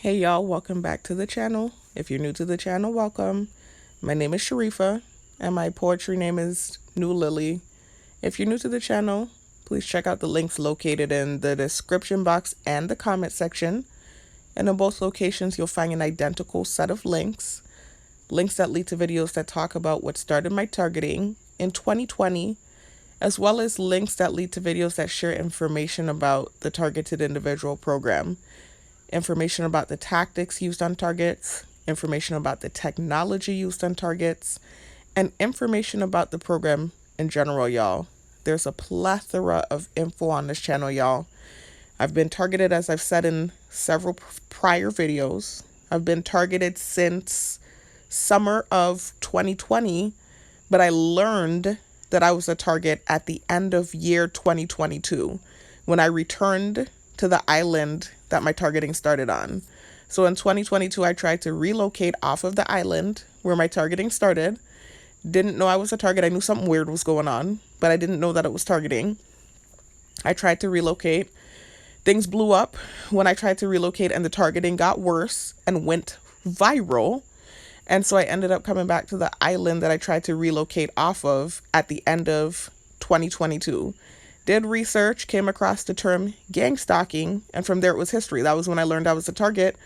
Hey y'all, welcome back to the channel. If you're new to the channel, welcome. My name is Sharifa and my poetry name is New Lily. If you're new to the channel, please check out the links located in the description box and the comment section. And in both locations, you'll find an identical set of links that lead to videos that talk about what started my targeting in 2020, as well as links that lead to videos that share information about the targeted individual program. Information about the tactics used on targets, information about the technology used on targets, and information about the program in general, y'all. There's a plethora of info on this channel, y'all. I've been targeted, as I've said in several prior videos. I've been targeted since summer of 2020, but I learned that I was a target at the end of year 2022 when I returned to the island that my targeting started on. So in 2022, I tried to relocate off of the island where my targeting started. Didn't know I was a target. I knew something weird was going on, but I didn't know that it was targeting. I tried to relocate. Things blew up when I tried to relocate, and the targeting got worse and went viral. And so I ended up coming back to the island that I tried to relocate off of at the end of 2022. Did research, came across the term gang stalking, and from there it was history. That was when I learned I was a target,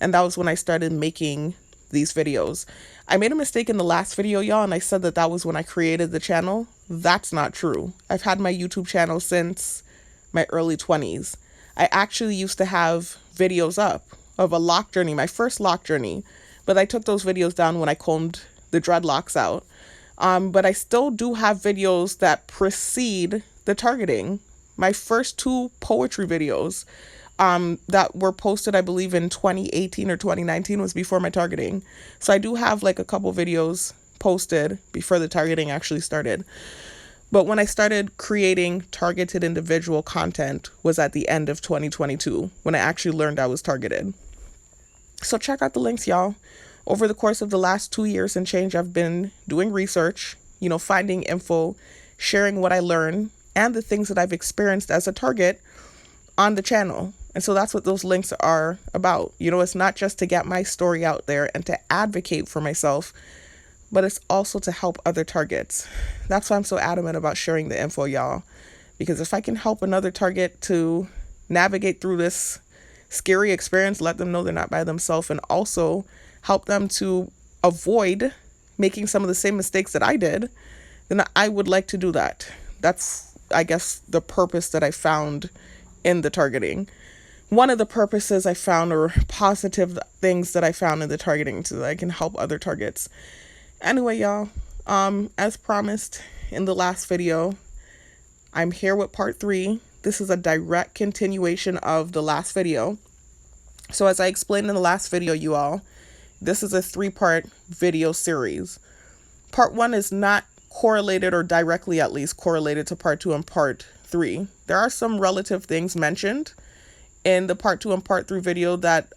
and that was when I started making these videos. I made a mistake in the last video, y'all, and I said that was when I created the channel. That's not true. I've had my YouTube channel since my early 20s. I actually used to have videos up of a lock journey, my first lock journey, but I took those videos down when I combed the dreadlocks out. But I still do have videos that precede the targeting. My first two poetry videos that were posted, I believe, in 2018 or 2019 was before my targeting. So I do have like a couple videos posted before the targeting actually started. But when I started creating targeted individual content was at the end of 2022 when I actually learned I was targeted. So check out the links, y'all. Over the course of the last 2 years and change, I've been doing research, finding info, sharing what I learned, and the things that I've experienced as a target on the channel. And so that's what those links are about. It's not just to get my story out there and to advocate for myself, but it's also to help other targets. That's why I'm so adamant about sharing the info, y'all. Because if I can help another target to navigate through this scary experience, let them know they're not by themselves, and also help them to avoid making some of the same mistakes that I did, then I would like to do that. That's, I guess, the purpose that I found in the targeting. One of the purposes I found, or positive things that I found in the targeting, so that I can help other targets. Anyway, y'all, as promised in the last video, I'm here with part 3. This is a direct continuation of the last video. So as I explained in the last video, you all, this is a 3-part video series. Part 1 is not correlated, or directly at least correlated, to part 2 and part 3. There are some relative things mentioned in the part 2 and part 3 video that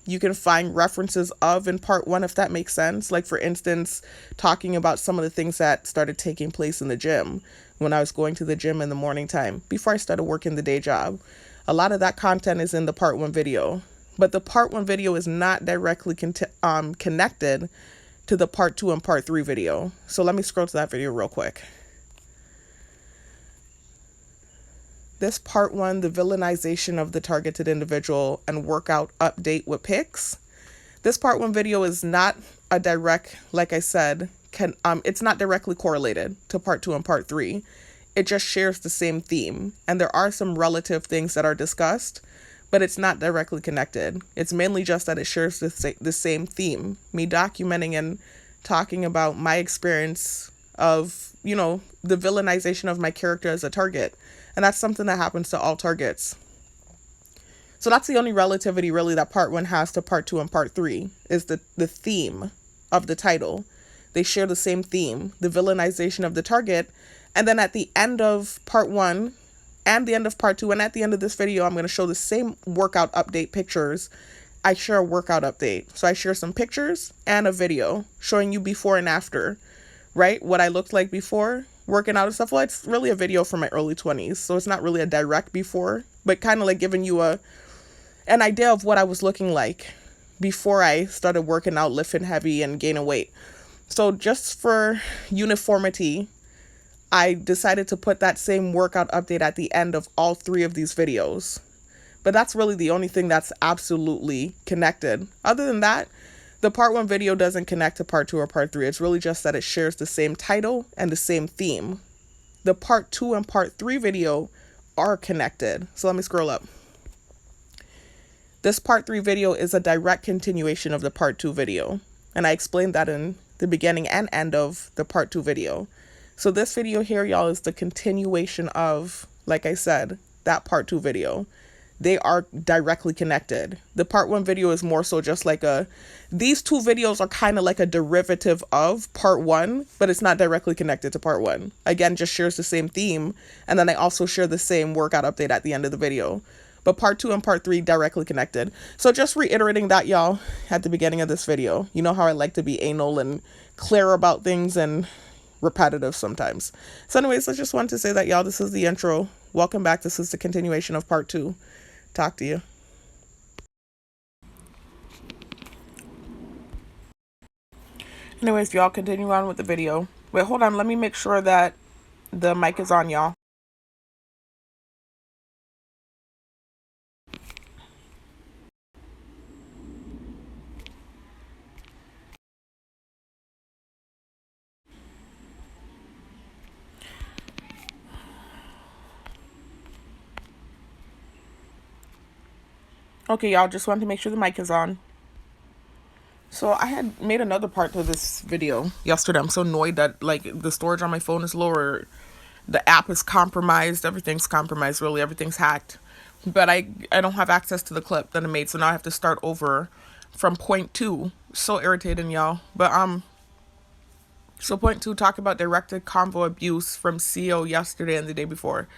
you can find references of in part 1, if that makes sense. Like, for instance, talking about some of the things that started taking place in the gym when I was going to the gym in the morning time before I started working the day job. A lot of that content is in the part 1 video, but the part 1 video is not directly connected to the part 2 and part 3 video. So let me scroll to that video real quick. This part 1, the villainization of the targeted individual and workout update with Pics. This part 1 video is not a direct, like I said, it's not directly correlated to part 2 and part 3. It just shares the same theme. And there are some relative things that are discussed, but it's not directly connected. It's mainly just that it shares the same theme. Me documenting and talking about my experience of, the villainization of my character as a target. And that's something that happens to all targets. So that's the only relativity really that part 1 has to part 2 and part 3, is the theme of the title. They share the same theme, the villainization of the target. And then at the end of part 1 and the end of part 2 and at the end of this video, I'm going to show the same workout update pictures. I share a workout update. So I share some pictures and a video showing you before and after, right? What I looked like before working out and stuff. Well, it's really a video from my early 20s. So it's not really a direct before, but kind of like giving you an an idea of what I was looking like before I started working out, lifting heavy, and gaining weight. So just for uniformity, I decided to put that same workout update at the end of all 3 of these videos. But that's really the only thing that's absolutely connected. Other than that, the part 1 video doesn't connect to part 2 or part 3. It's really just that it shares the same title and the same theme. The part 2 and part 3 video are connected. So let me scroll up. This part 3 video is a direct continuation of the part 2 video. And I explained that in the beginning and end of the part 2 video. So this video here, y'all, is the continuation of, like I said, that part 2 video. They are directly connected. The part 1 video is more so just like these 2 videos are kind of like a derivative of part 1, but it's not directly connected to part 1. Again, just shares the same theme. And then I also share the same workout update at the end of the video. But part 2 and part 3 directly connected. So just reiterating that, y'all, at the beginning of this video. You know how I like to be anal and clear about things and repetitive sometimes. So anyways, I just wanted to say that, y'all, this is the intro. Welcome back. This is the continuation of part 2. Talk to you. Anyways, y'all, continue on with the video. Wait, hold on. Let me make sure that the mic is on, y'all. Okay, y'all, just wanted to make sure the mic is on. So I had made another part to this video yesterday. I'm so annoyed that like the storage on my phone is lower. The app is compromised. Everything's compromised, really. Everything's hacked. But I don't have access to the clip that I made, so now I have to start over from point 2. So irritating, y'all. But so point 2, talk about directed convo abuse from CEO yesterday and the day before.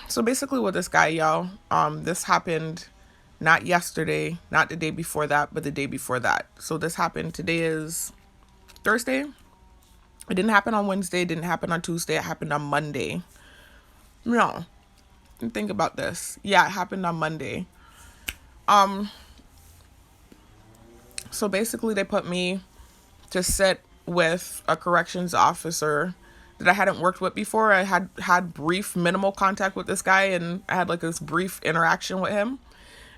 So basically with this guy, y'all, this happened not yesterday, not the day before that, but the day before that. So this happened, today is Thursday. It didn't happen on Wednesday, it didn't happen on Tuesday, it happened on Monday. No, think about this. Yeah, it happened on Monday. So basically they put me to sit with a corrections officer that I hadn't worked with before. I had brief minimal contact with this guy, and I had like this brief interaction with him.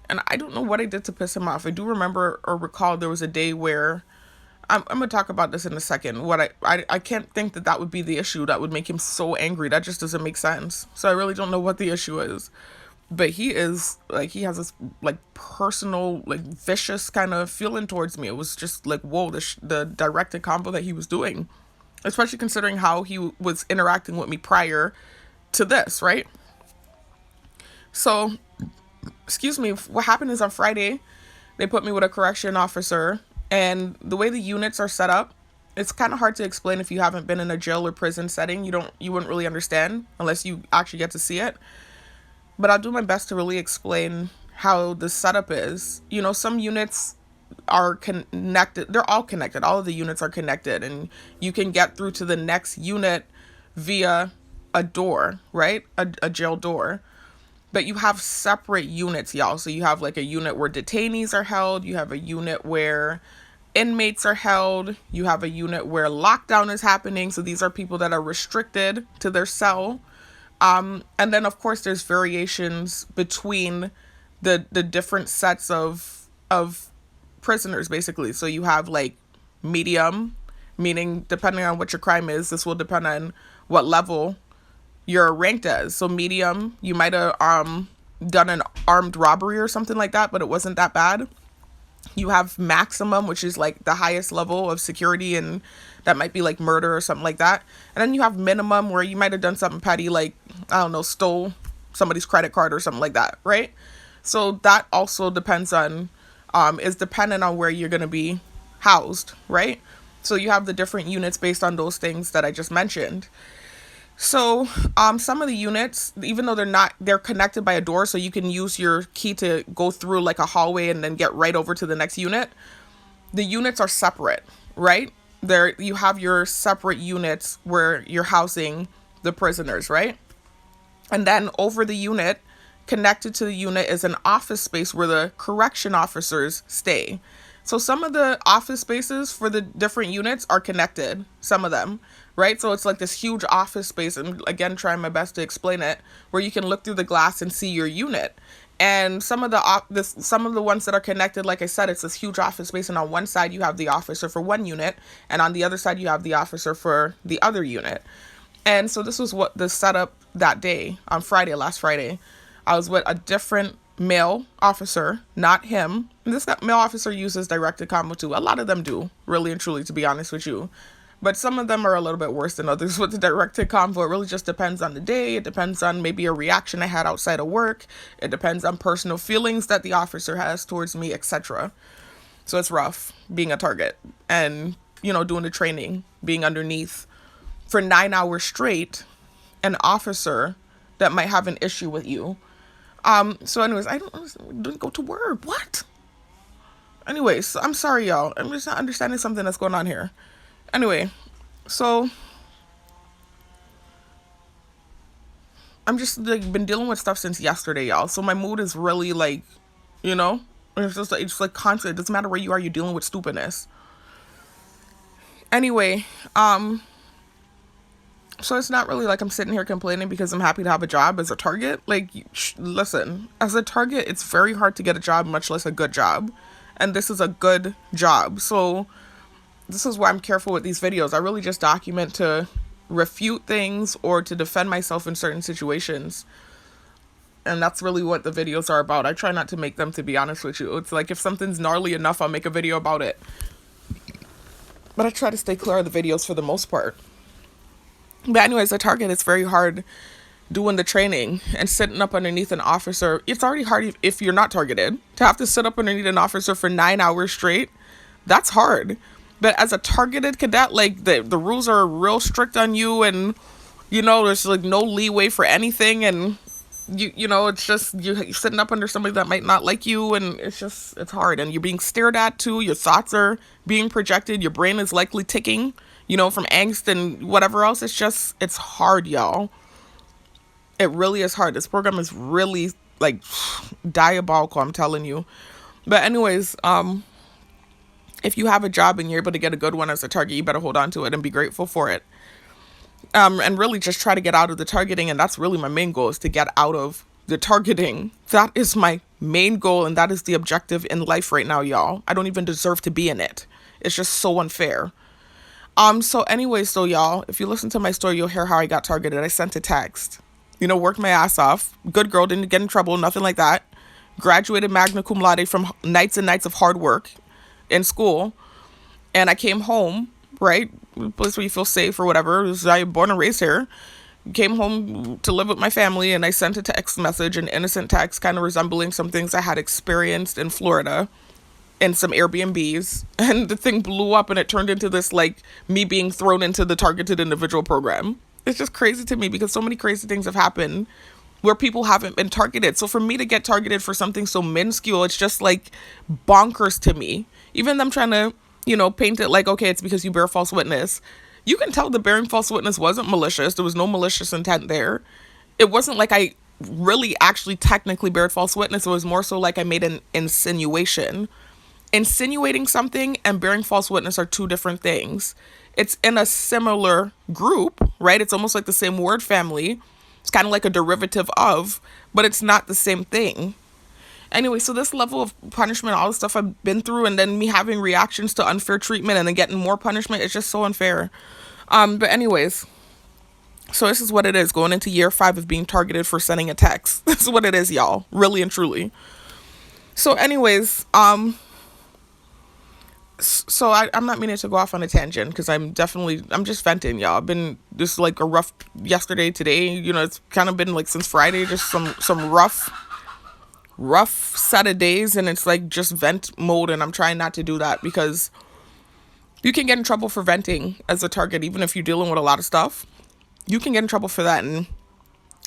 And I don't know what I did to piss him off. I do remember or recall there was a day where, I'm going to talk about this in a second. What I can't think that would be the issue that would make him so angry. That just doesn't make sense. So I really don't know what the issue is. But he is, like, he has this, like, personal, like, vicious kind of feeling towards me. It was just like, whoa, the directed combo that he was doing. Especially considering how he was interacting with me prior to this, right? So, excuse me, what happened is on Friday, they put me with a correction officer, and the way the units are set up, it's kind of hard to explain if you haven't been in a jail or prison setting. You wouldn't really understand unless you actually get to see it. But I'll do my best to really explain how the setup is. You know, some units are connected. They're all connected. All of the units are connected, and you can get through to the next unit via a door, right? A jail door. But you have separate units, y'all. So you have like a unit where detainees are held. You have a unit where inmates are held. You have a unit where lockdown is happening. So these are people that are restricted to their cell. And then of course there's variations between the different sets of prisoners, basically. So you have like medium, meaning depending on what your crime is, this will depend on what level you're ranked as. So medium, you might have done an armed robbery or something like that, but it wasn't that bad. You have maximum, which is like the highest level of security, and that might be like murder or something like that. And then you have minimum, where you might have done something petty, like, I don't know, stole somebody's credit card or something like that, right? So that also depends on, is dependent on where you're going to be housed, right? So you have the different units based on those things that I just mentioned. So some of the units, even though they're connected by a door, so you can use your key to go through like a hallway and then get right over to the next unit. The units are separate, right? There you have your separate units where you're housing the prisoners, right? And then over the unit, connected to the unit is an office space where the correction officers stay. So some of the office spaces for the different units are connected, some of them, right? So it's like this huge office space, and again, trying my best to explain it, where you can look through the glass and see your unit. And some of the ones that are connected, like I said, it's this huge office space, and on one side you have the officer for one unit, and on the other side you have the officer for the other unit. And so this was what the setup that day on Friday, last Friday. I was with a different male officer, not him. This male officer uses directed combo too. A lot of them do, really and truly, to be honest with you. But some of them are a little bit worse than others with the directed convo. It really just depends on the day. It depends on maybe a reaction I had outside of work. It depends on personal feelings that the officer has towards me, etc. So it's rough being a target and, doing the training, being underneath for 9 hours straight an officer that might have an issue with you. So anyways, I didn't go to work. What? Anyways, I'm sorry, y'all. I'm just not understanding something that's going on here. Anyway, so I'm just been dealing with stuff since yesterday, y'all. So my mood is really it's just constant. It doesn't matter where you are, you're dealing with stupidness. Anyway, so it's not really like I'm sitting here complaining because I'm happy to have a job as a target. Listen, as a target, it's very hard to get a job, much less a good job. And this is a good job. So this is why I'm careful with these videos. I really just document to refute things or to defend myself in certain situations. And that's really what the videos are about. I try not to make them, to be honest with you. It's like if something's gnarly enough, I'll make a video about it. But I try to stay clear of the videos for the most part. But anyways, a target, it's very hard doing the training and sitting up underneath an officer. It's already hard if you're not targeted. To have to sit up underneath an officer for 9 hours straight, that's hard. But as a targeted cadet, the rules are real strict on you, and there's no leeway for anything, and it's just you're sitting up under somebody that might not like you, and it's hard, and you're being stared at too. Your thoughts are being projected. Your brain is likely ticking, from angst and whatever else. It's hard, y'all. It really is hard. This program is really diabolical, I'm telling you. But anyways, if you have a job and you're able to get a good one as a target, you better hold on to it and be grateful for it. And really just try to get out of the targeting. And that's really my main goal, is to get out of the targeting. That is my main goal. And that is the objective in life right now, y'all. I don't even deserve to be in it. It's just so unfair. So anyways, so y'all, if you listen to my story, you'll hear how I got targeted. I sent a text, worked my ass off. Good girl, didn't get in trouble, nothing like that. Graduated magna cum laude from nights and nights of hard work in school. And I came home, right? A place where you feel safe or whatever. I was born and raised here. Came home to live with my family, and I sent a text message, an innocent text, kind of resembling some things I had experienced in Florida in some Airbnbs. And the thing blew up, and it turned into this, me being thrown into the targeted individual program. It's just crazy to me because so many crazy things have happened where people haven't been targeted. So for me to get targeted for something so minuscule, it's just bonkers to me. Even them trying to, paint it okay, it's because you bear false witness. You can tell the bearing false witness wasn't malicious. There was no malicious intent there. It wasn't like I really actually technically bared false witness. It was more so I made an insinuation. Insinuating something and bearing false witness are two different things. It's in a similar group, right? It's almost like the same word family. It's kind of like a derivative of, but it's not the same thing. Anyway, so this level of punishment, all the stuff I've been through, and then me having reactions to unfair treatment and then getting more punishment, it's just so unfair. But anyways, so this is what it is, going into year 5 of being targeted for sending a text. This is what it is, y'all, really and truly. So anyways, so I'm not meaning to go off on a tangent because I'm just venting, y'all. I've been just a rough yesterday, today, it's kind of been since Friday, just some rough set of days, and it's just vent mode, and I'm trying not to do that because you can get in trouble for venting as a target. Even if you're dealing with a lot of stuff, you can get in trouble for that, and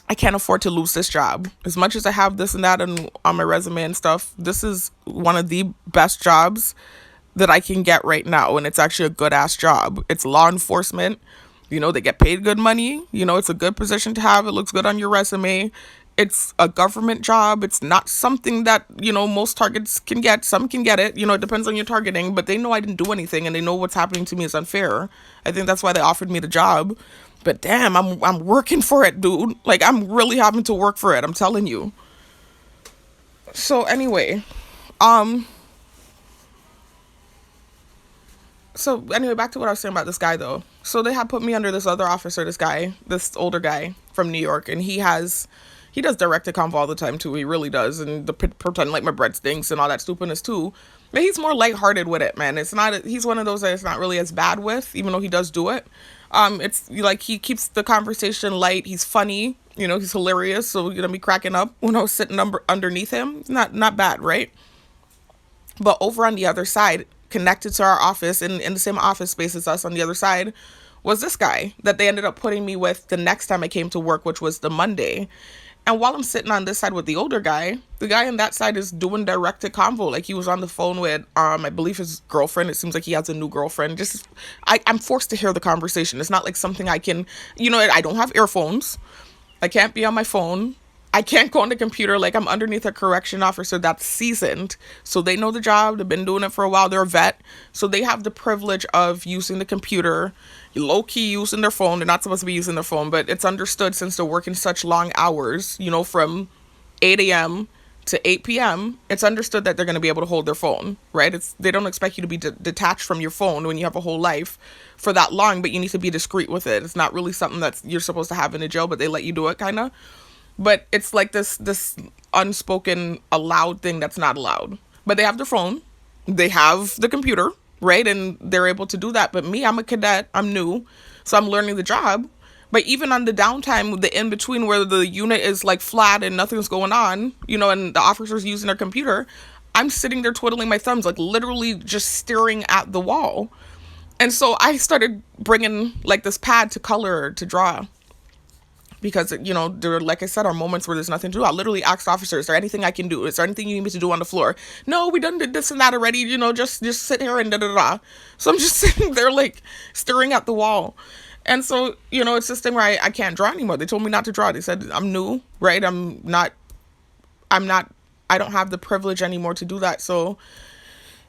I can't afford to lose this job. As much as I have this and that on my resume and stuff, this is one of the best jobs that I can get right now, and it's actually a good ass job. It's law enforcement. They get paid good money. It's a good position to have. It looks good on your resume. It's a government job. It's not something that, most targets can get. Some can get it. It depends on your targeting, but they know I didn't do anything and they know what's happening to me is unfair. I think that's why they offered me the job. But damn, I'm working for it, dude. Like, I'm really having to work for it. I'm telling you. So anyway, um, back to what I was saying about this guy though. So they had put me under this other officer, this older guy from New York, and he does direct to convo all the time too. He really does, and pretend like my bread stinks and all that stupidness too. But he's more lighthearted with it, man. He's one of those that it's not really as bad with, even though he does do it. It's like he keeps the conversation light. He's funny, he's hilarious. So me cracking up when I was sitting underneath him. Not bad, right? But over on the other side, connected to our office, in the same office space as us on the other side, was this guy that they ended up putting me with the next time I came to work, which was the Monday. And while I'm sitting on this side with the older guy, the guy on that side is doing directed convo. Like, he was on the phone with, I believe his girlfriend. It seems like he has a new girlfriend. I'm forced to hear the conversation. It's not like something I can, I don't have earphones. I can't be on my phone. I can't go on the computer. Like, I'm underneath a correction officer that's seasoned. So they know the job. They've been doing it for a while. They're a vet. So they have the privilege of using the computer, low-key using their phone. They're not supposed to be using their phone, but it's understood since they're working such long hours, from 8 a.m. to 8 p.m., it's understood that they're going to be able to hold their phone, right? They don't expect you to be detached from your phone when you have a whole life for that long, but you need to be discreet with it. It's not really something that you're supposed to have in a jail, but they let you do it, kind of. But it's like this unspoken allowed thing that's not allowed. But they have their phone. They have the computer, right? And they're able to do that. But me, I'm a cadet. I'm new. So I'm learning the job. But even on the downtime, the in-between where the unit is like flat and nothing's going on, and the officer's using their computer, I'm sitting there twiddling my thumbs, like literally just staring at the wall. And so I started bringing like this pad to color, to draw. Because, there, like I said, are moments where there's nothing to do. I literally asked officers, is there anything I can do? Is there anything you need me to do on the floor? No, we done did this and that already, just sit here and da-da-da. So I'm just sitting there, like, staring at the wall. And so, it's this thing where I can't draw anymore. They told me not to draw. They said, I'm new, right? I don't have the privilege anymore to do that. So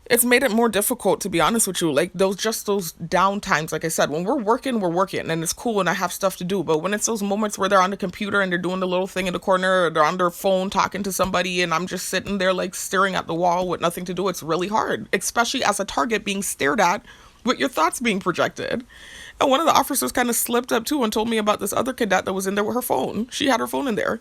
it's made it more difficult, to be honest with you. Like, those down times, like I said, when we're working, and it's cool and I have stuff to do. But when it's those moments where they're on the computer and they're doing the little thing in the corner, or they're on their phone talking to somebody, and I'm just sitting there like staring at the wall with nothing to do, it's really hard, especially as a target being stared at with your thoughts being projected. And one of the officers kind of slipped up too and told me about this other cadet that was in there with her phone. She had her phone in there.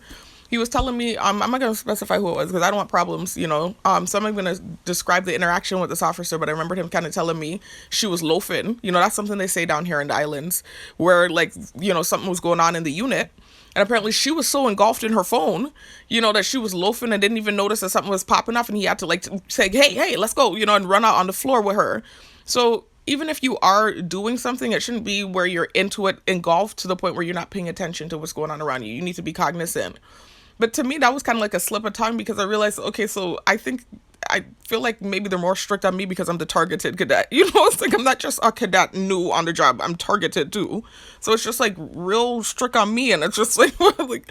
He was telling me, I'm not going to specify who it was because I don't want problems, so I'm not going to describe the interaction with this officer, but I remembered him kind of telling me she was loafing. That's something they say down here in the islands where, like, something was going on in the unit. And apparently she was so engulfed in her phone, that she was loafing and didn't even notice that something was popping off, and he had to, like, say, hey, let's go, and run out on the floor with her. So even if you are doing something, it shouldn't be where you're into it, engulfed to the point where you're not paying attention to what's going on around you. You need to be cognizant. But to me, that was kind of like a slip of tongue because I realized, okay, so I feel like maybe they're more strict on me because I'm the targeted cadet. It's like I'm not just a cadet new on the job. I'm targeted too. So it's just like real strict on me. And it's just like, like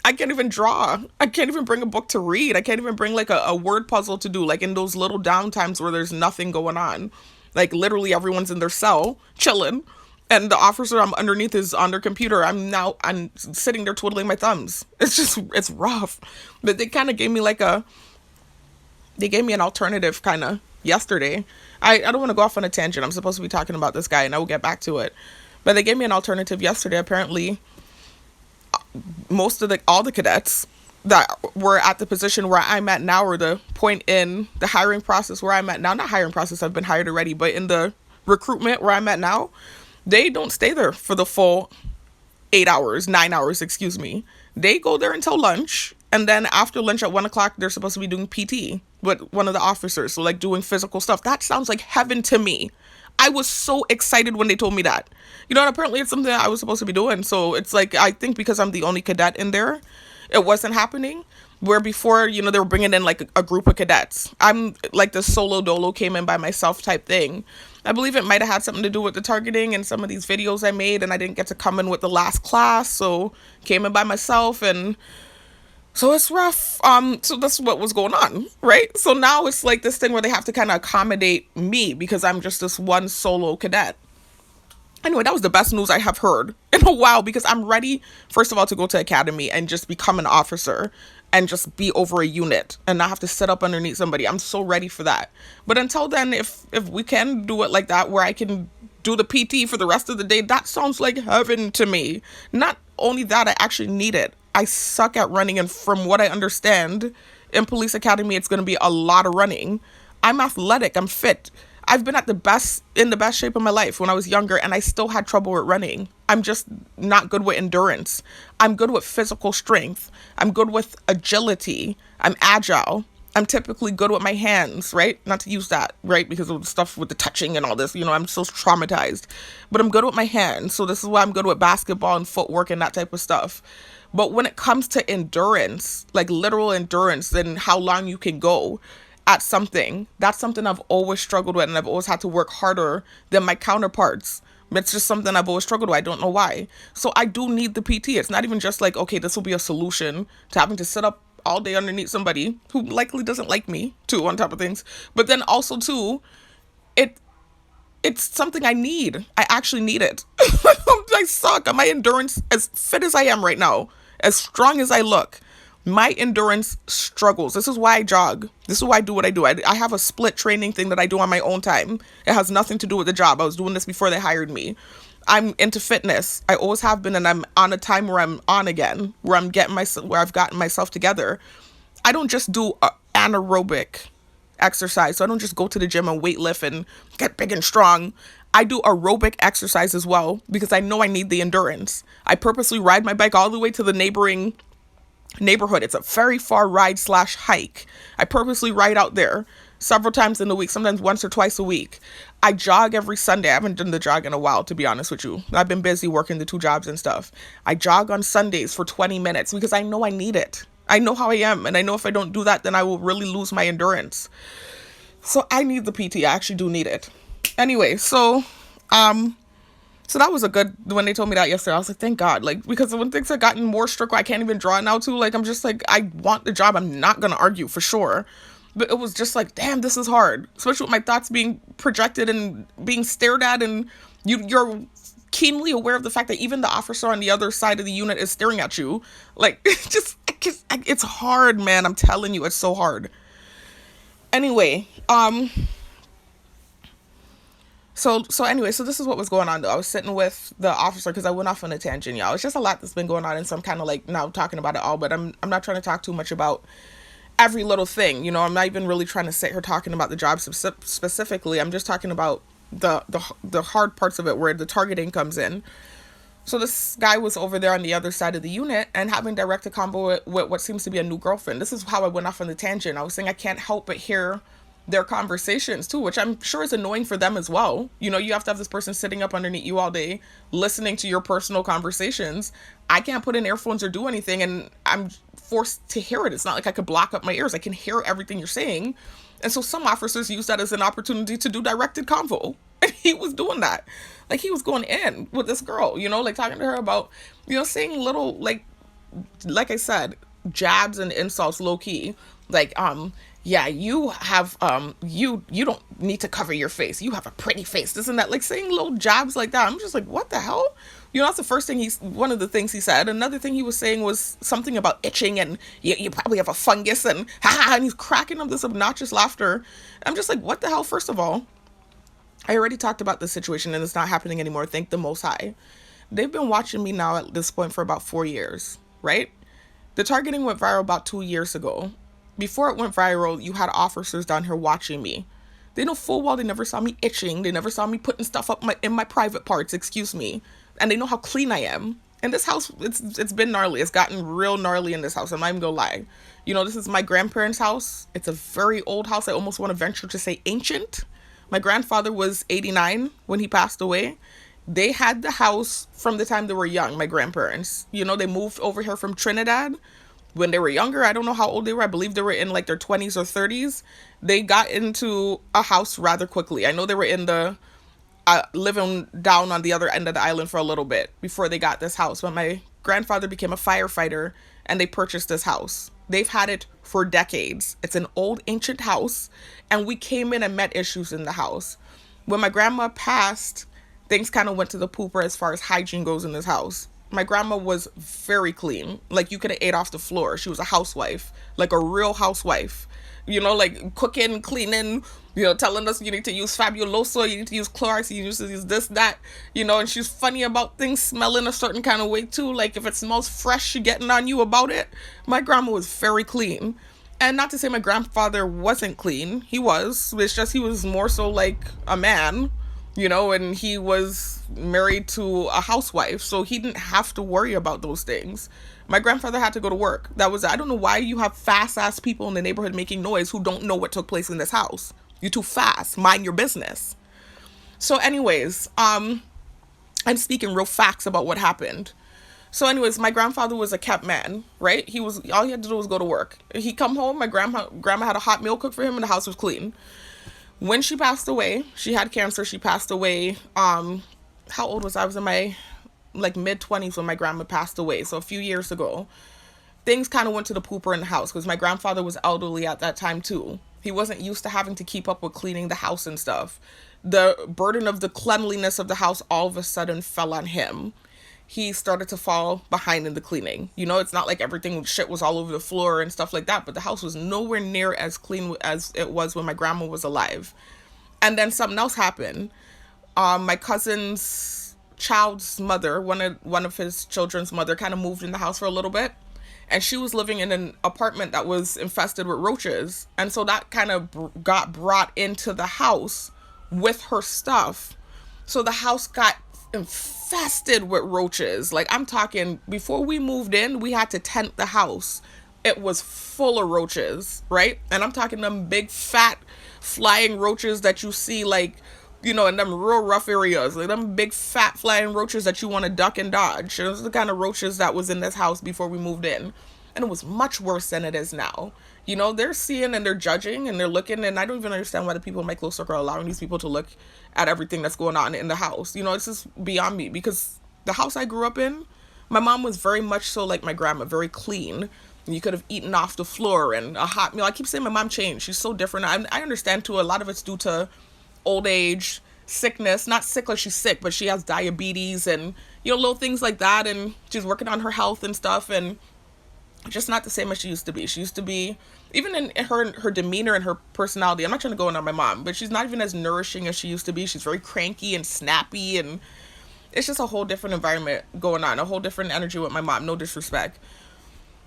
I can't even draw. I can't even bring a book to read. I can't even bring like a word puzzle to do, like in those little down times where there's nothing going on. Like literally everyone's in their cell chilling. And the officer I'm underneath is on their computer. I'm sitting there twiddling my thumbs. It's rough. But they kind of gave me an alternative kind of yesterday. I don't want to go off on a tangent. I'm supposed to be talking about this guy and I will get back to it. But they gave me an alternative yesterday. Apparently, all the cadets that were at the position where I'm at now, or the point in the hiring process where I'm at now, not hiring process, I've been hired already, but in the recruitment where I'm at now, they don't stay there for the full 9 hours, They go there until lunch. And then after lunch at 1:00, they're supposed to be doing PT with one of the officers. So like doing physical stuff. That sounds like heaven to me. I was so excited when they told me that. And apparently it's something that I was supposed to be doing. So it's like, I think because I'm the only cadet in there, it wasn't happening. Where before, they were bringing in like a group of cadets. I'm like the solo dolo came in by myself type thing. I believe it might have had something to do with the targeting and some of these videos I made, and I didn't get to come in with the last class, so came in by myself. And So it's rough. So that's what was going on, right? So now it's like this thing where they have to kind of accommodate me because I'm just this one solo cadet. Anyway, that was the best news I have heard in a while because I'm ready, first of all, to go to academy and just become an officer and just be over a unit and not have to sit up underneath somebody. I'm so ready for that. But until then, if we can do it like that, where I can do the PT for the rest of the day, that sounds like heaven to me. Not only that, I actually need it. I suck at running, and from what I understand, in police academy, it's going to be a lot of running. I'm athletic. I'm fit. I've been at the best in the best shape of my life when I was younger, and I still had trouble with running. I'm just not good with endurance. I'm good with physical strength. I'm good with agility. I'm agile. I'm typically good with my hands, right? Not to use that, right? Because of the stuff with the touching and all this, I'm so traumatized. But I'm good with my hands. So this is why I'm good with basketball and footwork and that type of stuff. But when it comes to endurance, like literal endurance and how long you can go at something, that's something I've always struggled with, and I've always had to work harder than my counterparts. It's just something I've always struggled with. I don't know why. So I do need the PT. It's not even just like, okay, this will be a solution to having to sit up all day underneath somebody who likely doesn't like me, too, on top of things. But then also, too, it it's something I need. I actually need it. I suck. My endurance, as fit as I am right now, as strong as I look, my endurance struggles. This is why I jog. This is why I do what I do. I have a split training thing that I do on my own time. It has nothing to do with the job. I was doing this before they hired me. I'm into fitness. I always have been, and I'm on a time where I'm on again, where I've gotten myself together. I don't just do anaerobic exercise. So I don't just go to the gym and weight lift and get big and strong. I do aerobic exercise as well because I know I need the endurance. I purposely ride my bike all the way to the neighboring neighborhood. It's a very far ride / hike. I purposely ride out there several times in the week, sometimes once or twice a week. I jog every Sunday. I haven't done the jog in a while, to be honest with you. I've been busy working the 2 jobs and stuff. I jog on Sundays for 20 minutes because I know I need it. I know how I am, and I know if I don't do that, then I will really lose my endurance. So I need the PT. I actually do need it. Anyway, so that was a good, when they told me that yesterday, I was like, thank God. Like, because when things have gotten more strict, I can't even draw now too. Like, I'm just like, I want the job. I'm not going to argue for sure. But it was just like, damn, this is hard. Especially with my thoughts being projected and being stared at. And you're keenly aware of the fact that even the officer on the other side of the unit is staring at you. Like, it's hard, man. I'm telling you, it's so hard. Anyway, So this is what was going on though. I was sitting with the officer because I went off on a tangent, y'all. It's just a lot that's been going on, and so I'm kind of like now talking about it all, but I'm not trying to talk too much about every little thing. I'm not even really trying to sit here talking about the job specifically. I'm just talking about the hard parts of it where the targeting comes in. So this guy was over there on the other side of the unit and having direct a combo with what seems to be a new girlfriend. This is how I went off on the tangent. I was saying I can't help but hear their conversations too, which I'm sure is annoying for them as well. You have to have this person sitting up underneath you all day, listening to your personal conversations. I can't put in earphones or do anything, and I'm forced to hear it. It's not like I could block up my ears. I can hear everything you're saying. And so some officers use that as an opportunity to do directed convo. And he was doing that. Like, he was going in with this girl, like talking to her about, saying little, like I said, jabs and insults low key. Like, yeah, you have, you don't need to cover your face. You have a pretty face. This and that, like saying little jabs like that. I'm just like, what the hell? That's the first thing one of the things he said. Another thing he was saying was something about itching and you probably have a fungus and and he's cracking up this obnoxious laughter. I'm just like, what the hell? First of all, I already talked about the situation and it's not happening anymore. Thank the Most High. They've been watching me now at this point for about 4 years, right? The targeting went viral about 2 years ago. Before it went viral, you had officers down here watching me. They know full well they never saw me itching. They never saw me putting stuff up in my private parts, excuse me. And they know how clean I am. And this house, it's been gnarly. It's gotten real gnarly in this house. I'm not even gonna lie. This is my grandparents' house. It's a very old house. I almost want to venture to say ancient. My grandfather was 89 when he passed away. They had the house from the time they were young, my grandparents. They moved over here from Trinidad when they were younger. I don't know how old they were. I believe they were in like their 20s or 30s. They got into a house rather quickly. I know they were in the living down on the other end of the island for a little bit before they got this house. But my grandfather became a firefighter and they purchased this house. They've had it for decades. It's an old ancient house, and we came in and met issues in the house. When my grandma passed, things kind of went to the pooper as far as hygiene goes in this house. My grandma was very clean. Like, you could have ate off the floor. She was a housewife, like a real housewife. You know, like cooking, cleaning, telling us you need to use Fabuloso, you need to use Clorox, you need to use this, that, and she's funny about things smelling a certain kind of way too. Like, if it smells fresh, she getting on you about it. My grandma was very clean. And not to say my grandfather wasn't clean. He was. It's just he was more so like a man, and he was married to a housewife. So he didn't have to worry about those things. My grandfather had to go to work. I don't know why you have fast-ass people in the neighborhood making noise who don't know what took place in this house. You're too fast. Mind your business. So anyways, I'm speaking real facts about what happened. So anyways, my grandfather was a kept man, right? All he had to do was go to work. He come home, my grandma had a hot meal cooked for him, and the house was clean. When she passed away, she had cancer. She passed away. How old was I? I was in my mid-20s when my grandma passed away. So a few years ago, things kind of went to the pooper in the house because my grandfather was elderly at that time too. He wasn't used to having to keep up with cleaning the house and stuff. The burden of the cleanliness of the house all of a sudden fell on him. He started to fall behind in the cleaning. It's not like shit was all over the floor and stuff like that, but the house was nowhere near as clean as it was when my grandma was alive. And then something else happened. My cousin's child's mother, one of his children's mother, kind of moved in the house for a little bit. And she was living in an apartment that was infested with roaches. And so that kind of got brought into the house with her stuff. So the house got infested with roaches. Like, I'm talking, before we moved in, we had to tent the house. It was full of roaches, right? And I'm talking them big, fat, flying roaches that you see, like, in them real rough areas. Like, them big, fat, flying roaches that you want to duck and dodge. Those are the kind of roaches that was in this house before we moved in. And it was much worse than it is now. They're seeing and they're judging and they're looking, and I don't even understand why the people in my close circle are allowing these people to look at everything that's going on in the house. It's just beyond me, because the house I grew up in, my mom was very much so like my grandma, very clean. You could have eaten off the floor and a hot meal. I keep saying my mom changed. She's so different. I understand too, a lot of it's due to old age, sickness, not sick like she's sick, but she has diabetes and, little things like that. And she's working on her health and stuff. And just not the same as she used to be. She used to be, even in her demeanor and her personality, I'm not trying to go in on my mom, but she's not even as nourishing as she used to be. She's very cranky and snappy, and it's just a whole different environment going on, a whole different energy with my mom, no disrespect.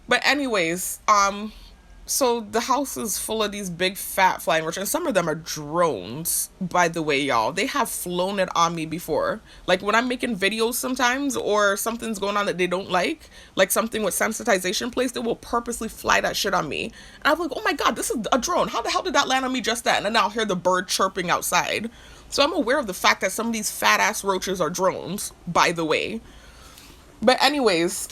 But anyways, so the house is full of these big fat flying roaches, and some of them are drones, by the way, y'all. They have flown it on me before. Like, when I'm making videos sometimes, or something's going on that they don't like something with sensitization placed, they will purposely fly that shit on me. And I'm like, oh my god, this is a drone. How the hell did that land on me just then? And then I'll hear the bird chirping outside. So I'm aware of the fact that some of these fat ass roaches are drones, by the way. But anyways,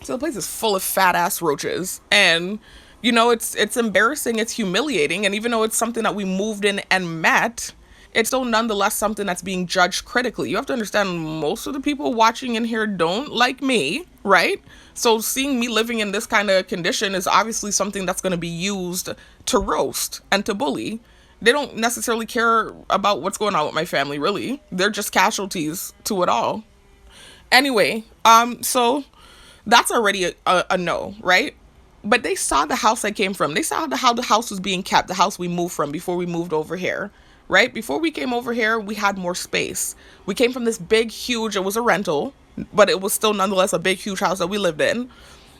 so the place is full of fat ass roaches, and it's embarrassing, it's humiliating, and even though it's something that we moved in and met, it's still nonetheless something that's being judged critically. You have to understand, most of the people watching in here don't like me, right? So seeing me living in this kind of condition is obviously something that's going to be used to roast and to bully. They don't necessarily care about what's going on with my family, really. They're just casualties to it all. Anyway, so that's already a no, right? But they saw the house I came from. They saw how the house was being kept, the house we moved from before we moved over here, right? Before we came over here, we had more space. We came from this big, huge, it was a rental, but it was still nonetheless a big, huge house that we lived in.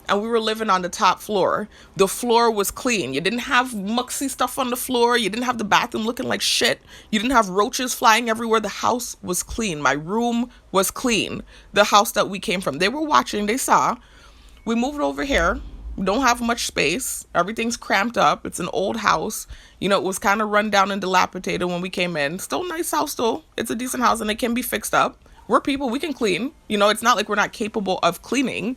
And we were living on the top floor. The floor was clean. You didn't have muxy stuff on the floor. You didn't have the bathroom looking like shit. You didn't have roaches flying everywhere. The house was clean. My room was clean. The house that we came from. They were watching. They saw. We moved over here. We don't have much space. Everything's cramped up. It's an old house. It was kind of run down and dilapidated when we came in. Still a nice house, though. It's a decent house and it can be fixed up. We're people. We can clean. It's not like we're not capable of cleaning.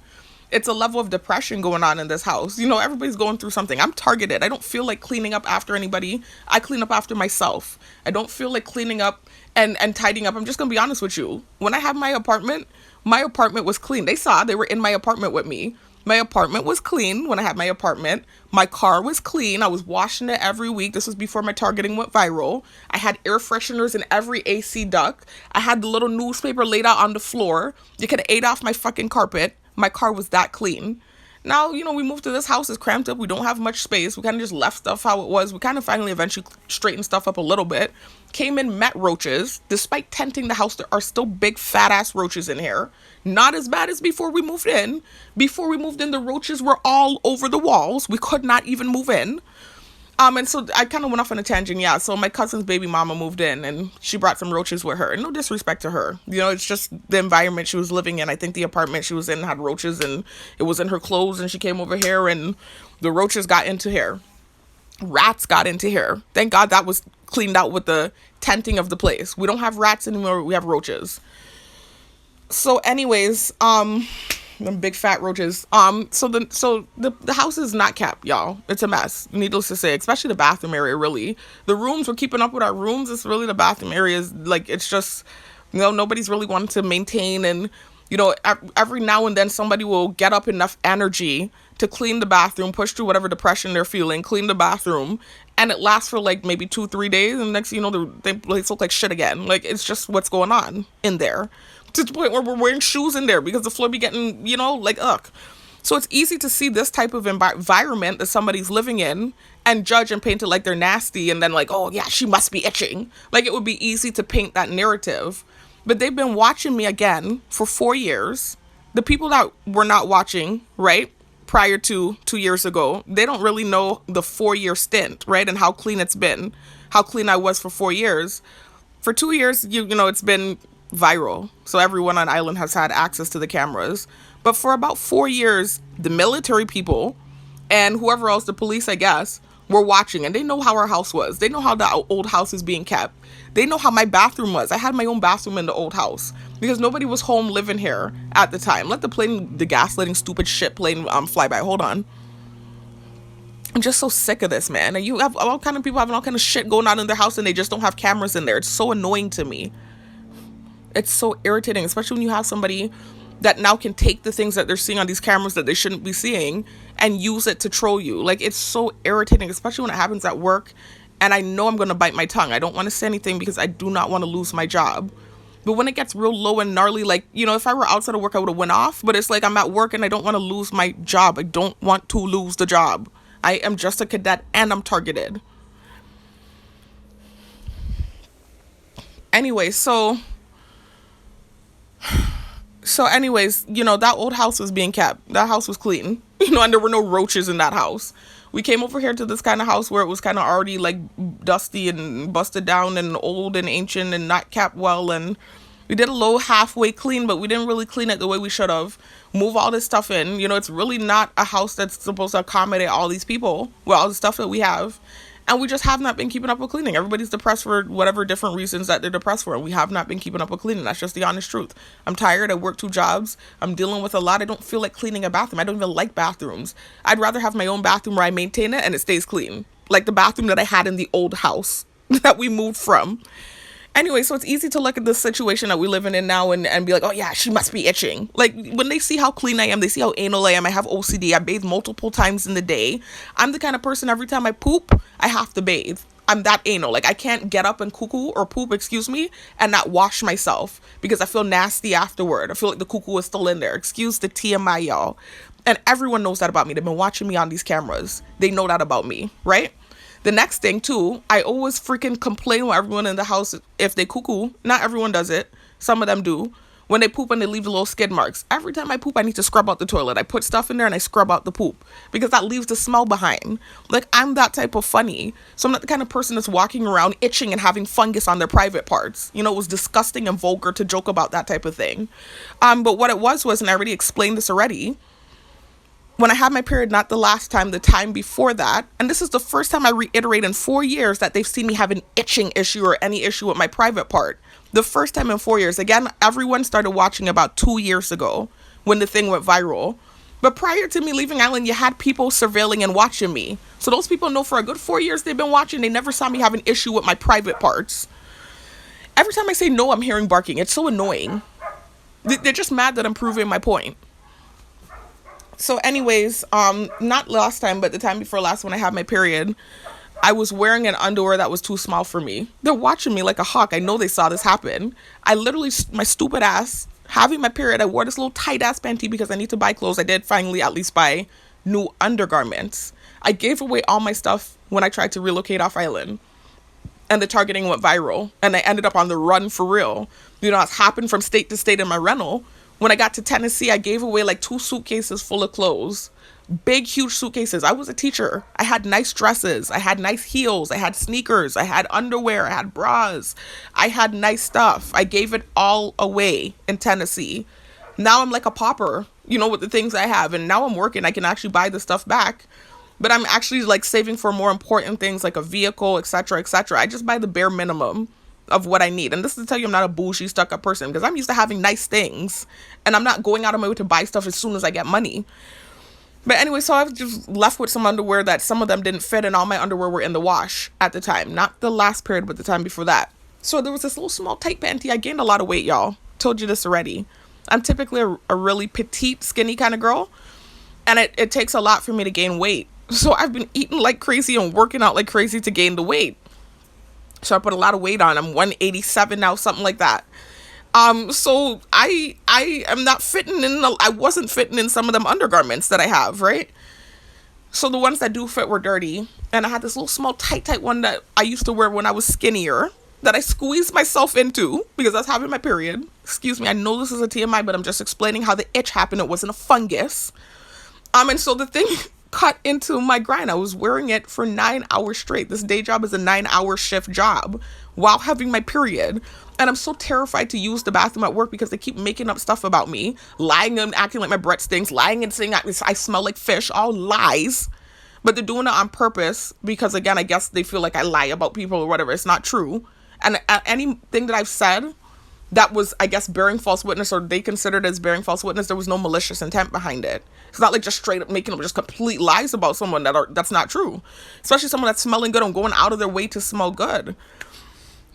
It's a level of depression going on in this house. Everybody's going through something. I'm targeted. I don't feel like cleaning up after anybody. I clean up after myself. I don't feel like cleaning up and tidying up. I'm just going to be honest with you. When I had my apartment was clean. They saw, they were in my apartment with me. My apartment was clean when I had my apartment. My car was clean. I was washing it every week. This was before my targeting went viral. I had air fresheners in every AC duct. I had the little newspaper laid out on the floor. You could have ate off my fucking carpet. My car was that clean. Now, we moved to this house. It's cramped up. We don't have much space. We kind of just left stuff how it was. We kind of finally eventually straightened stuff up a little bit. Came in, met roaches. Despite tenting the house, there are still big fat ass roaches in here. Not as bad as before we moved in. Before we moved in, the roaches were all over the walls. We could not even move in. And so I kind of went off on a tangent, yeah. So my cousin's baby mama moved in, and she brought some roaches with her. No disrespect to her. It's just the environment she was living in. I think the apartment she was in had roaches, and it was in her clothes, and she came over here, and the roaches got into here. Rats got into here. Thank God that was cleaned out with the tenting of the place. We don't have rats anymore. We have roaches. So anyways, them big fat roaches. So the house is not kept, y'all. It's a mess, needless to say, especially the bathroom area. Really, the rooms, we're keeping up with our rooms. It's really the bathroom area is like, it's just, nobody's really wanting to maintain. And every now and then somebody will get up enough energy to clean the bathroom, push through whatever depression they're feeling, clean the bathroom, and it lasts for like maybe 2-3 days, and next they look like shit again. Like, it's just what's going on in there, to the point where we're wearing shoes in there because the floor be getting, like, ugh. So it's easy to see this type of environment that somebody's living in and judge and paint it like they're nasty, and then like, oh yeah, she must be itching. Like, it would be easy to paint that narrative. But they've been watching me again for 4 years. The people that were not watching, right, prior to 2 years ago, they don't really know the 4-year stint, right, and how clean it's been, how clean I was for 4 years. For 2 years, it's been viral. So everyone on island has had access to the cameras. But for about 4 years, the military people and whoever else, the police, I guess, were watching, and they know how our house was. They know how the old house is being kept. They know how my bathroom was. I had my own bathroom in the old house because nobody was home living here at the time. Let the gaslighting stupid shit plane fly by. Hold on. I'm just so sick of this, man. And you have all kind of people having all kind of shit going on in their house, and they just don't have cameras in there. It's so annoying to me. It's so irritating, especially when you have somebody that now can take the things that they're seeing on these cameras that they shouldn't be seeing and use it to troll you. Like, it's so irritating, especially when it happens at work. And I know I'm going to bite my tongue. I don't want to say anything because I do not want to lose my job. But when it gets real low and gnarly, like, if I were outside of work, I would have went off. But it's like I'm at work and I don't want to lose my job. I don't want to lose the job. I am just a cadet and I'm targeted. Anyway, anyways, that old house was being kept. That house was clean, and there were no roaches in that house. We came over here to this kind of house where it was kind of already like dusty and busted down and old and ancient and not kept well. And we did a low halfway clean, but we didn't really clean it the way we should have. Move all this stuff in. It's really not a house that's supposed to accommodate all these people. Well, all the stuff that we have. And we just have not been keeping up with cleaning. Everybody's depressed for whatever different reasons that they're depressed for. And we have not been keeping up with cleaning. That's just the honest truth. I'm tired. I work 2 jobs. I'm dealing with a lot. I don't feel like cleaning a bathroom. I don't even like bathrooms. I'd rather have my own bathroom where I maintain it and it stays clean. Like the bathroom that I had in the old house that we moved from. Anyway, so it's easy to look at the situation that we live in now and be like, oh yeah, she must be itching. Like, when they see how clean I am, they see how anal I am. I have OCD. I bathe multiple times in the day. I'm the kind of person, every time I poop, I have to bathe. I'm that anal. Like, I can't get up and poop, and not wash myself because I feel nasty afterward. I feel like the cuckoo is still in there. Excuse the TMI, y'all. And everyone knows that about me. They've been watching me on these cameras. They know that about me, right? The next thing, too, I always freaking complain with everyone in the house if they cuckoo. Not everyone does it. Some of them do. When they poop and they leave the little skid marks. Every time I poop, I need to scrub out the toilet. I put stuff in there and I scrub out the poop because that leaves the smell behind. Like, I'm that type of funny. So I'm not the kind of person that's walking around itching and having fungus on their private parts. It was disgusting and vulgar to joke about that type of thing. But what it was, and I already explained this already, when I had my period, not the last time, the time before that, and this is the first time I reiterate in 4 years that they've seen me have an itching issue or any issue with my private part. The first time in 4 years. Again, everyone started watching about 2 years ago when the thing went viral. But prior to me leaving island, you had people surveilling and watching me. So those people know for a good 4 years they've been watching. They never saw me have an issue with my private parts. Every time I say no, I'm hearing barking. It's so annoying. They're just mad that I'm proving my point. So anyways, not last time, but the time before last when I had my period, I was wearing an underwear that was too small for me. They're watching me like a hawk. I know they saw this happen. I literally, my stupid ass, having my period, I wore this little tight ass panty because I need to buy clothes. I did finally at least buy new undergarments. I gave away all my stuff when I tried to relocate off island. And the targeting went viral. And I ended up on the run for real. You know, I was hopping from state to state in my rental. When I got to Tennessee, I gave away like 2 suitcases full of clothes. Big, huge suitcases. I was a teacher. I had nice dresses. I had nice heels. I had sneakers. I had underwear. I had bras. I had nice stuff. I gave it all away in Tennessee. Now I'm like a pauper, you know, with the things I have. And now I'm working. I can actually buy the stuff back. But I'm actually like saving for more important things like a vehicle, etc., etc. I just buy the bare minimum of what I need. And this is to tell you I'm not a bougie, stuck up person because I'm used to having nice things. And I'm not going out of my way to buy stuff as soon as I get money. But anyway, so I was just left with some underwear that some of them didn't fit, and all my underwear were in the wash at the time. Not the last period, but the time before that. So there was this little small tight panty. I gained a lot of weight, y'all. Told you this already. I'm typically a really petite, skinny kind of girl. And it takes a lot for me to gain weight. So I've been eating like crazy and working out like crazy to gain the weight. So I put a lot of weight on. I'm 187 now, something like that. So I am not fitting in, I wasn't fitting in some of them undergarments that I have, right? So the ones that do fit were dirty. And I had this little small tight one that I used to wear when I was skinnier that I squeezed myself into because I was having my period. Excuse me, I know this is a TMI, but I'm just explaining how the itch happened. It wasn't a fungus. And so the thing cut into my grind. I was wearing it for 9 hours straight. This day job is a 9-hour shift job while having my period. And I'm so terrified to use the bathroom at work because they keep making up stuff about me, lying and acting like my breath stinks, lying and saying I smell like fish, all lies. But they're doing it on purpose because, again, I guess they feel like I lie about people or whatever. It's not true. And anything that I've said that was, I guess, bearing false witness, or they considered as bearing false witness, there was no malicious intent behind it. It's not like just straight up making up just complete lies about someone that's not true. Especially someone that's smelling good and going out of their way to smell good.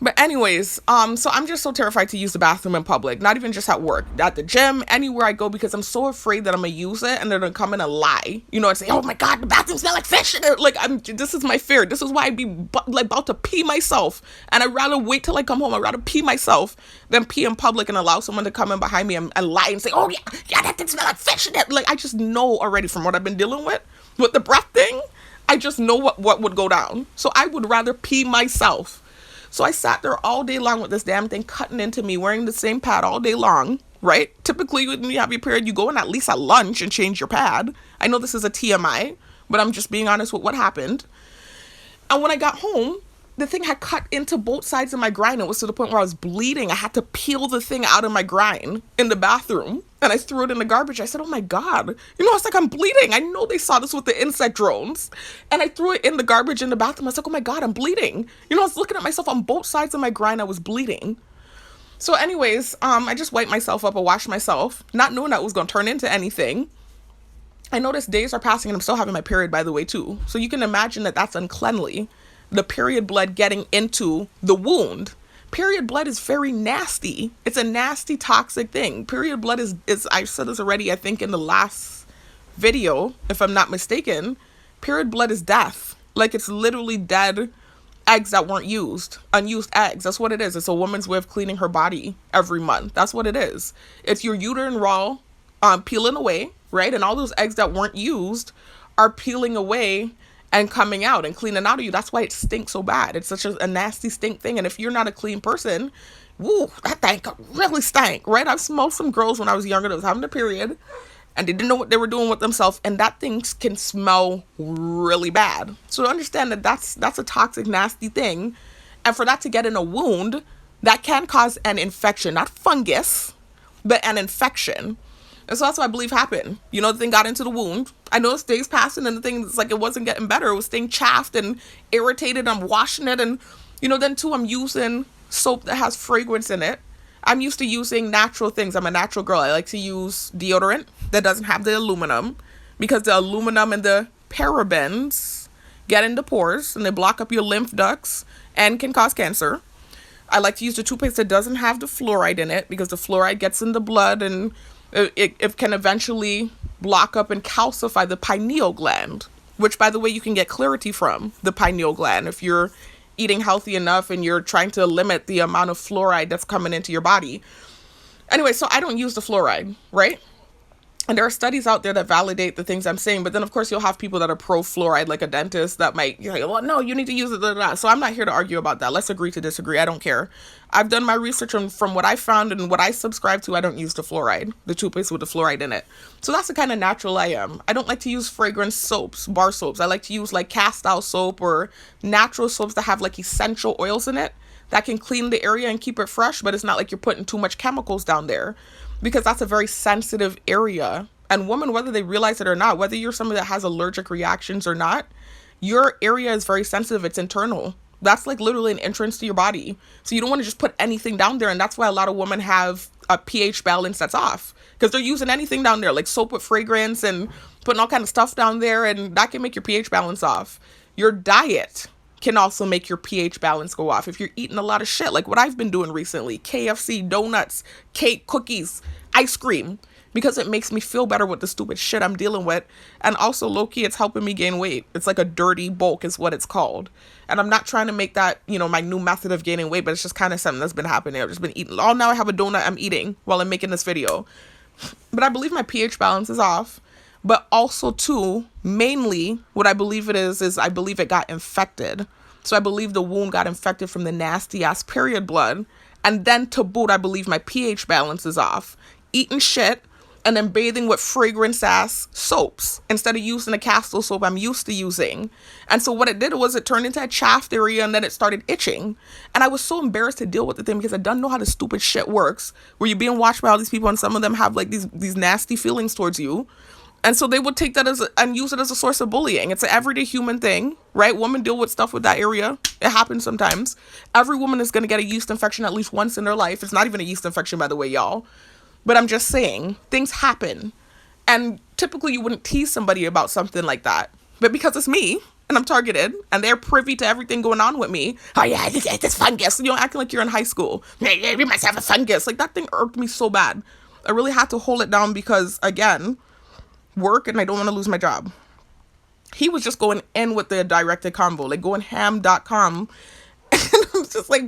But anyways, so I'm just so terrified to use the bathroom in public, not even just at work, at the gym, anywhere I go, because I'm so afraid that I'm gonna use it and they're gonna come in and lie, you know, and say, oh my God, the bathroom smells like fish. Like, this is my fear. This is why I'd be like about to pee myself. And I'd rather wait till I come home. I'd rather pee myself than pee in public and allow someone to come in behind me and lie and say, oh yeah, that thing smells like fish. Like, I just know already from what I've been dealing with the breath thing, I just know what would go down. So I would rather pee myself. So I sat there all day long with this damn thing cutting into me, wearing the same pad all day long, right? Typically, when you have your period, you go in at least at lunch and change your pad. I know this is a TMI, but I'm just being honest with what happened. And when I got home, the thing had cut into both sides of my groin. It was to the point where I was bleeding. I had to peel the thing out of my groin in the bathroom. And I threw it in the garbage. I said, oh my God. You know, it's like I'm bleeding. I know they saw this with the insect drones. And I threw it in the garbage in the bathroom. I was like, oh my God, I'm bleeding. You know, I was looking at myself on both sides of my groin. I was bleeding. So anyways, I just wiped myself up and washed myself, not knowing that it was going to turn into anything. I noticed days are passing and I'm still having my period, by the way, too. So you can imagine that that's uncleanly. The period blood getting into the wound. Period blood is very nasty. It's a nasty, toxic thing. Period blood is I've said this already, I think in the last video, if I'm not mistaken. Period blood is death. Like, it's literally dead eggs that weren't used. Unused eggs. That's what it is. It's a woman's way of cleaning her body every month. That's what it is. It's your uterine wall peeling away, right? And all those eggs that weren't used are peeling away and coming out and cleaning out of you. That's why it stinks so bad. It's such a nasty stink thing. And if you're not a clean person, woo, that thing really stank, right? I've smelled some girls when I was younger that was having a period and they didn't know what they were doing with themselves, and that thing can smell really bad. So understand that that's a toxic, nasty thing. And for that to get in a wound, that can cause an infection, not fungus, but an infection. And so that's what I believe happened. You know, the thing got into the wound. I know days passing and the thing, it's like it wasn't getting better. It was staying chaffed and irritated. I'm washing it. And, you know, then too, I'm using soap that has fragrance in it. I'm used to using natural things. I'm a natural girl. I like to use deodorant that doesn't have the aluminum, because the aluminum and the parabens get into pores and they block up your lymph ducts and can cause cancer. I like to use the toothpaste that doesn't have the fluoride in it, because the fluoride gets in the blood and it can eventually block up and calcify the pineal gland, which, by the way, you can get clarity from the pineal gland if you're eating healthy enough and you're trying to limit the amount of fluoride that's coming into your body. Anyway, so I don't use the fluoride, right? And there are studies out there that validate the things I'm saying. But then, of course, you'll have people that are pro-fluoride, like a dentist, that might, you're like, well, no, you need to use it. Blah, blah, blah. So I'm not here to argue about that. Let's agree to disagree. I don't care. I've done my research, and from what I found and what I subscribe to, I don't use the fluoride, the toothpaste with the fluoride in it. So that's the kind of natural I am. I don't like to use fragrance soaps, bar soaps. I like to use like cast out soap or natural soaps that have like essential oils in it that can clean the area and keep it fresh. But it's not like you're putting too much chemicals down there, because that's a very sensitive area. And women, whether they realize it or not, whether you're somebody that has allergic reactions or not, your area is very sensitive. It's internal. That's like literally an entrance to your body. So you don't want to just put anything down there. And that's why a lot of women have a pH balance that's off, because they're using anything down there, like soap with fragrance and putting all kind of stuff down there. And that can make your pH balance off. Your diet can also make your pH balance go off. If you're eating a lot of shit, like what I've been doing recently, KFC, donuts, cake, cookies, ice cream, because it makes me feel better with the stupid shit I'm dealing with. And also, low-key, it's helping me gain weight. It's like a dirty bulk is what it's called. And I'm not trying to make that, my new method of gaining weight, but it's just kind of something that's been happening. I've just been eating. Oh, now I have a donut I'm eating while I'm making this video. But I believe my pH balance is off. But also, too, mainly what I believe it is I believe it got infected. So I believe the wound got infected from the nasty-ass period blood. And then to boot, I believe my pH balance is off. Eating shit and then bathing with fragrance-ass soaps instead of using the castle soap I'm used to using. And so what it did was it turned into a chaffed area, and then it started itching. And I was so embarrassed to deal with the thing because I don't know how this stupid shit works, where you're being watched by all these people and some of them have like these nasty feelings towards you. And so they would take that and use it as a source of bullying. It's an everyday human thing, right? Women deal with stuff with that area. It happens sometimes. Every woman is going to get a yeast infection at least once in their life. It's not even a yeast infection, by the way, y'all. But I'm just saying, things happen. And typically you wouldn't tease somebody about something like that. But because it's me, and I'm targeted, and they're privy to everything going on with me, oh yeah, this fungus. Acting like you're in high school. Yeah, we must have a fungus. Like, that thing irked me so bad. I really had to hold it down because, again, work, and I don't want to lose my job. He was just going in with the directed convo, like going ham.com. And I'm just like,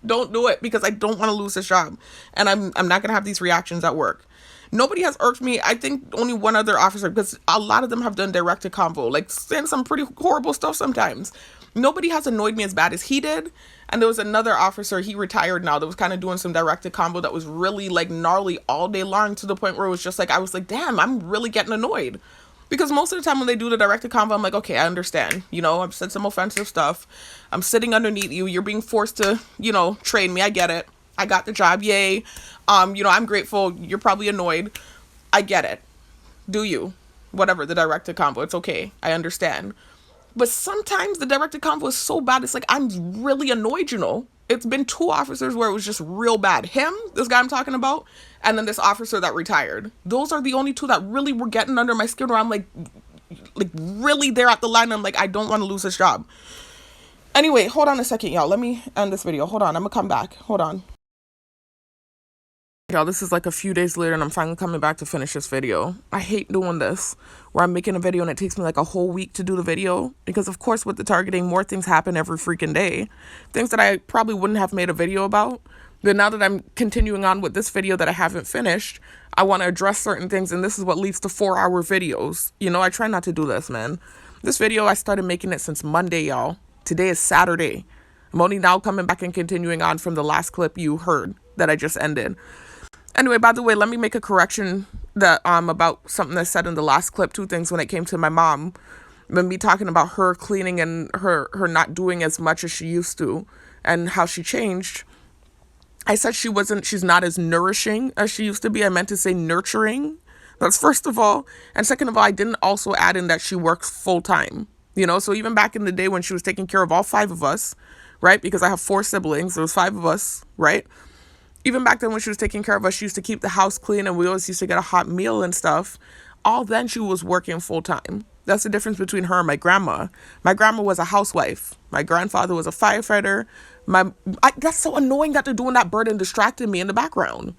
don't do it, because I don't want to lose this job. And I'm not going to have these reactions at work. Nobody has irked me. I think only one other officer, because a lot of them have done directed convo, like saying some pretty horrible stuff sometimes. Nobody has annoyed me as bad as he did. And there was another officer, he retired now, that was kind of doing some directed convo that was really like gnarly all day long, to the point where it was just like, I was like, damn, I'm really getting annoyed. Because most of the time when they do the directed convo, I'm like, okay, I understand. I've said some offensive stuff. I'm sitting underneath you. You're being forced to, train me. I get it. I got the job. Yay. I'm grateful. You're probably annoyed. I get it. Do you? Whatever, the directed convo. It's okay. I understand. But sometimes the directed convo is so bad, it's like, I'm really annoyed, It's been 2 officers where it was just real bad. Him, this guy I'm talking about, and then this officer that retired. Those are the only 2 that really were getting under my skin, where I'm like really there at the line. I'm like, I don't want to lose this job. Anyway, hold on a second, y'all. Let me end this video. Hold on. I'm going to come back. Hold on. Y'all, this is like a few days later, and I'm finally coming back to finish this video. I hate doing this, where I'm making a video and it takes me like a whole week to do the video, because of course with the targeting, more things happen every freaking day. Things that I probably wouldn't have made a video about. But now that I'm continuing on with this video that I haven't finished, I want to address certain things, and this is what leads to 4-hour videos. I try not to do this, man. This video, I started making it since Monday, y'all. Today is Saturday. I'm only now coming back and continuing on from the last clip you heard that I just ended. Anyway, by the way, let me make a correction that about something I said in the last clip. 2 things when it came to my mom. When me talking about her cleaning and her not doing as much as she used to, and how she changed. I said she's not as nourishing as she used to be. I meant to say nurturing. That's first of all. And second of all, I didn't also add in that she works full time. So even back in the day when she was taking care of all 5 of us, right? Because I have 4 siblings. There was 5 of us, right? Even back then when she was taking care of us, she used to keep the house clean, and we always used to get a hot meal and stuff. All then she was working full time. That's the difference between her and my grandma. My grandma was a housewife. My grandfather was a firefighter. That's so annoying that they're doing that bird and distracting me in the background.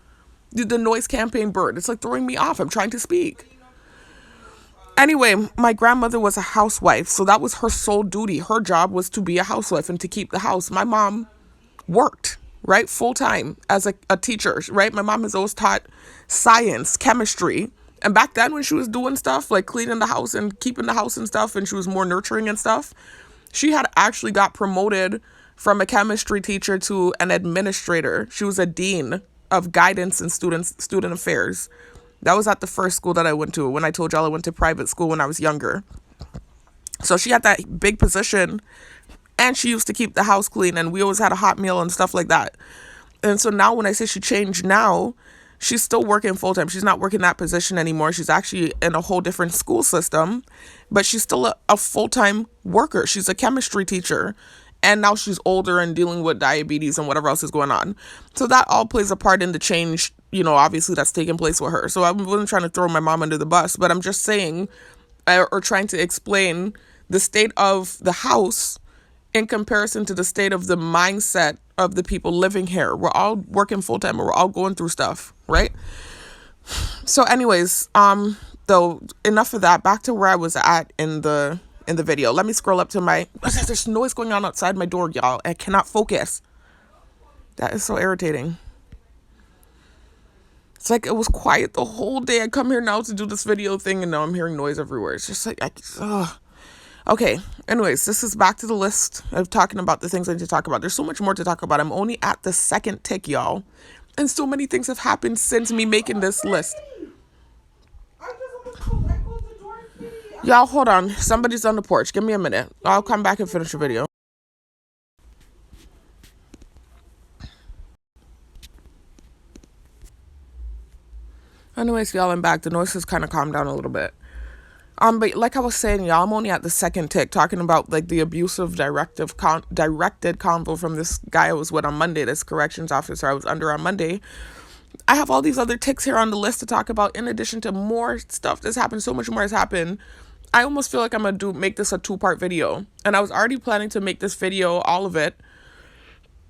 The noise campaign bird. It's like throwing me off. I'm trying to speak. Anyway, my grandmother was a housewife, so that was her sole duty. Her job was to be a housewife and to keep the house. My mom worked, right, full time as a teacher, right? My mom has always taught science, chemistry. And back then when she was doing stuff like cleaning the house and keeping the house and stuff, and she was more nurturing and stuff, she had actually got promoted from a chemistry teacher to an administrator. She was a dean of guidance and student affairs. That was at the first school that I went to, when I told y'all I went to private school when I was younger. So she had that big position, and she used to keep the house clean, and we always had a hot meal and stuff like that. And so now when I say she changed now, she's still working full time. She's not working that position anymore. She's actually in a whole different school system, but she's still a full time worker. She's a chemistry teacher. And now she's older and dealing with diabetes and whatever else is going on. So that all plays a part in the change, obviously that's taking place with her. So I wasn't trying to throw my mom under the bus, but I'm just saying, or trying to explain the state of the house in comparison to the state of the mindset of the people living here. We're all working full time, and we're all going through stuff, right? So anyways, though, enough of that. Back to where I was at in the video. Let me scroll up to there's noise going on outside my door, y'all. I cannot focus. That is so irritating. It's like it was quiet the whole day. I come here now to do this video thing, and now I'm hearing noise everywhere. It's just like, okay. Anyways, this is back to the list of talking about the things I need to talk about. There's so much more to talk about. I'm only at the second tick, y'all. And so many things have happened since me making this list. Y'all, hold on. Somebody's on the porch. Give me a minute. I'll come back and finish the video. Anyways, y'all, I'm back. The noise has kind of calmed down a little bit. But like I was saying, y'all, I'm only at the second tick talking about like the abusive directed convo from this guy I was with on Monday, this corrections officer I was under on Monday. I have all these other ticks here on the list to talk about in addition to more stuff that's happened. So much more has happened. I almost feel like I'm going to make this a 2-part video. And I was already planning to make this video, all of it,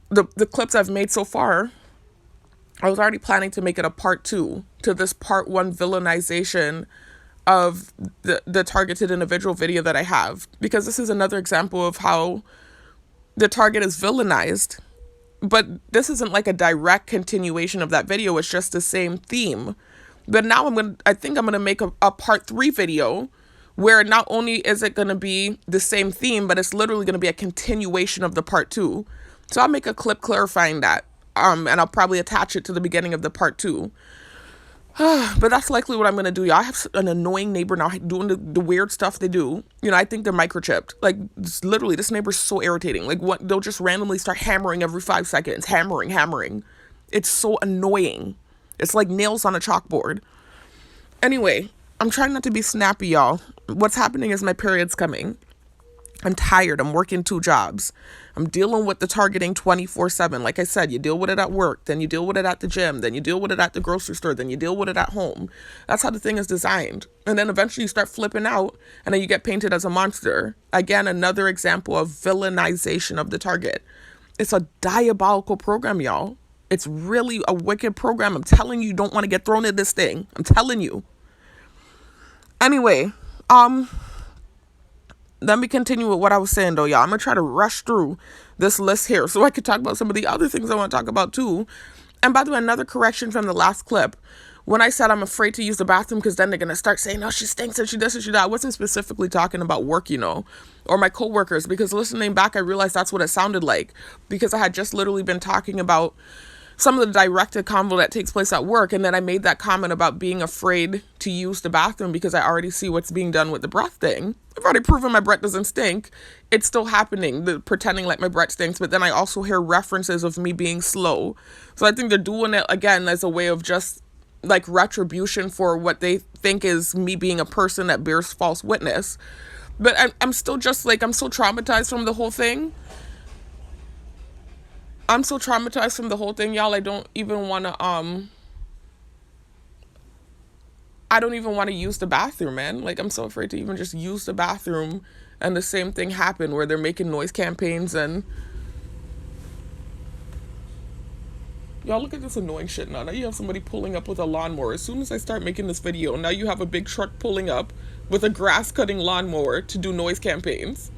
the clips I've made so far, I was already planning to make it a part 2 to this part 1 villainization of the targeted individual video that I have. Because this is another example of how the target is villainized. But this isn't like a direct continuation of that video. It's just the same theme. But now I think I'm going to make a part 3 video where not only is it going to be the same theme, but it's literally going to be a continuation of the part 2. So I'll make a clip clarifying that. And I'll probably attach it to the beginning of the part 2. But that's likely what I'm going to do. Y'all, I have an annoying neighbor now doing the weird stuff they do. I think they're microchipped. Like, literally, this neighbor's so irritating. Like, they'll just randomly start hammering every 5 seconds. Hammering. It's so annoying. It's like nails on a chalkboard. Anyway, I'm trying not to be snappy, y'all. What's happening is my period's coming. I'm tired. I'm working 2 jobs. I'm dealing with the targeting 24/7. Like I said, you deal with it at work, then you deal with it at the gym, then you deal with it at the grocery store, then you deal with it at home. That's how the thing is designed. And then eventually you start flipping out, and then you get painted as a monster. Again, another example of villainization of the target. It's a diabolical program, y'all. It's really a wicked program. I'm telling you, you don't want to get thrown in this thing. I'm telling you. Anyway, let me continue with what I was saying, though, y'all. I'm going to try to rush through this list here so I could talk about some of the other things I want to talk about, too. And by the way, another correction from the last clip. When I said I'm afraid to use the bathroom because then they're going to start saying, oh, she stinks and she this and she that, I wasn't specifically talking about work, or my coworkers, because listening back, I realized that's what it sounded like, because I had just literally been talking about some of the directed convo that takes place at work. And then I made that comment about being afraid to use the bathroom because I already see what's being done with the breath thing. I've already proven my breath doesn't stink. It's still happening, pretending like my breath stinks. But then I also hear references of me being slow. So I think they're doing it again as a way of just like retribution for what they think is me being a person that bears false witness. But I'm still just like, I'm so traumatized from the whole thing. Y'all. I don't even want to use the bathroom, man. Like, I'm so afraid to even just use the bathroom, and the same thing happened where they're making noise campaigns. And y'all, look at this annoying shit now. Now you have somebody pulling up with a lawnmower. As soon as I start making this video, now you have a big truck pulling up with a grass cutting lawnmower to do noise campaigns.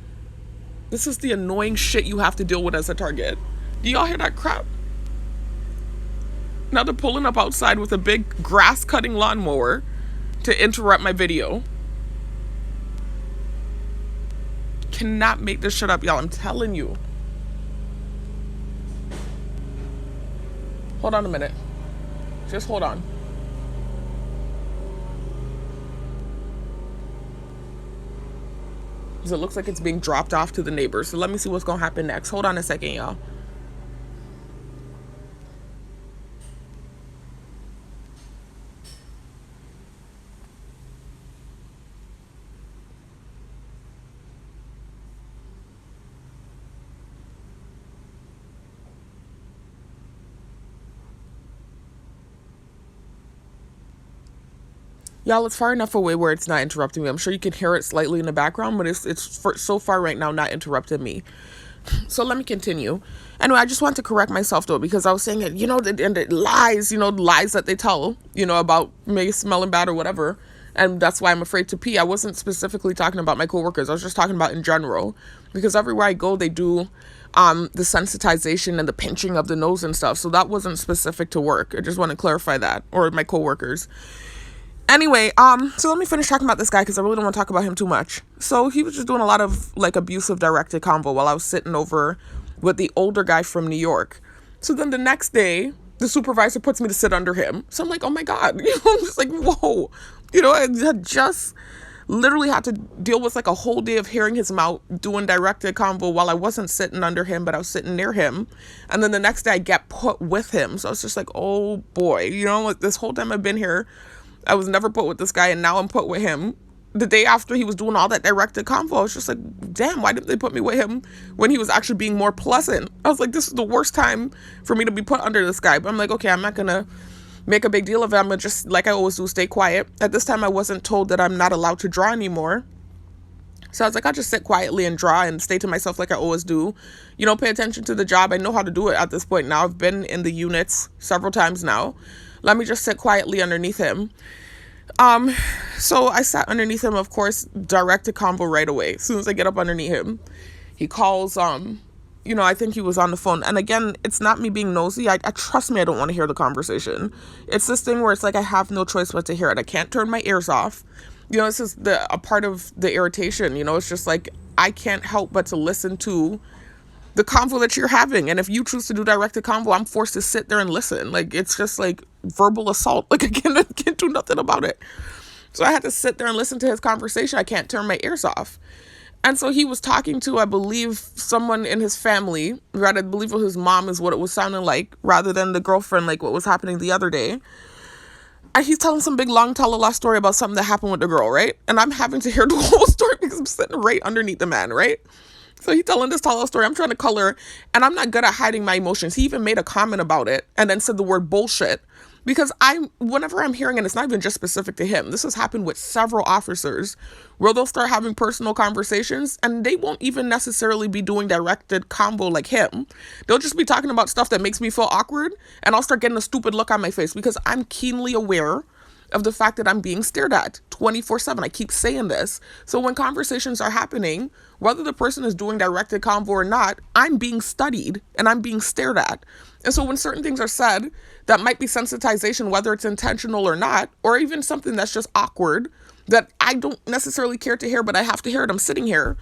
This is the annoying shit you have to deal with as a target. Do y'all hear that crap? Now they're pulling up outside with a big grass cutting lawnmower to interrupt my video. Cannot make this shit up, y'all. I'm telling you. Hold on a minute. Just hold on. Because it looks like it's being dropped off to the neighbors. So let me see what's going to happen next. Hold on a second, y'all. Y'all, it's far enough away where it's not interrupting me. I'm sure you can hear it slightly in the background, but it's so far right now not interrupting me. So let me continue. Anyway, I just want to correct myself, though, because I was saying it, and the lies, lies that they tell, about me smelling bad or whatever. And that's why I'm afraid to pee. I wasn't specifically talking about my coworkers. I was just talking about in general. Because everywhere I go, they do the sensitization and the pinching of the nose and stuff. So that wasn't specific to work. I just want to clarify that. Or my coworkers. Anyway, so let me finish talking about this guy because I really don't want to talk about him too much. So he was just doing a lot of abusive directed convo while I was sitting over with the older guy from New York. So then the next day, the supervisor puts me to sit under him. So I'm like, oh my God, I'm just like, whoa. I had just literally had to deal with a whole day of hearing his mouth doing directed convo while I wasn't sitting under him, but I was sitting near him. And then the next day I get put with him. So I was just like, oh boy, this whole time I've been here, I was never put with this guy, and now I'm put with him. The day after he was doing all that directed convo, I was just like, damn, why didn't they put me with him when he was actually being more pleasant? I was like, this is the worst time for me to be put under this guy. But I'm like, okay, I'm not going to make a big deal of it. I'm going to just, like I always do, stay quiet. At this time, I wasn't told that I'm not allowed to draw anymore. So I was like, I'll just sit quietly and draw and stay to myself like I always do. Pay attention to the job. I know how to do it at this point now. I've been in the units several times now. Let me just sit quietly underneath him. So I sat underneath him, of course, directed convo right away. As soon as I get up underneath him, he calls, I think he was on the phone. And again, it's not me being nosy. I trust me, I don't want to hear the conversation. It's this thing where it's like I have no choice but to hear it. I can't turn my ears off. This is a part of the irritation. It's just like I can't help but to listen to the convo that you're having. And if you choose to do directed convo, I'm forced to sit there and listen. It's just verbal assault. I can't do nothing about it. So I had to sit there and listen to his conversation. I can't turn my ears off. And so he was talking to, I believe, someone in his family, right? I believe it was his mom is what it was sounding like, rather than the girlfriend, like what was happening the other day. And he's telling some big long tell-a-lot story about something that happened with the girl, right? And I'm having to hear the whole story because I'm sitting right underneath the man, right? So he's telling this tell-a-lot story. I'm trying to color, and I'm not good at hiding my emotions. He even made a comment about it and then said the word bullshit. Because whenever I'm hearing, and it's not even just specific to him, this has happened with several officers where they'll start having personal conversations and they won't even necessarily be doing directed convo like him. They'll just be talking about stuff that makes me feel awkward, and I'll start getting a stupid look on my face because I'm keenly aware of the fact that I'm being stared at 24/7. I keep saying this. So when conversations are happening, whether the person is doing directed convo or not, I'm being studied and I'm being stared at. And so when certain things are said that might be sensitization, whether it's intentional or not, or even something that's just awkward that I don't necessarily care to hear, but I have to hear it, I'm sitting here,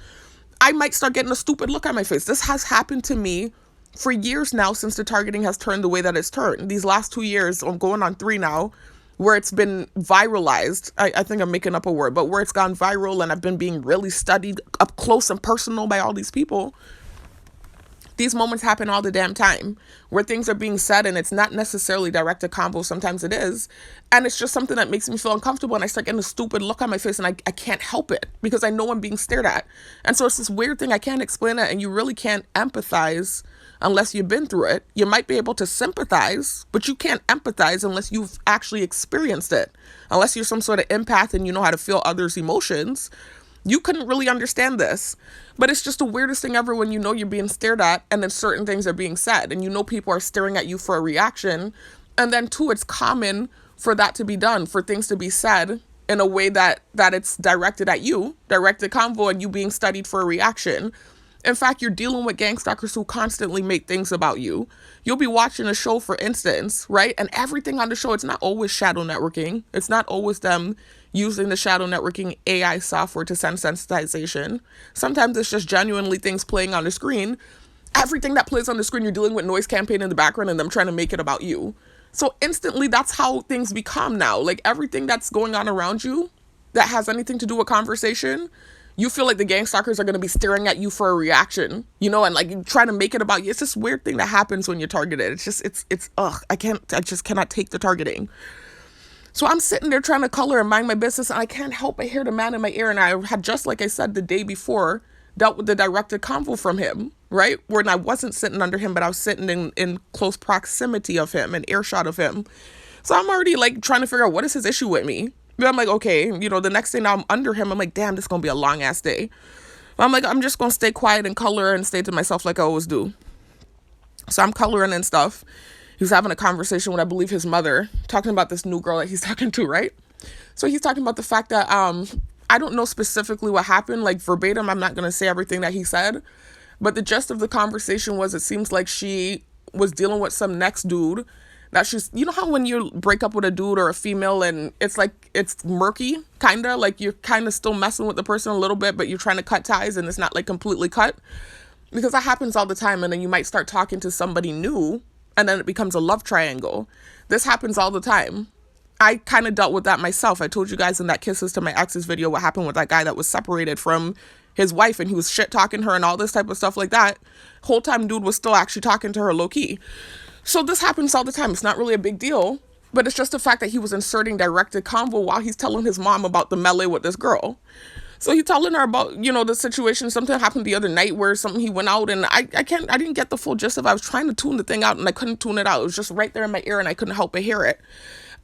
I might start getting a stupid look on my face. This has happened to me for years now since the targeting has turned the way that it's turned. These last 2 years, I'm going on 3 now, where it's been viralized. I think I'm making up a word, but where it's gone viral and I've been being really studied up close and personal by all these people. These moments happen all the damn time where things are being said and it's not necessarily directed convo. Sometimes it is. And it's just something that makes me feel uncomfortable and I start getting a stupid look on my face and I can't help it because I know I'm being stared at. And so it's this weird thing. I can't explain it, and you really can't empathize unless you've been through it. You might be able to sympathize, but you can't empathize unless you've actually experienced it. Unless you're some sort of empath and you know how to feel others' emotions. You couldn't really understand this. But it's just the weirdest thing ever when you know you're being stared at and then certain things are being said and you know people are staring at you for a reaction. And then too, it's common for that to be done, for things to be said in a way that it's directed at you, directed convo, and you being studied for a reaction. In fact, you're dealing with gang stalkers who constantly make things about you. You'll be watching a show, for instance, right? And everything on the show, it's not always shadow networking. It's not always them using the shadow networking AI software to send sensitization. Sometimes it's just genuinely things playing on the screen. Everything that plays on the screen, you're dealing with noise campaign in the background and them trying to make it about you. So instantly, that's how things become now. Like everything that's going on around you that has anything to do with conversation, you feel like the gang stalkers are going to be staring at you for a reaction, you know, and like trying to make it about you. It's this weird thing that happens when you're targeted. It's just, I just cannot take the targeting. So I'm sitting there trying to color and mind my business, and I can't help but hear the man in my ear. And I had, just like I said the day before, dealt with the directed convo from him, right? When I wasn't sitting under him, but I was sitting in close proximity of him and earshot of him. So I'm already like trying to figure out what is his issue with me. But I'm like, okay, you know, the next day now I'm under him. I'm like, damn, this is going to be a long ass day. But I'm like, I'm just going to stay quiet and color and stay to myself like I always do. So I'm coloring and stuff. He was having a conversation with, I believe, his mother, talking about this new girl that he's talking to, right? So he's talking about the fact that I don't know specifically what happened, like verbatim. I'm not going to say everything that he said. But the gist of the conversation was, it seems like she was dealing with some next dude that she's, you know how when you break up with a dude or a female and it's like, it's murky, kind of like you're kind of still messing with the person a little bit, but you're trying to cut ties and it's not like completely cut, because that happens all the time. And then you might start talking to somebody new and then it becomes a love triangle. This happens all the time. I kind of dealt with that myself. I told you guys in that Kisses to My Exes video what happened with that guy that was separated from his wife and he was shit talking her and all this type of stuff like that. Whole time dude was still actually talking to her low key. So this happens all the time. It's not really a big deal, but it's just the fact that he was inserting directed convo while he's telling his mom about the melee with this girl. So he's telling her about, you know, the situation. Something happened the other night where he went out and I didn't get the full gist of it. I was trying to tune the thing out and I couldn't tune it out. It was just right there in my ear and I couldn't help but hear it.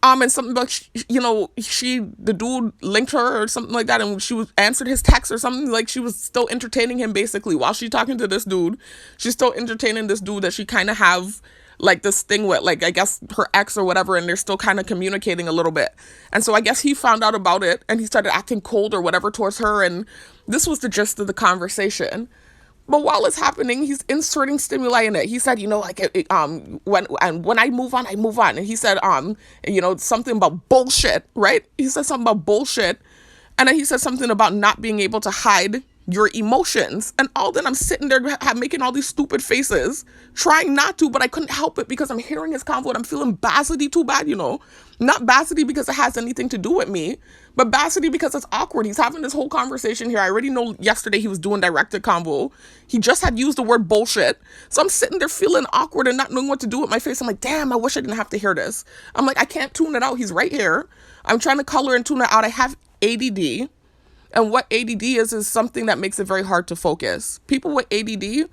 And something about, you know, the dude linked her or something like that, and she answered his text or something, like she was still entertaining him basically while she's talking to this dude. She's still entertaining this dude that she kind of have like this thing with, like, I guess her ex or whatever, and they're still kind of communicating a little bit. And so I guess he found out about it and he started acting cold or whatever towards her, and this was the gist of the conversation. But while it's happening, he's inserting stimuli in it. He said, you know, like, when I move on, I move on. And he said, you know, something about bullshit, right? He said something about bullshit. And then he said something about not being able to hide your emotions. And all then I'm sitting there making all these stupid faces, trying not to, but I couldn't help it because I'm hearing his convo and I'm feeling basity too bad, you know. Not basity because it has anything to do with me, but basity because it's awkward. He's having this whole conversation here. I already know yesterday he was doing directed convo. He just had used the word bullshit. So I'm sitting there feeling awkward and not knowing what to do with my face. I'm like, damn, I wish I didn't have to hear this. I'm like, I can't tune it out. He's right here. I'm trying to color and tune it out. I have ADD. And what ADD is something that makes it very hard to focus. People with ADD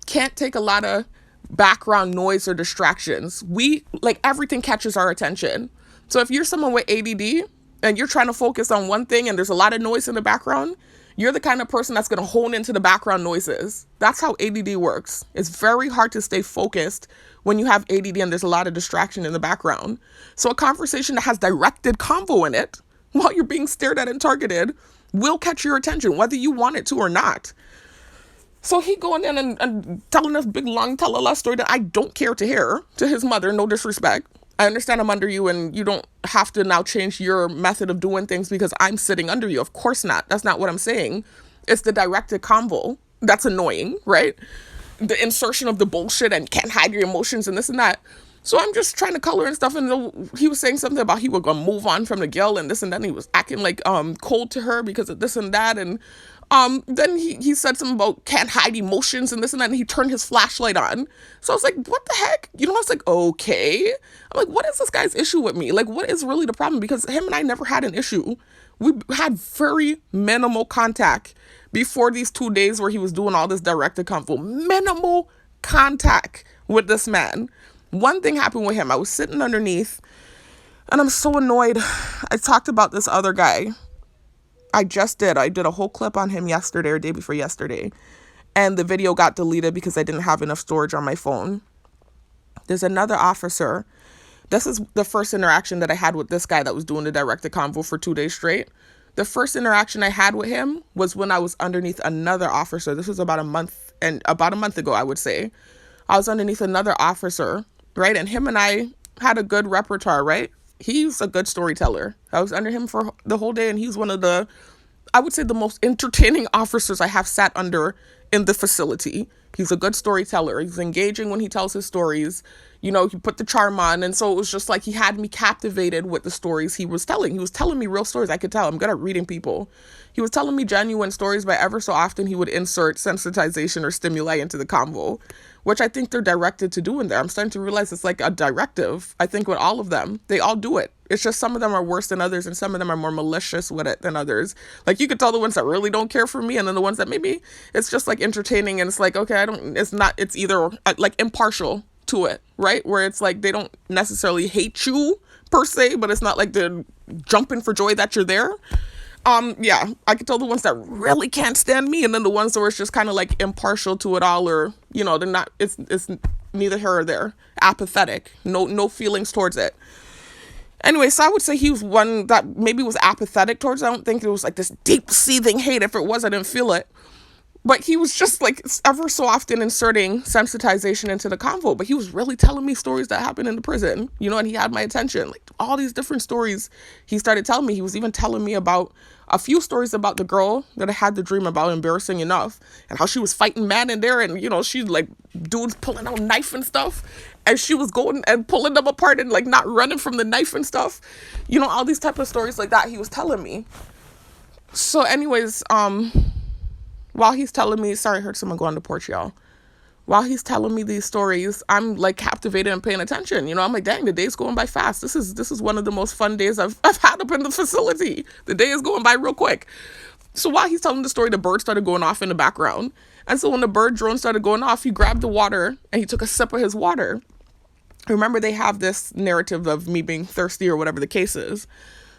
can't take a lot of background noise or distractions. Like, everything catches our attention. So if you're someone with ADD and you're trying to focus on one thing and there's a lot of noise in the background, you're the kind of person that's going to hone into the background noises. That's how ADD works. It's very hard to stay focused when you have ADD and there's a lot of distraction in the background. So a conversation that has directed convo in it while you're being stared at and targeted will catch your attention, whether you want it to or not. So he going in and telling this big long tell-a-la story that I don't care to hear to his mother, no disrespect. I understand I'm under you and you don't have to now change your method of doing things because I'm sitting under you. Of course not. That's not what I'm saying. It's the directed convo that's annoying, right? The insertion of the bullshit and can't hide your emotions and this and that. So I'm just trying to color and stuff, and he was saying something about he was gonna move on from the girl and this and that, and he was acting like cold to her because of this and that, and then he said something about can't hide emotions and this and that, and he turned his flashlight on. So I was like, what the heck? You know, I was like, okay. I'm like, what is this guy's issue with me? Like, what is really the problem? Because him and I never had an issue. We had very minimal contact before these 2 days where he was doing all this directed convo. Minimal contact with this man. One thing happened with him. I was sitting underneath and I'm so annoyed. I talked about this other guy. I did a whole clip on him yesterday or day before yesterday. And the video got deleted because I didn't have enough storage on my phone. There's another officer this is the first interaction that I had with this guy that was doing the directed convo for 2 days straight. The first interaction I had with him was when I was underneath another officer. This was about a month ago, I would say. I was underneath another officer, right? And him and I had a good repertoire, right? He's a good storyteller. I was under him for the whole day, and he's one of the, I would say, the most entertaining officers I have sat under in the facility. He's a good storyteller. He's engaging when he tells his stories. You know, he put the charm on. And so it was just like he had me captivated with the stories he was telling. He was telling me real stories. I could tell. I'm good at reading people. He was telling me genuine stories, but ever so often he would insert sensitization or stimuli into the convo, which I think they're directed to do in there. I'm starting to realize it's like a directive. I think with all of them, they all do it. It's just some of them are worse than others, and some of them are more malicious with it than others. Like, you could tell the ones that really don't care for me, and then the ones that maybe it's just like entertaining, and it's like, okay, it's either like impartial to it, right? Where it's like they don't necessarily hate you per se, but it's not like they're jumping for joy that you're there. Yeah, I could tell the ones that really can't stand me, and then the ones where it's just kind of like impartial to it all, or, you know, they're not, it's neither here or there, apathetic, no feelings towards it. Anyway, so I would say he was one that maybe was apathetic towards it. I don't think it was like this deep seething hate. If it was, I didn't feel it. But he was just like ever so often inserting sensitization into the convo. But he was really telling me stories that happened in the prison, you know, and he had my attention. Like all these different stories he started telling me. He was even telling me about a few stories about the girl that I had the dream about, embarrassing enough, and how she was fighting man in there, and, you know, she's like dudes pulling out knife and stuff, and she was going and pulling them apart and like not running from the knife and stuff. You know, all these type of stories like that he was telling me. So anyways, while he's telling me, sorry, I heard someone go on the porch, y'all. While he's telling me these stories, I'm like captivated and paying attention. You know, I'm like, dang, the day's going by fast. This is one of the most fun days I've had up in the facility. The day is going by real quick. So while he's telling the story, the bird started going off in the background. And so when the bird drone started going off, he grabbed the water and he took a sip of his water. Remember, they have this narrative of me being thirsty or whatever the case is.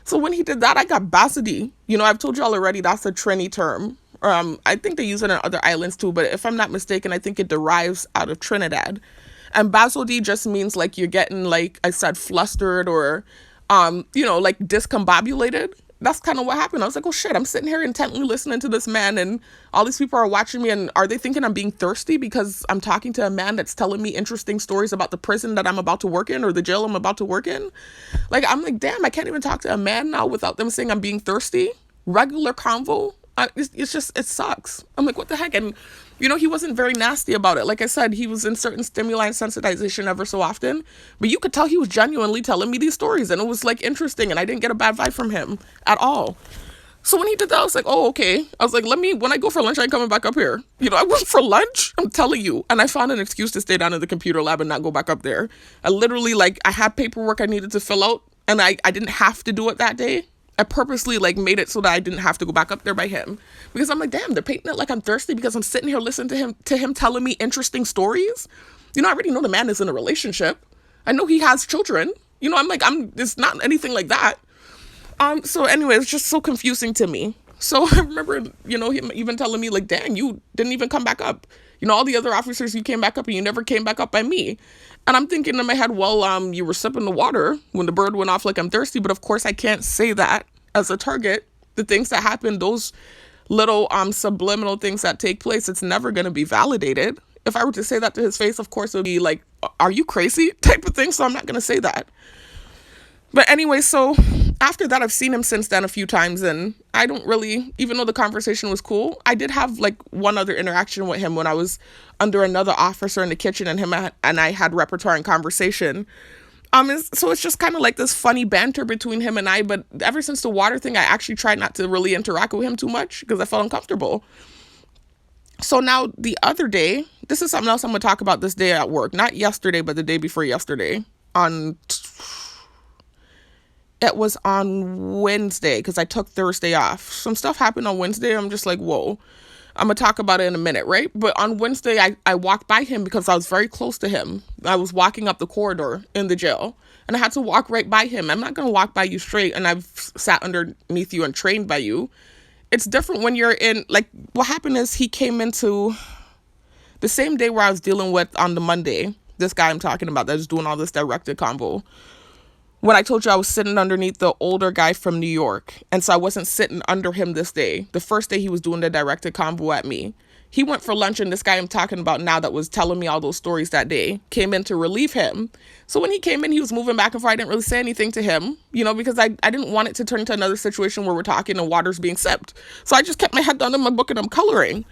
So when he did that, I got basity. You know, I've told y'all already, that's a Trini term. I think they use it on other islands too, but if I'm not mistaken, I think it derives out of Trinidad. And basody just means like you're getting, like I said, flustered or, you know, like discombobulated. That's kind of what happened. I was like, oh shit, I'm sitting here intently listening to this man, and all these people are watching me, and are they thinking I'm being thirsty because I'm talking to a man that's telling me interesting stories about the prison that I'm about to work in or the jail I'm about to work in? Like, I'm like, damn, I can't even talk to a man now without them saying I'm being thirsty. Regular convo. It's just, it sucks. I'm like, what the heck? And, you know, he wasn't very nasty about it. Like I said, he was inserting stimuli and sensitization ever so often, but you could tell he was genuinely telling me these stories, and it was like interesting, and I didn't get a bad vibe from him at all. So when he did that, I was like, oh, okay. I was like, when I go for lunch, I ain't coming back up here. You know, I went for lunch, I'm telling you. And I found an excuse to stay down in the computer lab and not go back up there. I literally, like, I had paperwork I needed to fill out, and I didn't have to do it that day. I purposely like made it so that I didn't have to go back up there by him, because I'm like, damn, they're painting it like I'm thirsty because I'm sitting here listening to him telling me interesting stories. You know, I already know the man is in a relationship. I know he has children. You know, I'm like, it's not anything like that. So anyway, it's just so confusing to me. So I remember, you know, him even telling me like, dang, you didn't even come back up. You know, all the other officers, you came back up and you never came back up by me. And I'm thinking in my head, well, you were sipping the water when the bird went off like I'm thirsty. But of course, I can't say that as a target. The things that happen, those little subliminal things that take place, it's never going to be validated. If I were to say that to his face, of course, it would be like, are you crazy type of thing? So I'm not going to say that. But anyway, so after that, I've seen him since then a few times, and I don't really, even though the conversation was cool, I did have like one other interaction with him when I was under another officer in the kitchen, and him and I had repertoire and conversation. So it's just kind of like this funny banter between him and I, but ever since the water thing, I actually tried not to really interact with him too much because I felt uncomfortable. So now the other day, this is something else I'm going to talk about this day at work, not yesterday, but the day before yesterday. It was on Wednesday because I took Thursday off. Some stuff happened on Wednesday. I'm just like, whoa. I'm going to talk about it in a minute, right? But on Wednesday, I walked by him because I was very close to him. I was walking up the corridor in the jail, and I had to walk right by him. I'm not going to walk by you straight, and I've sat underneath you and trained by you. It's different when you're in, like, what happened is he came into the same day where I was dealing with on the Monday, this guy I'm talking about that was doing all this directed convo. when I told you I was sitting underneath the older guy from New York. And so I wasn't sitting under him this day. The first day he was doing the directed convo at me. He went for lunch, and this guy I'm talking about now that was telling me all those stories that day came in to relieve him. So when he came in, he was moving back and forth. I didn't really say anything to him, because I didn't want it to turn into another situation where we're talking and water's being sipped. So I just kept my head down in my book and I'm coloring.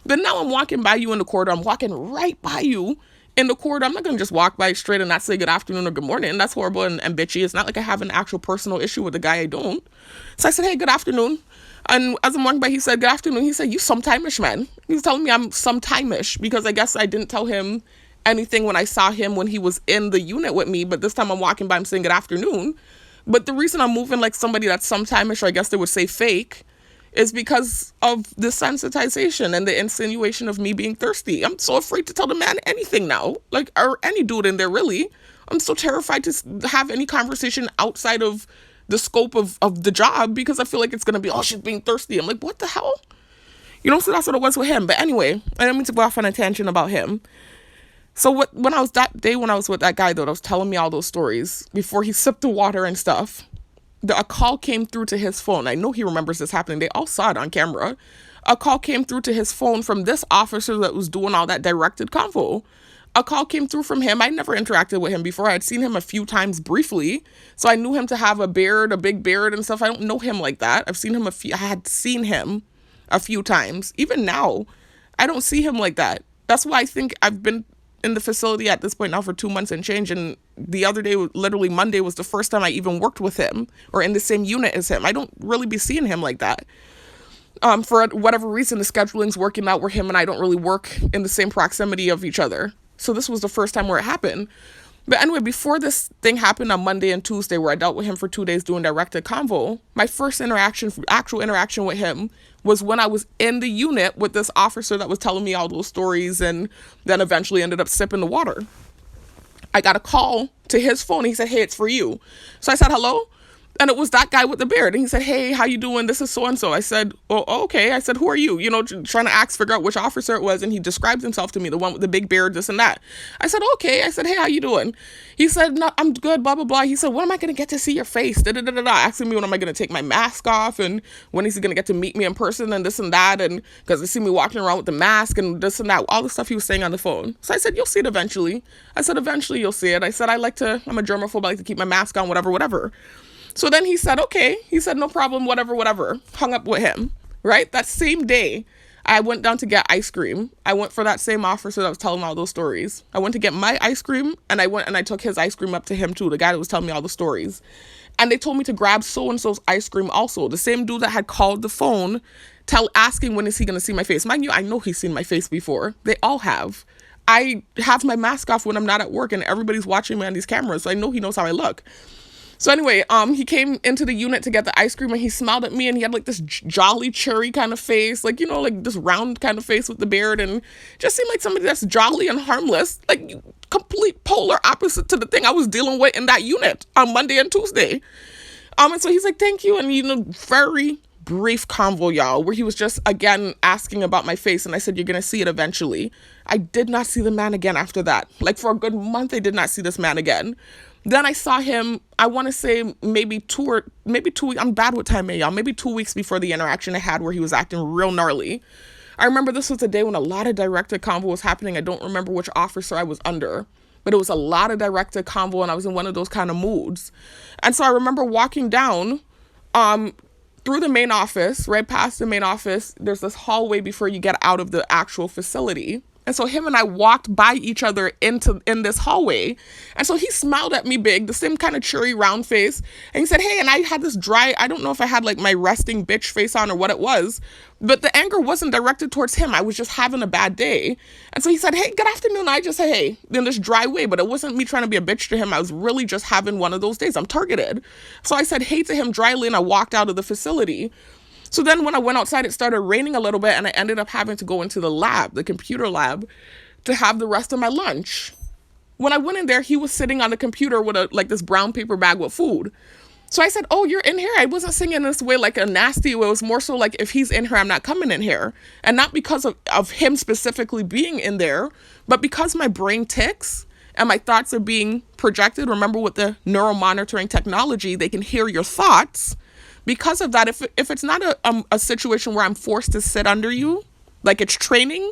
But now I'm walking by you in the corridor. I'm walking right by you in the corridor. I'm not going to just walk by straight and not say good afternoon or good morning. That's horrible and bitchy. It's not like I have an actual personal issue with the guy. I don't. So I said, hey, good afternoon. And as I'm walking by, he said, good afternoon. He said, you sometime-ish, man. He was telling me I'm sometime-ish because I guess I didn't tell him anything when I saw him when he was in the unit with me. But this time I'm walking by, I'm saying good afternoon. But the reason I'm moving like somebody that's sometime-ish, or I guess they would say fake, is because of the sensitization and the insinuation of me being thirsty. I'm so afraid to tell the man anything now, or any dude in there, really. I'm so terrified to have any conversation outside of the scope of the job because I feel like it's going to be, oh, she's being thirsty. I'm like, what the hell? So that's what it was with him. But anyway, I didn't mean to go off on a tangent about him. So when I was with that guy, though, that was telling me all those stories before he sipped the water and stuff, a call came through to his phone. I know he remembers this happening. They all saw it on camera. A call came through to his phone from this officer that was doing all that directed convo. A call came through from him. I never interacted with him before. I had seen him a few times briefly. So I knew him to have a big beard and stuff. I don't know him like that. I had seen him a few times. Even now, I don't see him like that. That's why I think I've been in the facility at this point now for 2 months and change. And the other day, literally Monday, was the first time I even worked with him or in the same unit as him. I don't really be seeing him like that. For whatever reason, the scheduling's working out where him and I don't really work in the same proximity of each other. So this was the first time where it happened. But anyway, before this thing happened on Monday and Tuesday, where I dealt with him for 2 days doing directed convo, my first actual interaction with him was when I was in the unit with this officer that was telling me all those stories and then eventually ended up sipping the water. I got a call to his phone. He said, hey, it's for you. So I said, hello? And it was that guy with the beard. And he said, hey, how you doing? This is so-and-so. I said, oh, okay. I said, who are you? Trying to figure out which officer it was. And he described himself to me, the one with the big beard, this and that. I said, okay. I said, hey, how you doing? He said, no, I'm good, blah, blah, blah. He said, when am I going to get to see your face? Da-da-da-da-da. Asking me when am I going to take my mask off and when is he going to get to meet me in person and this and that. And because they see me walking around with the mask and this and that, all the stuff he was saying on the phone. So I said, you'll see it eventually. I said, eventually you'll see it. I said, I'm a germaphobe. I like to keep my mask on, whatever. So then he said, okay. He said, no problem, whatever. Hung up with him, right? That same day, I went down to get ice cream. I went for that same officer that was telling all those stories. I went to get my ice cream, and I took his ice cream up to him too, the guy that was telling me all the stories. And they told me to grab so-and-so's ice cream also. The same dude that had called the phone, asking when is he going to see my face. Mind you, I know he's seen my face before. They all have. I have my mask off when I'm not at work, and everybody's watching me on these cameras, so I know he knows how I look. So anyway, he came into the unit to get the ice cream and he smiled at me and he had like this jolly cherry kind of face, like this round kind of face with the beard and just seemed like somebody that's jolly and harmless, like complete polar opposite to the thing I was dealing with in that unit on Monday and Tuesday. And so he's like, thank you. And, very brief convo, y'all, where he was just, again, asking about my face. And I said, you're going to see it eventually. I did not see the man again after that. Like for a good month, I did not see this man again. Then I saw him, I want to say maybe 2 weeks, I'm bad with time, y'all, maybe 2 weeks before the interaction I had where he was acting real gnarly. I remember this was a day when a lot of directed convo was happening. I don't remember which officer I was under, but it was a lot of directed convo and I was in one of those kind of moods. And so I remember walking down through the main office, right past the main office, there's this hallway before you get out of the actual facility. And so him and I walked by each other in this hallway. And so he smiled at me big, the same kind of cheery round face. And he said, hey, and I had this I don't know if I had like my resting bitch face on or what it was, but the anger wasn't directed towards him. I was just having a bad day. And so he said, hey, good afternoon. I just said, hey, in this dry way, but it wasn't me trying to be a bitch to him. I was really just having one of those days. I'm targeted. So I said, hey to him dryly and I walked out of the facility. So then when I went outside, it started raining a little bit and I ended up having to go into the lab, the computer lab, to have the rest of my lunch. When I went in there, he was sitting on the computer with this brown paper bag with food. So I said, oh, you're in here? I wasn't saying in this way like a nasty way. It was more so like if he's in here, I'm not coming in here. And not because of him specifically being in there, but because my brain ticks. and my thoughts are being projected. Remember, with the neuromonitoring technology, they can hear your thoughts. Because of that, if it's not a situation where I'm forced to sit under you, like it's training,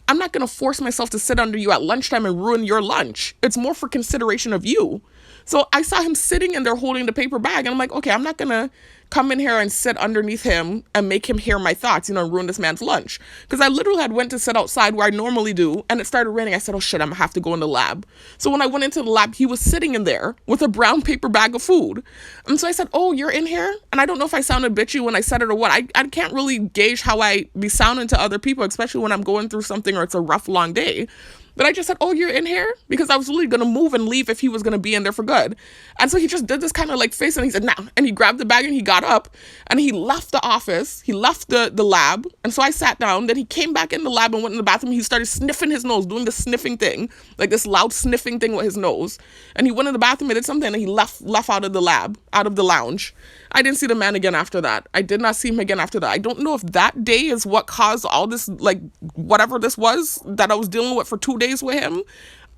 I'm not going to force myself to sit under you at lunchtime and ruin your lunch. It's more for consideration of you. So I saw him sitting in there holding the paper bag, and I'm like, okay, I'm not going to come in here and sit underneath him and make him hear my thoughts, and ruin this man's lunch. Because I literally had went to sit outside where I normally do, and it started raining. I said, oh shit, I'm going to have to go in the lab. So when I went into the lab, he was sitting in there with a brown paper bag of food. And so I said, oh, you're in here? And I don't know if I sounded bitchy when I said it or what. I can't really gauge how I be sounding to other people, especially when I'm going through something or it's a rough, long day. But I just said, oh, you're in here? Because I was really going to move and leave if he was going to be in there for good. And so he just did this kind of like face, and he said, nah. And he grabbed the bag and he got up and he left the office. He left the lab. And so I sat down. Then he came back in the lab and went in the bathroom. He started sniffing his nose, doing the sniffing thing, like this loud sniffing thing with his nose. And he went in the bathroom and did something, and he left out of the lab, out of the lounge. I didn't see the man again after that. I did not see him again after that. I don't know if that day is what caused all this, like whatever this was that I was dealing with for 2 days with him.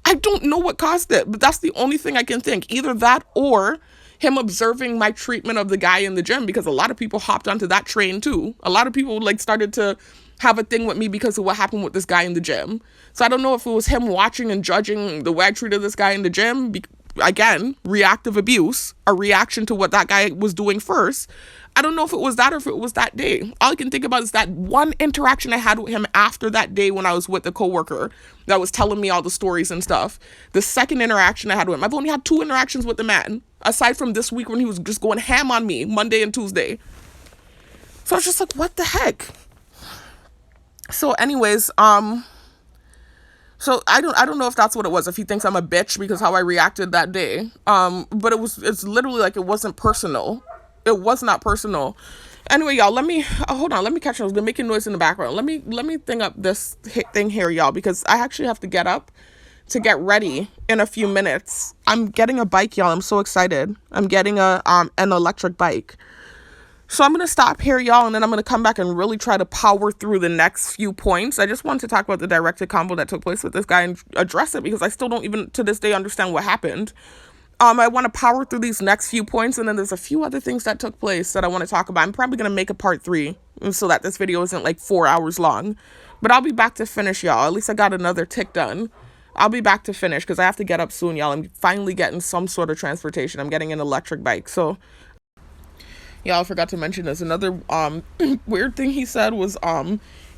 I don't know what caused it, but that's the only thing I can think. Either that or him observing my treatment of the guy in the gym, because a lot of people hopped onto that train too. A lot of people like started to have a thing with me because of what happened with this guy in the gym. So I don't know if it was him watching and judging the way I treated this guy in the gym. Again, reactive abuse, a reaction to what that guy was doing first. I don't know if it was that or if it was that day. All I can think about is that one interaction I had with him after that day when I was with the coworker that was telling me all the stories and stuff. The second interaction I had with him. I've only had 2 interactions with the man, aside from this week when he was just going ham on me, Monday and Tuesday. So I was just like, what the heck? So anyways, so I don't know if that's what it was, if he thinks I'm a bitch because how I reacted that day. But it's literally like it wasn't personal. It was not personal. Anyway, y'all, hold on, let me catch up. I was been making noise in the background. Let me thing up this thing here, y'all, because I actually have to get up to get ready in a few minutes. I'm getting a bike, y'all. I'm so excited. I'm getting an electric bike. So I'm going to stop here, y'all, and then I'm going to come back and really try to power through the next few points. I just wanted to talk about the directed combo that took place with this guy and address it, because I still don't even to this day understand what happened. I want to power through these next few points, and then there's a few other things that took place that I want to talk about. I'm probably going to make a part 3 so that this video isn't like 4 hours long. But I'll be back to finish, y'all. At least I got another tick done. I'll be back to finish because I have to get up soon, y'all. I'm finally getting some sort of transportation. I'm getting an electric bike, so... Yeah, I forgot to mention this. Another weird thing he said was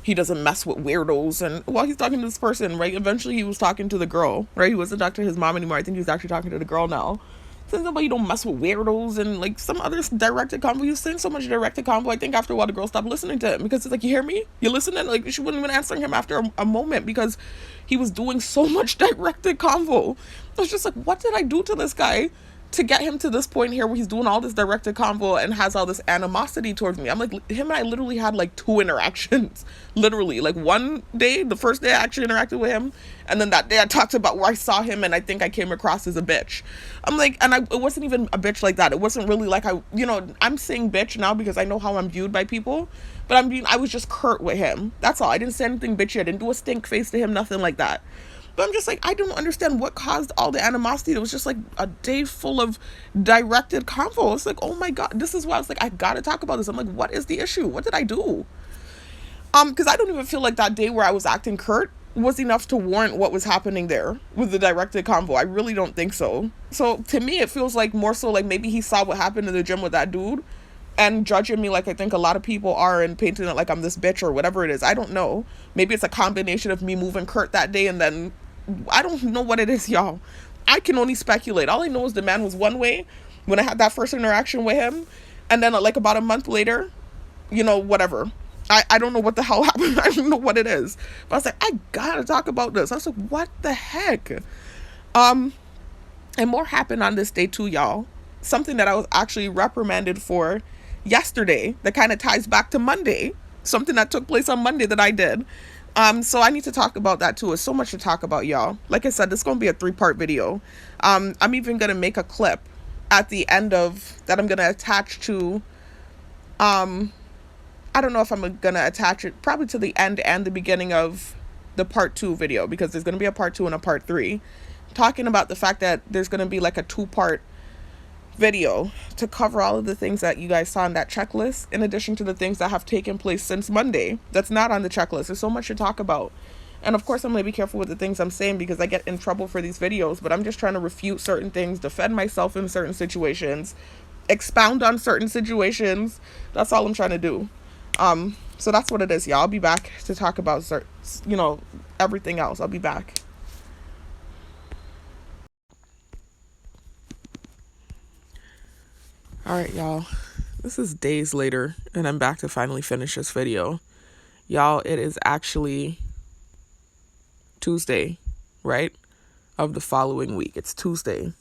he doesn't mess with weirdos. And while he's talking to this person, right, eventually he was talking to the girl, right? He wasn't talking to his mom anymore. I think he was actually talking to the girl now. Saying somebody, you don't mess with weirdos, and like some other directed combo. He was saying so much directed combo. I think after a while the girl stopped listening to him, because it's like, you hear me? You listening? Like, she wasn't even answering him after a moment because he was doing so much directed combo. I was just like, what did I do to this guy to get him to this point here where he's doing all this directed convo and has all this animosity towards me? I'm like, him and I literally had like 2 interactions. Literally, like one day, the first day I actually interacted with him, and then that day I talked about where I saw him and I think I came across as a bitch. I'm like, and it wasn't even a bitch like that. It wasn't really like I'm saying bitch now because I know how I'm viewed by people, but I was just curt with him. That's all. I didn't say anything bitchy. I didn't do a stink face to him, nothing like that. But I'm just like, I don't understand what caused all the animosity. It was just like a day full of directed convo. It's like, oh my God, this is why I was like, I gotta talk about this. I'm like, what is the issue? What did I do? Because I don't even feel like that day where I was acting curt was enough to warrant what was happening there with the directed convo. I really don't think so. So to me, it feels like more so like maybe he saw what happened in the gym with that dude and judging me like I think a lot of people are, and painting it like I'm this bitch or whatever it is. I don't know. Maybe it's a combination of me moving curt that day, and then I don't know what it is, y'all. I can only speculate. All I know is the man was one way when I had that first interaction with him, and then like about a month later, whatever. I don't know what the hell happened. I don't know what it is. But I was like, I gotta talk about this. I was like, what the heck? And more happened on this day too, y'all. Something that I was actually reprimanded for yesterday that kind of ties back to Monday. Something that took place on Monday that I did. So I need to talk about that too. There's so much to talk about, y'all. Like I said, this is going to be a 3-part video. I'm even going to make a clip at the end of that I'm going to attach to, I don't know if I'm going to attach it probably to the end and the beginning of the part 2 video, because there's going to be a part 2 and a part 3. talking about the fact that there's going to be like a 2-part video to cover all of the things that you guys saw in that checklist, in addition to the things that have taken place since Monday that's not on the checklist. There's so much to talk about. And of course, I'm going to be careful with the things I'm saying because I get in trouble for these videos, but I'm just trying to refute certain things, defend myself in certain situations, expound on certain situations. That's all I'm trying to do. So that's what it is, y'all. I'll be back to talk about, everything else. I'll be back. All right, y'all. This is days later, and I'm back to finally finish this video. Y'all, it is actually Tuesday, right? Of the following week. It's Tuesday.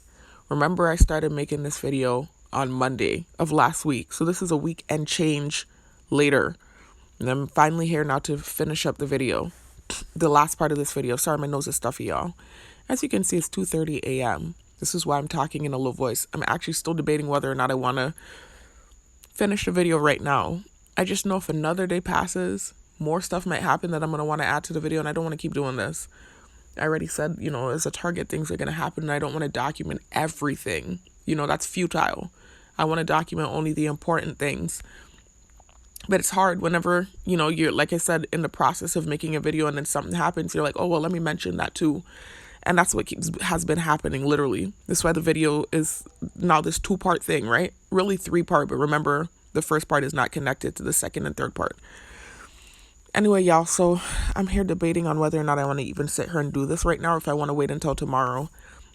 Remember, I started making this video on Monday of last week. So this is a week and change later. And I'm finally here now to finish up the video. The last part of this video. Sorry, my nose is stuffy, y'all. As you can see, it's 2:30 a.m. This is why I'm talking in a low voice. I'm actually still debating whether or not I want to finish the video right now. I just know if another day passes, more stuff might happen that I'm going to want to add to the video, and I don't want to keep doing this. I already said, as a target, things are going to happen, and I don't want to document everything. That's futile. I want to document only the important things. But it's hard whenever, you're, like I said, in the process of making a video and then something happens, you're like, oh, well, let me mention that too. And that's what has been happening, literally. That's why the video is now this 2-part thing, right? Really 3-part, but remember, the first part is not connected to the second and third part. Anyway, y'all, so I'm here debating on whether or not I want to even sit here and do this right now, or if I want to wait until tomorrow,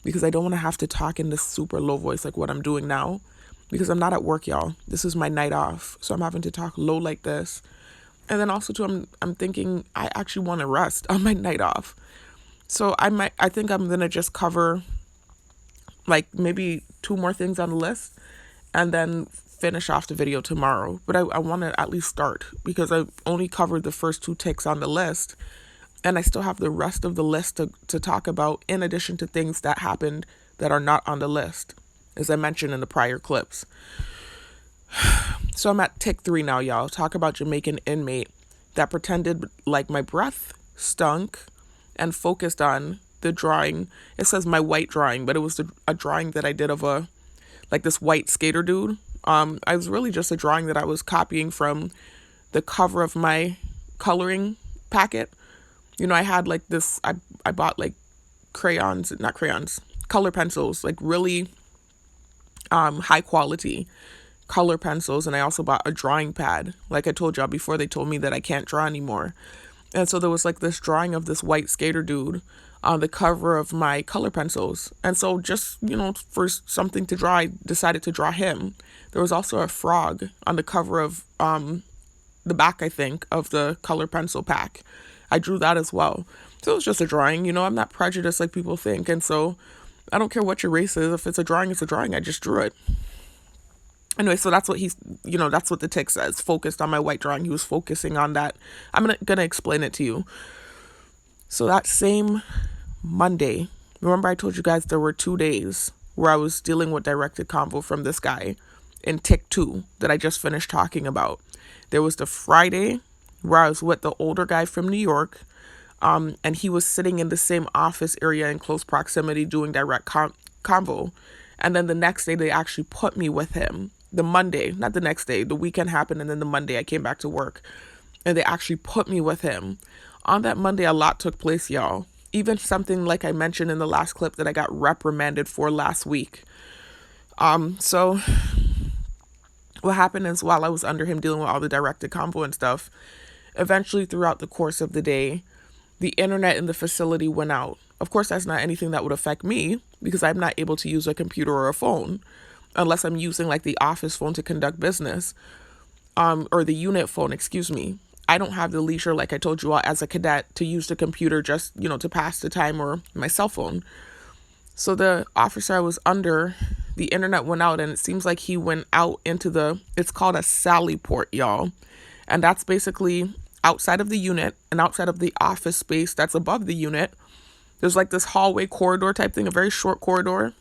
because I don't want to have to talk in this super low voice like what I'm doing now, because I'm not at work, y'all. This is my night off, so I'm having to talk low like this. And then also, too, I'm thinking I actually want to rest on my night off. So I think I'm going to just cover like maybe 2 more things on the list and then finish off the video tomorrow. But I want to at least start because I only covered the first 2 ticks on the list, and I still have the rest of the list to talk about, in addition to things that happened that are not on the list, as I mentioned in the prior clips. So I'm at tick 3 now, y'all. Talk about Jamaican inmate that pretended like my breath stunk and focused on the drawing. It says my white drawing, but it was a drawing that I did of this white skater dude. I was really just a drawing that I was copying from the cover of my coloring packet. I had like this, I bought like color pencils, like really high quality color pencils. And I also bought a drawing pad. Like I told y'all before, they told me that I can't draw anymore. And so there was like this drawing of this white skater dude on the cover of my color pencils. And so just, for something to draw, I decided to draw him. There was also a frog on the cover of the back, I think, of the color pencil pack. I drew that as well. So it was just a drawing. I'm not prejudiced like people think. And so I don't care what your race is. If it's a drawing, it's a drawing. I just drew it. Anyway, so that's what that's what the tick says. Focused on my white drawing. He was focusing on that. I'm gonna explain it to you. So that same Monday, remember I told you guys there were 2 days where I was dealing with directed convo from this guy in tick 2 that I just finished talking about. There was the Friday where I was with the older guy from New York, and he was sitting in the same office area in close proximity doing direct convo. And then the next day they actually put me with him. The Monday, not the next day, the weekend happened, and then the Monday I came back to work and they actually put me with him. On that Monday, a lot took place, y'all. Even something like I mentioned in the last clip that I got reprimanded for last week. So what happened is, while I was under him dealing with all the directed convo and stuff, eventually throughout the course of the day, the internet in the facility went out. Of course, that's not anything that would affect me because I'm not able to use a computer or a phone unless I'm using like the office phone to conduct business, or the unit phone, excuse me. I don't have the leisure, like I told you all, as a cadet to use the computer just, to pass the time, or my cell phone. So the officer I was under, the internet went out, and it seems like he went out into it's called a sally port, y'all. And that's basically outside of the unit and outside of the office space that's above the unit. There's like this hallway corridor type thing, a very short corridor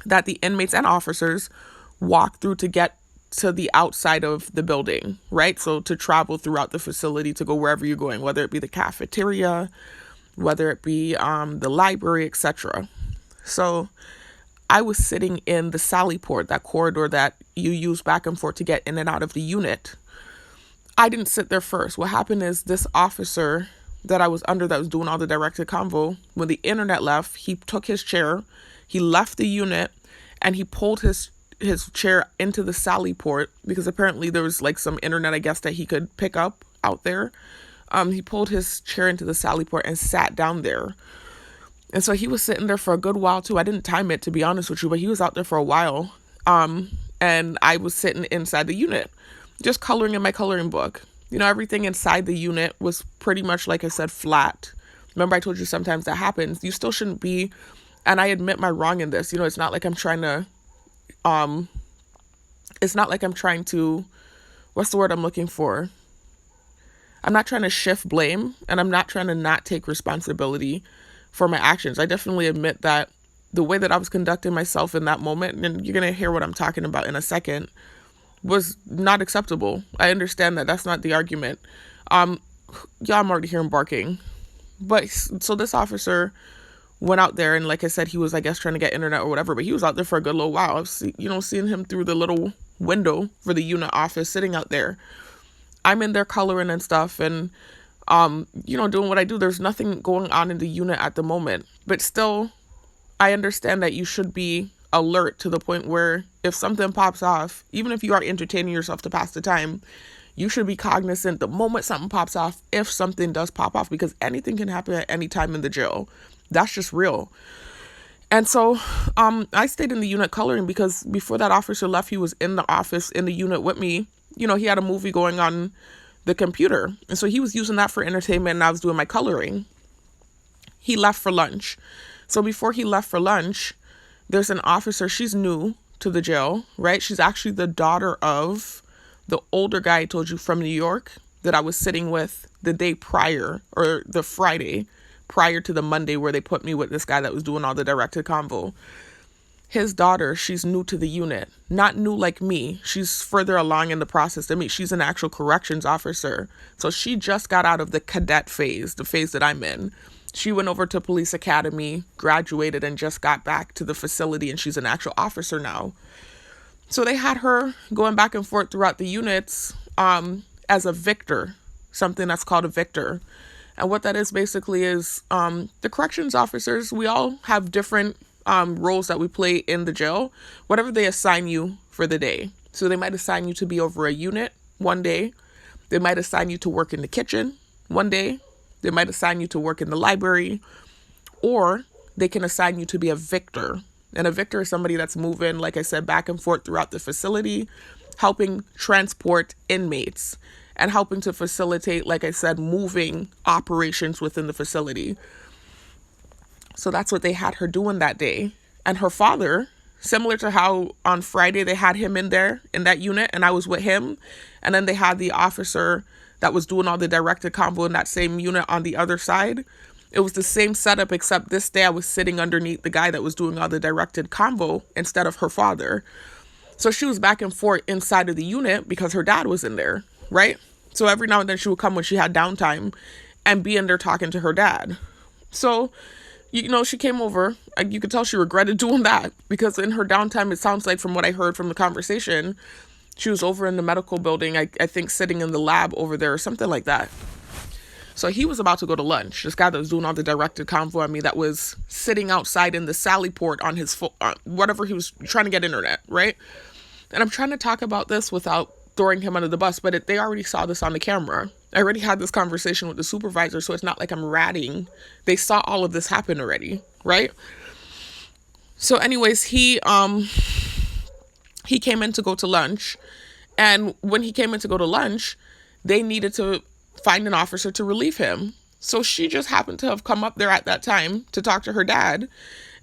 that the inmates and officers walk through to get to the outside of the building, right? So to travel throughout the facility to go wherever you're going, whether it be the cafeteria, whether it be the library, etc. So I was sitting in the sally port, that corridor that you use back and forth to get in and out of the unit. I didn't sit there first. What happened is this officer that I was under that was doing all the directed convo, when the internet left, he took his chair, he left the unit, and he pulled his chair into the sally port because apparently there was like some internet, I guess, that he could pick up out there. He pulled his chair into the sally port and sat down there. And so he was sitting there for a good while too. I didn't time it, to be honest with you, but he was out there for a while. And I was sitting inside the unit, just coloring in my coloring book. You know, everything inside the unit was pretty much, like I said, flat. Remember I told you sometimes that happens. You still shouldn't be, and I admit my wrong in this. You know, it's not like I'm trying to, what's the word I'm looking for? I'm not trying to shift blame, and I'm not trying to not take responsibility for my actions. I definitely admit that the way that I was conducting myself in that moment, and you're going to hear what I'm talking about in a second, was not acceptable. I understand that that's not the argument. I'm already hearing barking. But so this officer went out there, and like I said, he was, I guess, trying to get internet or whatever, but he was out there for a good little while. I was, seeing him through the little window for the unit office, sitting out there. I'm in there coloring and stuff, and doing what I do. There's nothing going on in the unit at the moment, but still, I understand that you should be alert to the point where if something pops off, even if you are entertaining yourself to pass the time, you should be cognizant the moment something pops off, if something does pop off, because anything can happen at any time in the jail. That's just real. And so I stayed in the unit coloring because before that officer left, he was in the office in the unit with me. He had a movie going on the computer. And so he was using that for entertainment, and I was doing my coloring. He left for lunch. So before he left for lunch, there's an officer. She's new to the jail, right? She's actually the daughter of the older guy I told you from New York that I was sitting with the day prior, or the Friday prior to the Monday where they put me with this guy that was doing all the directed convo. His daughter, she's new to the unit. Not new like me. She's further along in the process than me. She's an actual corrections officer. So she just got out of the cadet phase, the phase that I'm in. She went over to police academy, graduated, and just got back to the facility, and she's an actual officer now. So they had her going back and forth throughout the units as a victor, something that's called a victor. And what that is basically is the corrections officers, we all have different roles that we play in the jail, whatever they assign you for the day. So they might assign you to be over a unit one day. They might assign you to work in the kitchen one day. They might assign you to work in the library, or they can assign you to be a victor. And a victor is somebody that's moving, like I said, back and forth throughout the facility, helping transport inmates and helping to facilitate, like I said, moving operations within the facility. So that's what they had her doing that day. And her father, similar to how on Friday they had him in there in that unit and I was with him, and then they had the officer that was doing all the directed convo in that same unit on the other side. It was the same setup, except this day I was sitting underneath the guy that was doing all the directed convo instead of her father. So she was back and forth inside of the unit because her dad was in there, right? So every now and then she would come when she had downtime and be in there talking to her dad. So, she came over. You could tell she regretted doing that because in her downtime, it sounds like from what I heard from the conversation, she was over in the medical building, I think sitting in the lab over there or something like that. So he was about to go to lunch. This guy that was doing all the directed convo on me that was sitting outside in the sally port on his whatever he was trying to get internet, right? And I'm trying to talk about this without throwing him under the bus, but they already saw this on the camera. I already had this conversation with the supervisor, so it's not like I'm ratting. They saw all of this happen already, right? So anyways, he came in to go to lunch, and when he came in to go to lunch, they needed to find an officer to relieve him. So she just happened to have come up there at that time to talk to her dad.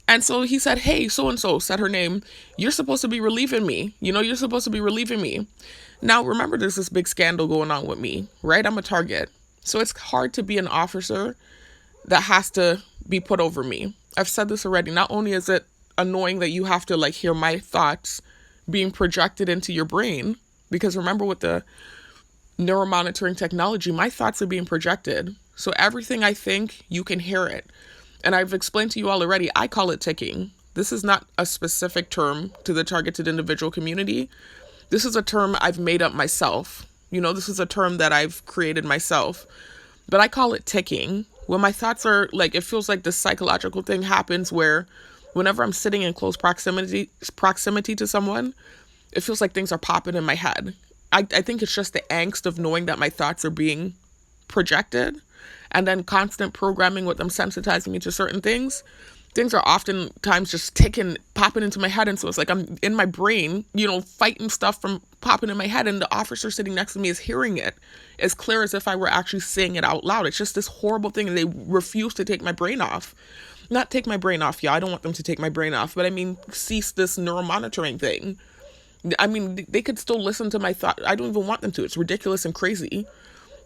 And so he said, "Hey, so-and-so," said her name, "you're supposed to be relieving me. You're supposed to be relieving me." Now, remember, there's this big scandal going on with me, right? I'm a target. So it's hard to be an officer that has to be put over me. I've said this already. Not only is it annoying that you have to hear my thoughts being projected into your brain, because remember with the neuromonitoring technology, my thoughts are being projected. So everything I think, you can hear it. And I've explained to you all already, I call it ticking. This is not a specific term to the targeted individual community. This is a term I've made up myself. This is a term that I've created myself. But I call it ticking. When my thoughts are like, it feels like this psychological thing happens where whenever I'm sitting in close proximity to someone, it feels like things are popping in my head. I think it's just the angst of knowing that my thoughts are being projected, and then constant programming with them sensitizing me to certain things. Things are oftentimes just popping into my head. And so it's like I'm in my brain, fighting stuff from popping in my head. And the officer sitting next to me is hearing it as clear as if I were actually saying it out loud. It's just this horrible thing. And they refuse to take my brain off. Not take my brain off. Yeah, I don't want them to take my brain off. But I mean, cease this neuromonitoring thing. I mean, they could still listen to my thought. I don't even want them to. It's ridiculous and crazy.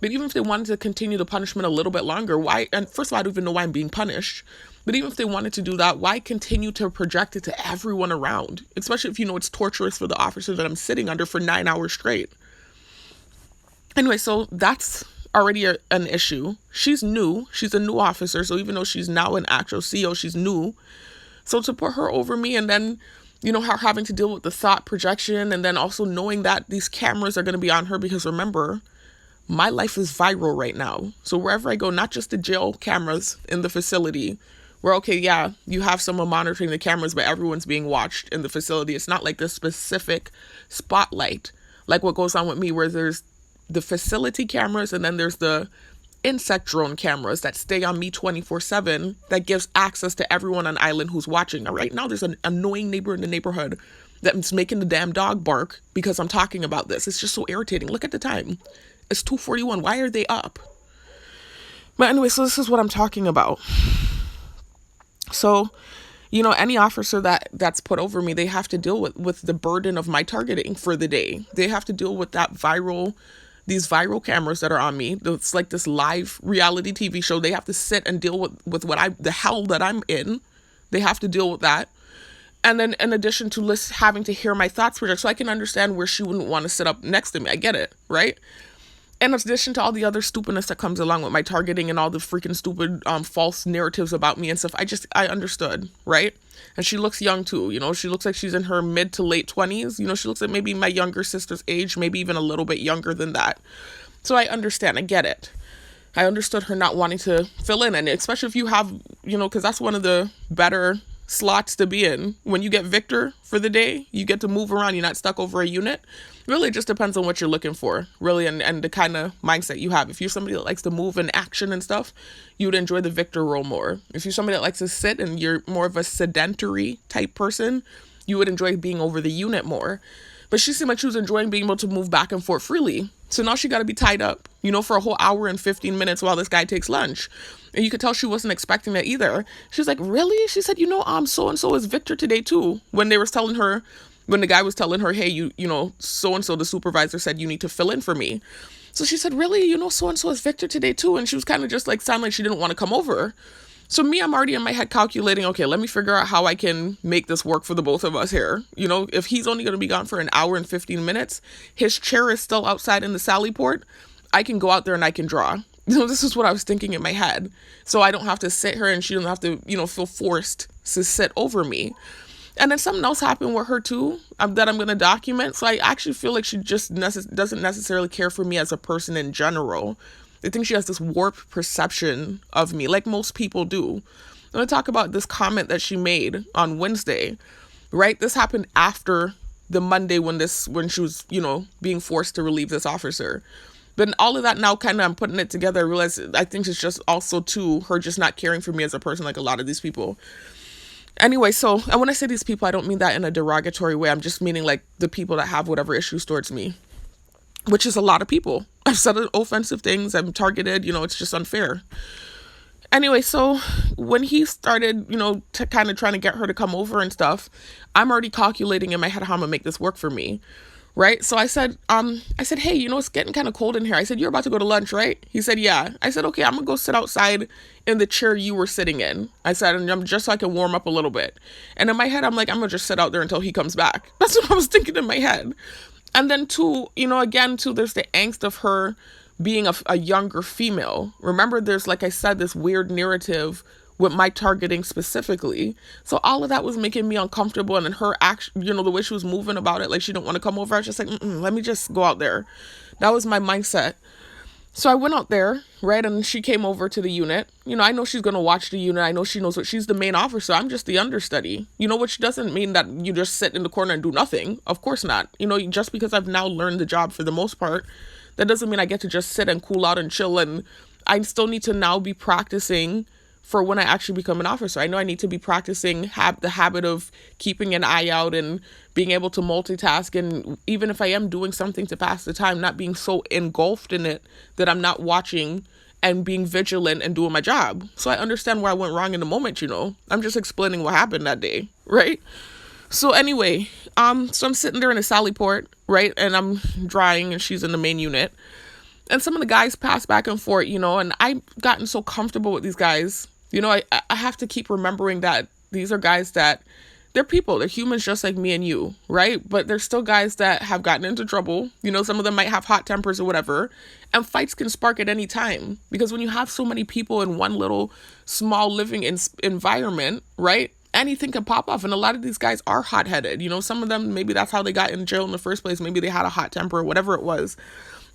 But even if they wanted to continue the punishment a little bit longer, why? And first of all, I don't even know why I'm being punished. But even if they wanted to do that, why continue to project it to everyone around? Especially if it's torturous for the officer that I'm sitting under for 9 hours straight. Anyway, so that's already an issue. She's new. She's a new officer. So even though she's now an actual CO, she's new. So to put her over me and then, her having to deal with the thought projection and then also knowing that these cameras are going to be on her because remember, my life is viral right now. So wherever I go, not just the jail cameras in the facility, where, okay, yeah, you have someone monitoring the cameras, but everyone's being watched in the facility. It's not like this specific spotlight, like what goes on with me, where there's the facility cameras and then there's the insect drone cameras that stay on me 24/7 that gives access to everyone on island who's watching. Now, right now, there's an annoying neighbor in the neighborhood that's making the damn dog bark because I'm talking about this. It's just so irritating. Look at the time. It's 2:41. Why are they up? But anyway, so this is what I'm talking about. So, any officer that's put over me, they have to deal with the burden of my targeting for the day. They have to deal with these viral cameras that are on me. It's like this live reality TV show. They have to sit and deal with the hell that I'm in. They have to deal with that. And then in addition to having to hear my thoughts project, so I can understand where she wouldn't want to sit up next to me. I get it, right? In addition to all the other stupidness that comes along with my targeting and all the freaking stupid false narratives about me and stuff, I understood, right? And she looks young too, she looks like she's in her mid to late 20s. She looks like maybe my younger sister's age, maybe even a little bit younger than that. So I understand, I get it. I understood her not wanting to fill in, and especially if you have, because that's one of the better slots to be in. When you get Victor for the day, you get to move around, you're not stuck over a unit. Really, it just depends on what you're looking for, really, and the kind of mindset you have. If you're somebody that likes to move in action and stuff, you would enjoy the Victor role more. If you're somebody that likes to sit and you're more of a sedentary type person, you would enjoy being over the unit more. But she seemed like she was enjoying being able to move back and forth freely. So now she got to be tied up, for a whole hour and 15 minutes while this guy takes lunch. And you could tell she wasn't expecting that either. She was like, really? She said, so-and-so is Victor today too. When the guy was telling her, hey, so-and-so, the supervisor said you need to fill in for me. So she said, really? So-and-so is Victor today too. And she was kind of just like, sound like she didn't want to come over. So me, I'm already in my head calculating, okay, let me figure out how I can make this work for the both of us here. If he's only going to be gone for an hour and 15 minutes, his chair is still outside in the Sally port, I can go out there and I can draw. This is what I was thinking in my head. So I don't have to sit her and she doesn't have to, feel forced to sit over me. And then something else happened with her too, that I'm going to document. So I actually feel like she just doesn't necessarily care for me as a person in general. I think she has this warped perception of me, like most people do. I'm going to talk about this comment that she made on Wednesday, right? This happened after the Monday when she was, being forced to relieve this officer. But all of that now I'm putting it together. I realize I think it's just also too her just not caring for me as a person, like a lot of these people. Anyway, so, and when I say these people, I don't mean that in a derogatory way. I'm just meaning like the people that have whatever issues towards me, which is a lot of people. I've said offensive things. I'm targeted. It's just unfair. Anyway, so when he started, to kind of trying to get her to come over and stuff, I'm already calculating in my head how I'm gonna make this work for me. Right. So I said, hey, it's getting kind of cold in here. I said, you're about to go to lunch, right? He said, yeah. I said, okay, I'm going to go sit outside in the chair you were sitting in. I said, and I'm just so I can warm up a little bit. And in my head, I'm like, I'm going to just sit out there until he comes back. That's what I was thinking in my head. And then too, again, too, there's the angst of her being a younger female. Remember, there's, like I said, this weird narrative with my targeting specifically. So all of that was making me uncomfortable. And then her action, the way she was moving about it, like she didn't want to come over. I was just like, let me just go out there. That was my mindset. So I went out there, right? And she came over to the unit. I know she's going to watch the unit. I know she knows what she's the main officer. I'm just the understudy, which doesn't mean that you just sit in the corner and do nothing. Of course not. Just because I've now learned the job for the most part, that doesn't mean I get to just sit and cool out and chill. And I still need to now be practicing for when I actually become an officer. I know I need to be practicing the habit of keeping an eye out and being able to multitask. And even if I am doing something to pass the time, not being so engulfed in it that I'm not watching and being vigilant and doing my job. So I understand where I went wrong in the moment, I'm just explaining what happened that day, right? So anyway, so I'm sitting there in a sally port, right? And I'm drying and she's in the main unit. And some of the guys pass back and forth, and I've gotten so comfortable with these guys. I have to keep remembering that these are guys that they're people, they're humans just like me and you, right? But they're still guys that have gotten into trouble. Some of them might have hot tempers or whatever, and fights can spark at any time because when you have so many people in one little small living environment, right? Anything can pop off. And a lot of these guys are hot-headed. Some of them, maybe that's how they got in jail in the first place. Maybe they had a hot temper or whatever it was.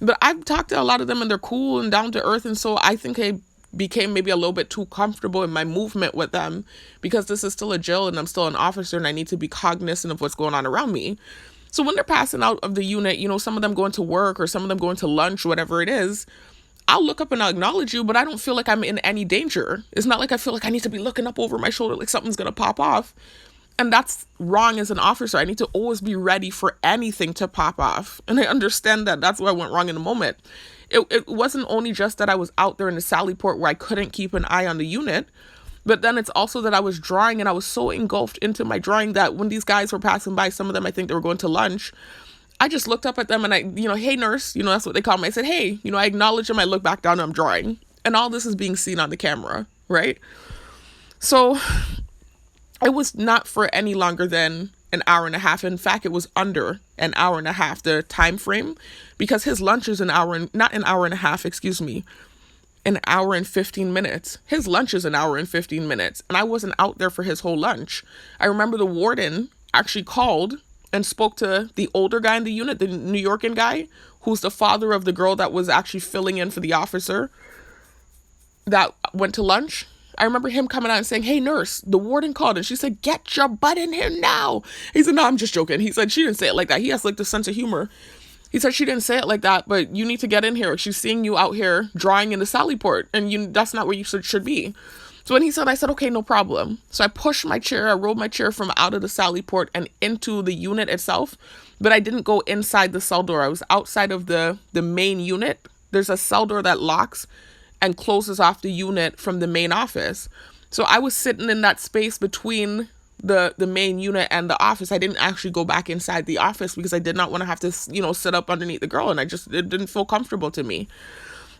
But I've talked to a lot of them and they're cool and down to earth. And so I think I became maybe a little bit too comfortable in my movement with them because this is still a jail and I'm still an officer and I need to be cognizant of what's going on around me. So when they're passing out of the unit, some of them going to work or some of them going to lunch, whatever it is, I'll look up and I'll acknowledge you, but I don't feel like I'm in any danger. It's not like I feel like I need to be looking up over my shoulder like something's going to pop off. And that's wrong as an officer. I need to always be ready for anything to pop off. And I understand that. That's where I went wrong in the moment. It wasn't only just that I was out there in the sally port where I couldn't keep an eye on the unit, but then it's also that I was drawing and I was so engulfed into my drawing that when these guys were passing by, some of them, I think they were going to lunch, I just looked up at them and I, hey nurse, that's what they call me. I said, hey, I acknowledge them. I look back down and I'm drawing. And all this is being seen on the camera, right? So it was not for any longer than an hour and a half. In fact, it was under an hour and a half, the time frame, because his lunch is not an hour and a half, an hour and 15 minutes. His lunch is an hour and 15 minutes. And I wasn't out there for his whole lunch. I remember the warden actually called and spoke to the older guy in the unit, the New Yorker guy, who's the father of the girl that was actually filling in for the officer that went to lunch. I remember him coming out and saying, hey, nurse, the warden called. And she said, get your butt in here now. He said, no, I'm just joking. He said, she didn't say it like that. He has like the sense of humor. He said, she didn't say it like that, but you need to get in here. She's seeing you out here drawing in the sally port, and that's not where you should be. So when he said, I said, okay, no problem. So I pushed my chair. I rolled my chair from out of the sally port and into the unit itself, but I didn't go inside the cell door. I was outside of the main unit. There's a cell door that locks and closes off the unit from the main office. So I was sitting in that space between the main unit and the office. I didn't actually go back inside the office because I did not want to have to, sit up underneath the girl. And it didn't feel comfortable to me.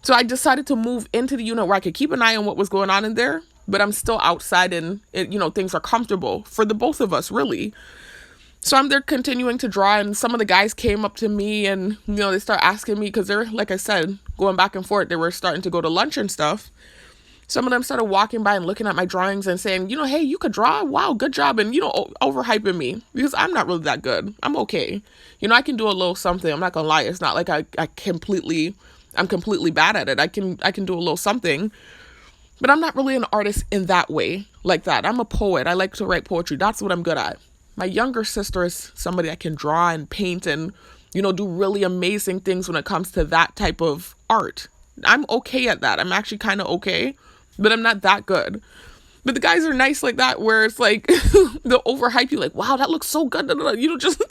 So I decided to move into the unit where I could keep an eye on what was going on in there, but I'm still outside and, things are comfortable for the both of us, really. So I'm there continuing to draw, and some of the guys came up to me and, they start asking me because they're, like I said, going back and forth. They were starting to go to lunch and stuff. Some of them started walking by and looking at my drawings and saying, hey, you could draw. Wow, good job. And, overhyping me because I'm not really that good. I'm okay. I can do a little something. I'm not going to lie. It's not like I'm completely bad at it. I can do a little something, but I'm not really an artist in that way like that. I'm a poet. I like to write poetry. That's what I'm good at. My younger sister is somebody that can draw and paint and, do really amazing things when it comes to that type of art. I'm okay at that. I'm actually kind of okay, but I'm not that good. But the guys are nice like that, where it's like they'll overhype you, like, wow, that looks so good. Just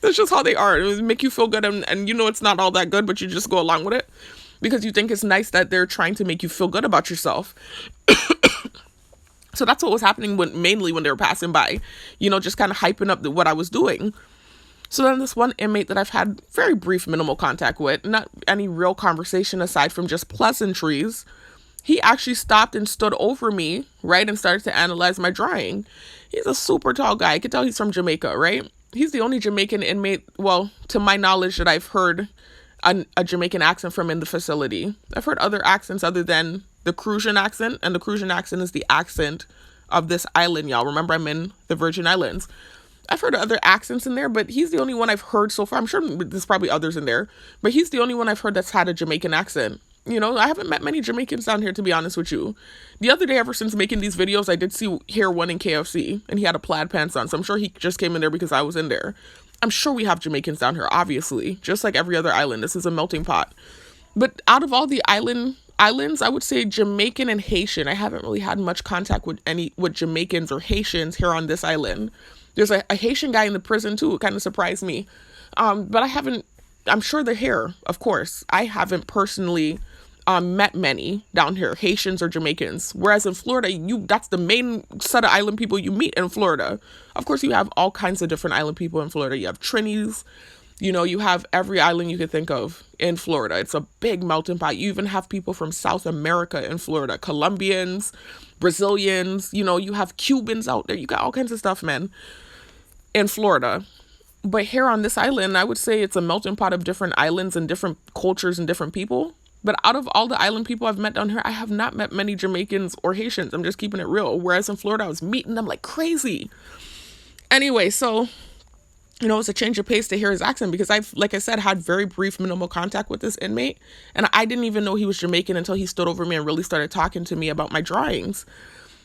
that's just how they are. It make you feel good, and it's not all that good, but you just go along with it because you think it's nice that they're trying to make you feel good about yourself. So that's what was happening mainly when they were passing by, just kind of hyping up what I was doing. So then this one inmate that I've had very brief minimal contact with, not any real conversation aside from just pleasantries, he actually stopped and stood over me, right, and started to analyze my drawing. He's a super tall guy. I could tell he's from Jamaica, right? He's the only Jamaican inmate, well, to my knowledge, that I've heard a Jamaican accent from in the facility. I've heard other accents other than the Crucian accent, and the Crucian accent is the accent of this island, y'all. Remember, I'm in the Virgin Islands. I've heard other accents in there, but he's the only one I've heard so far. I'm sure there's probably others in there, but he's the only one I've heard that's had a Jamaican accent. You know, I haven't met many Jamaicans down here, to be honest with you. The other day, ever since making these videos, I did hear one in KFC, and he had a plaid pants on, so I'm sure he just came in there because I was in there. I'm sure we have Jamaicans down here, obviously, just like every other island. This is a melting pot. But out of all the islands, I would say Jamaican and Haitian. I haven't really had much contact with Jamaicans or Haitians here on this island. There's a Haitian guy in the prison too. It kind of surprised me. But I'm sure they're here, of course. I haven't personally met many down here, Haitians or Jamaicans. Whereas in Florida, that's the main set of island people you meet in Florida. Of course, you have all kinds of different island people in Florida. You have Trinis, you know, you have every island you could think of in Florida. It's a big melting pot. You even have people from South America in Florida, Colombians, Brazilians, you know, you have Cubans out there. You got all kinds of stuff, man, in Florida. But here on this island, I would say it's a melting pot of different islands and different cultures and different people. But out of all the island people I've met down here, I have not met many Jamaicans or Haitians. I'm just keeping it real. Whereas in Florida, I was meeting them like crazy. Anyway, so, you know, it's a change of pace to hear his accent because I've, like I said, had very brief minimal contact with this inmate. And I didn't even know he was Jamaican until he stood over me and really started talking to me about my drawings.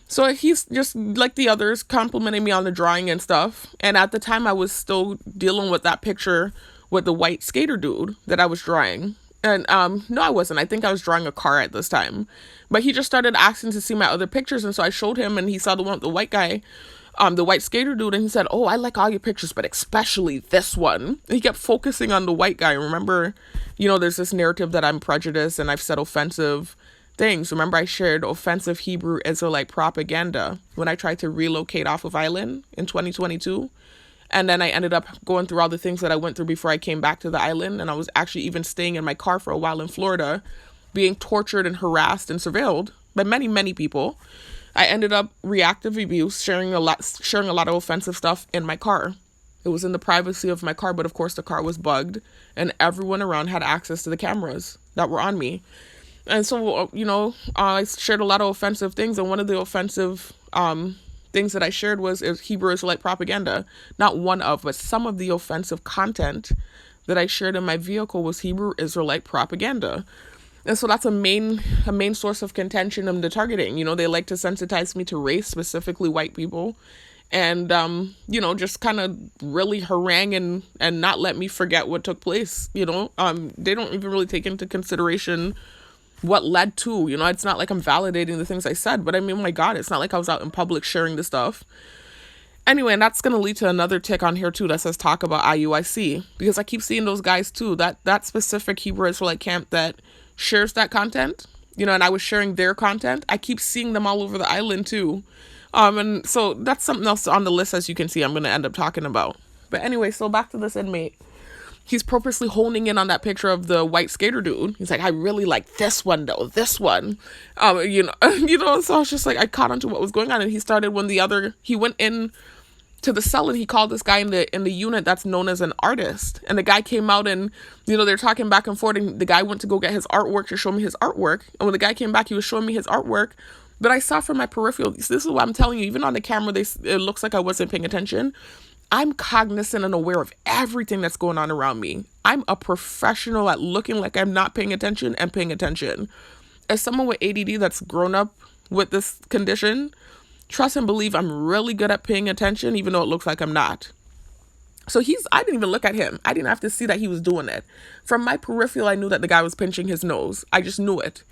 So he's just like the others, complimenting me on the drawing and stuff. And at the time, I was still dealing with that picture with the white skater dude that I was drawing. And no, I wasn't. I think I was drawing a car at this time. But he just started asking to see my other pictures. And so I showed him and he saw the one with the white guy, the white skater dude. And he said, oh, I like all your pictures, but especially this one. And he kept focusing on the white guy. Remember, you know, there's this narrative that I'm prejudiced and I've said offensive things. Remember, I shared offensive Hebrew Israelite propaganda when I tried to relocate off of island in 2022. And then I ended up going through all the things that I went through before I came back to the island. And I was actually even staying in my car for a while in Florida, being tortured and harassed and surveilled by many, many people. I ended up reactive abuse, sharing a lot of offensive stuff in my car. It was in the privacy of my car, but of course the car was bugged and everyone around had access to the cameras that were on me. And so, you know, I shared a lot of offensive things. And one of the offensive things that I shared was Hebrew Israelite propaganda. Not one of, but some of the offensive content that I shared in my vehicle was Hebrew Israelite propaganda. And so that's a main source of contention of the targeting. You know, they like to sensitize me to race, specifically white people. And, you know, just kind of really harangue and not let me forget what took place. You know, they don't even really take into consideration what led to, you know, it's not like I'm validating the things I said, but I mean, my God, it's not like I was out in public sharing this stuff. Anyway, and that's going to lead to another tick on here too that says talk about IUIC, because I keep seeing those guys too, that specific Hebrew Israelite camp that shares that content, you know, and I was sharing their content. I keep seeing them all over the island too. And so that's something else on the list, as you can see, I'm going to end up talking about. But anyway, so back to this inmate. He's purposely honing in on that picture of the white skater dude. He's like, I really like this one though, this one. You know, so I was just like, I caught on to what was going on. And he started when he went in to the cell and he called this guy in the unit that's known as an artist. And the guy came out and, you know, they're talking back and forth and the guy went to go get his artwork to show me his artwork. And when the guy came back, he was showing me his artwork. But I saw from my peripheral, this is what I'm telling you, even on the camera, it looks like I wasn't paying attention. I'm cognizant and aware of everything that's going on around me. I'm a professional at looking like I'm not paying attention and paying attention. As someone with ADD that's grown up with this condition, trust and believe I'm really good at paying attention, even though it looks like I'm not. So I didn't even look at him. I didn't have to see that he was doing it. From my peripheral, I knew that the guy was pinching his nose. I just knew it.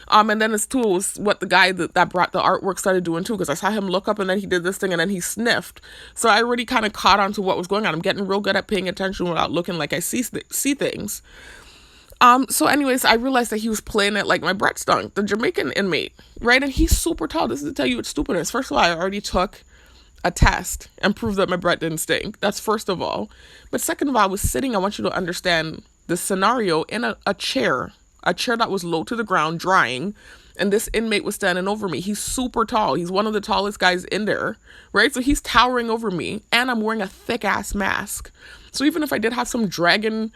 And then it's too, was what the guy that brought the artwork started doing too, because I saw him look up and then he did this thing and then he sniffed. So I already kind of caught on to what was going on. I'm getting real good at paying attention without looking like I see things. So anyways, I realized that he was playing it like my breath stunk, the Jamaican inmate, right? And he's super tall. This is to tell you it's stupidness. First of all, I already took a test and proved that my breath didn't stink. That's first of all. But second of all, I was sitting, I want you to understand the scenario, in a chair that was low to the ground, drying, and this inmate was standing over me. He's super tall. He's one of the tallest guys in there, right? So he's towering over me, and I'm wearing a thick ass mask. So even if I did have some dragon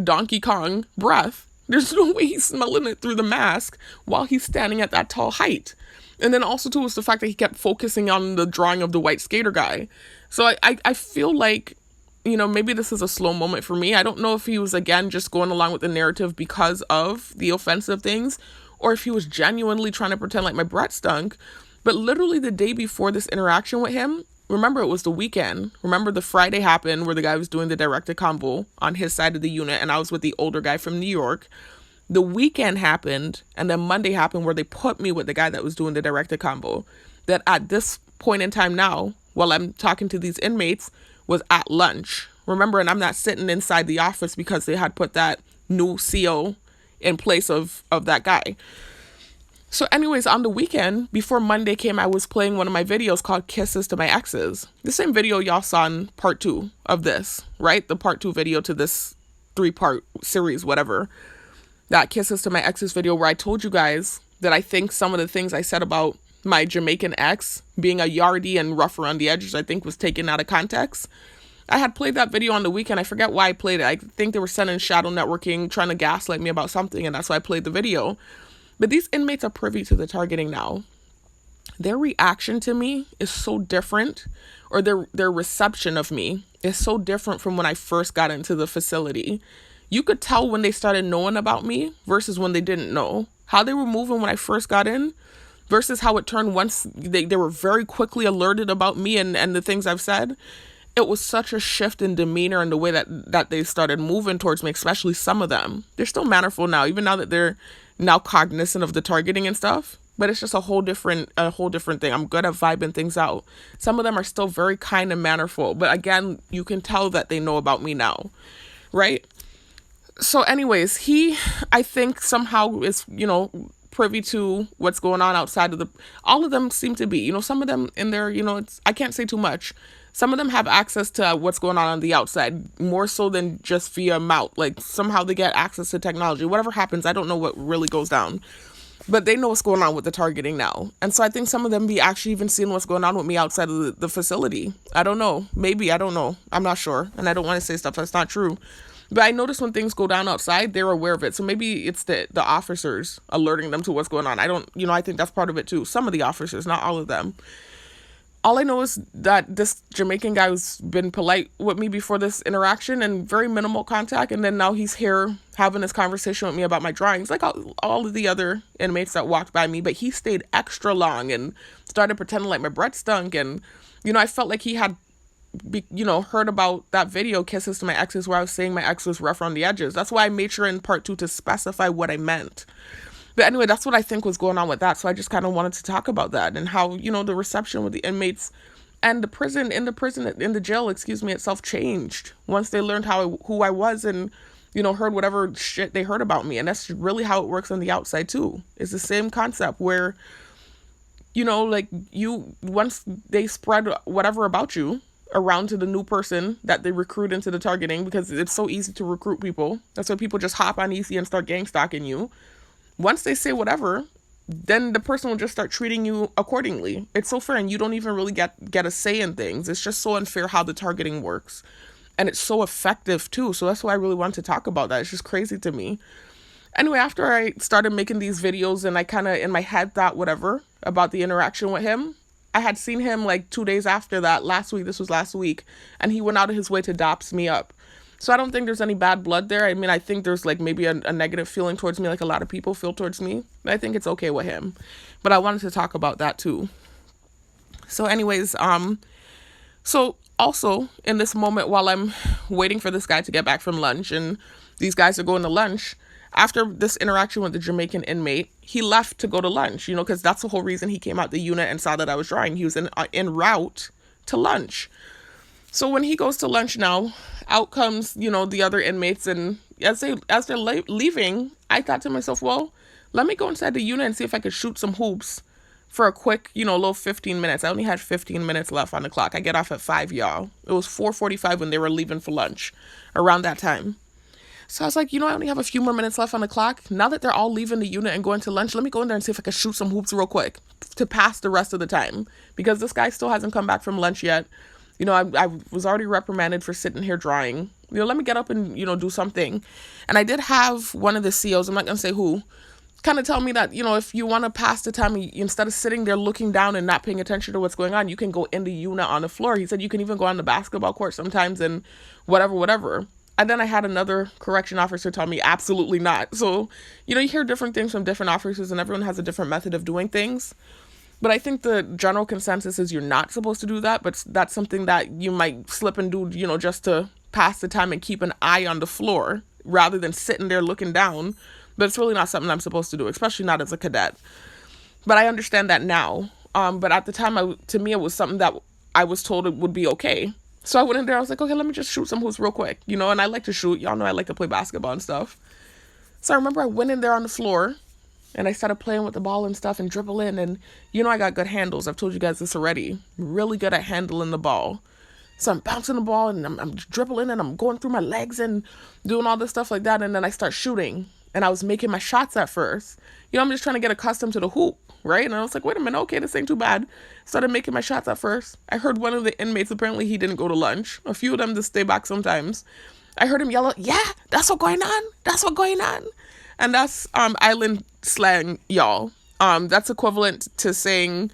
Donkey Kong breath, there's no way he's smelling it through the mask while he's standing at that tall height. And then also too was the fact that he kept focusing on the drawing of the white skater guy. So I feel like, you know, maybe this is a slow moment for me. I don't know if he was, again, just going along with the narrative because of the offensive things, or if he was genuinely trying to pretend like my breath stunk. But literally the day before this interaction with him, remember, it was the weekend. Remember the Friday happened where the guy was doing the directed combo on his side of the unit, and I was with the older guy from New York. The weekend happened, and then Monday happened where they put me with the guy that was doing the directed combo. That at this point in time now, while I'm talking to these inmates, was at lunch. Remember, and I'm not sitting inside the office because they had put that new CO in place of that guy. So anyways, on the weekend, before Monday came, I was playing one of my videos called Kisses to My Exes. The same video y'all saw in part 2 of this, right? The part 2 video to this 3-part series, whatever. That Kisses to My Exes video where I told you guys that I think some of the things I said about my Jamaican ex being a yardie and rough around the edges, I think was taken out of context. I had played that video on the weekend. I forget why I played it. I think they were sending shadow networking, trying to gaslight me about something, and that's why I played the video. But these inmates are privy to the targeting now. Their reaction to me is so different, or their reception of me is so different from when I first got into the facility. You could tell when they started knowing about me versus when they didn't know. How they were moving when I first got in versus how it turned once they were very quickly alerted about me and the things I've said. It was such a shift in demeanor and the way that they started moving towards me, especially some of them. They're still mannerful now, even now that they're now cognizant of the targeting and stuff. But it's just a whole different thing. I'm good at vibing things out. Some of them are still very kind and mannerful. But again, you can tell that they know about me now, right? So anyways, he, I think somehow is, you know, privy to what's going on outside of the, all of them seem to be, you know, some of them in there, you know, I can't say too much. Some of them have access to what's going on the outside, more so than just via mouth. Like somehow they get access to technology. Whatever happens, I don't know what really goes down. But they know what's going on with the targeting now. And so I think some of them be actually even seeing what's going on with me outside of the facility. I don't know. Maybe. I don't know. I'm not sure. And I don't want to say stuff that's not true. But I notice when things go down outside, they're aware of it. So maybe it's the officers alerting them to what's going on. I think that's part of it too. Some of the officers, not all of them. All I know is that this Jamaican guy has been polite with me before this interaction and very minimal contact. And then now he's here having this conversation with me about my drawings, like all of the other inmates that walked by me. But he stayed extra long and started pretending like my breath stunk. And, you know, I felt like he had, heard about that video, Kisses to My Exes, where I was saying my ex was rough around the edges. That's why I made sure in part 2 to specify what I meant. But anyway, that's what I think was going on with that. So I just kind of wanted to talk about that and how, you know, the reception with the inmates and the jail, itself changed once they learned who I was and, you know, heard whatever shit they heard about me. And that's really how it works on the outside too. It's the same concept where, you know, like once they spread whatever about you around to the new person that they recruit into the targeting, because it's so easy to recruit people. That's why people just hop on easy and start gang stalking you. Once they say whatever, then the person will just start treating you accordingly. It's so fair, and you don't even really get a say in things. It's just so unfair how the targeting works. And it's so effective too. So that's why I really wanted to talk about that. It's just crazy to me. Anyway, after I started making these videos and I kind of in my head thought whatever about the interaction with him, I had seen him like 2 days after that, this was last week, and he went out of his way to dops me up. So I don't think there's any bad blood there. I mean, I think there's like maybe a negative feeling towards me, like a lot of people feel towards me. But I think it's okay with him. But I wanted to talk about that too. So anyways, so also in this moment while I'm waiting for this guy to get back from lunch and these guys are going to lunch, after this interaction with the Jamaican inmate, he left to go to lunch, you know, because that's the whole reason he came out the unit and saw that I was drawing. He was en route to lunch. So when he goes to lunch now, out comes, you know, the other inmates. And as they're leaving, I thought to myself, well, let me go inside the unit and see if I could shoot some hoops for a quick, you know, little 15 minutes. I only had 15 minutes left on the clock. I get off at 5, y'all. It was 4:45 when they were leaving for lunch, around that time. So I was like, I only have a few more minutes left on the clock. Now that they're all leaving the unit and going to lunch, let me go in there and see if I can shoot some hoops real quick to pass the rest of the time. Because this guy still hasn't come back from lunch yet. I was already reprimanded for sitting here drawing. Let me get up and, do something. And I did have one of the COs, I'm not going to say who, kind of tell me that, if you want to pass the time, instead of sitting there looking down and not paying attention to what's going on, you can go in the unit on the floor. He said you can even go on the basketball court sometimes and whatever. And then I had another correction officer tell me absolutely not. So, you hear different things from different officers and everyone has a different method of doing things. But I think the general consensus is you're not supposed to do that, but that's something that you might slip and do, just to pass the time and keep an eye on the floor rather than sitting there looking down. But it's really not something I'm supposed to do, especially not as a cadet. But I understand that now. But at the time, to me, it was something that I was told it would be okay. So I went in there, I was like, okay, let me just shoot some hoops real quick, and I like to shoot. Y'all know I like to play basketball and stuff. So I remember I went in there on the floor, and I started playing with the ball and stuff and dribbling. And, I got good handles. I've told you guys this already. Really good at handling the ball. So I'm bouncing the ball and I'm dribbling and I'm going through my legs and doing all this stuff like that. And then I start shooting. And I was making my shots at first. I'm just trying to get accustomed to the hoop, right? And I was like, wait a minute, okay, this ain't too bad. Started making my shots at first. I heard one of the inmates, apparently he didn't go to lunch. A few of them just stay back sometimes. I heard him yell out, yeah, that's what's going on. That's what's going on. And that's island slang, y'all. That's equivalent to saying,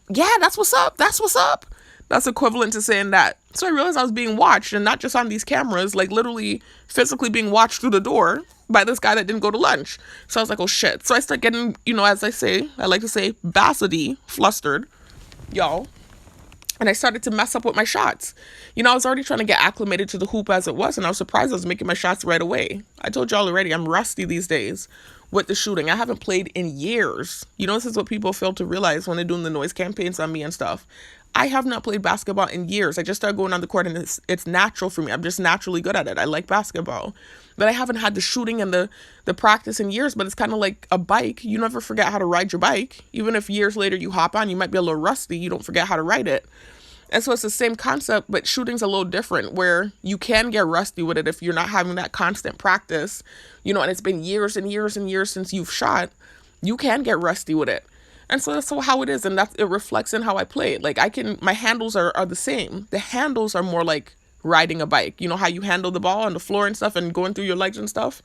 yeah, that's what's up. That's what's up. That's equivalent to saying that. So I realized I was being watched, and not just on these cameras, like literally physically being watched through the door by this guy that didn't go to lunch. So I was like, oh shit. So I start getting, as I like to say, bassity, flustered, y'all. And I started to mess up with my shots. I was already trying to get acclimated to the hoop as it was, and I was surprised I was making my shots right away. I told y'all already, I'm rusty these days with the shooting. I haven't played in years. This is what people fail to realize when they're doing the noise campaigns on me and stuff. I have not played basketball in years. I just started going on the court, and it's natural for me. I'm just naturally good at it. I like basketball. But I haven't had the shooting and the practice in years, but it's kind of like a bike. You never forget how to ride your bike. Even if years later you hop on, you might be a little rusty. You don't forget how to ride it. And so it's the same concept, but shooting's a little different, where you can get rusty with it if you're not having that constant practice, and it's been years and years and years since you've shot. You can get rusty with it. And so that's how it is, and it reflects in how I play it. Like my handles are the same. The handles are more like riding a bike. How you handle the ball on the floor and stuff and going through your legs and stuff.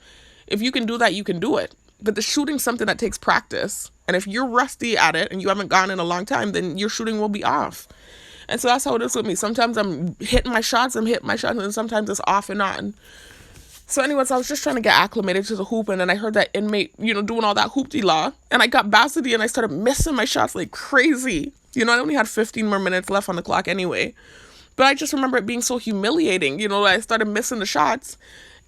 If you can do that, you can do it. But the shooting's something that takes practice. And if you're rusty at it and you haven't gone in a long time, then your shooting will be off. And so that's how it is with me. Sometimes I'm hitting my shots, and sometimes it's off and on. So anyways, I was just trying to get acclimated to the hoop, and then I heard that inmate, doing all that hoop-de-la, and I got bassity, and I started missing my shots like crazy. I only had 15 more minutes left on the clock anyway. But I just remember it being so humiliating. I started missing the shots.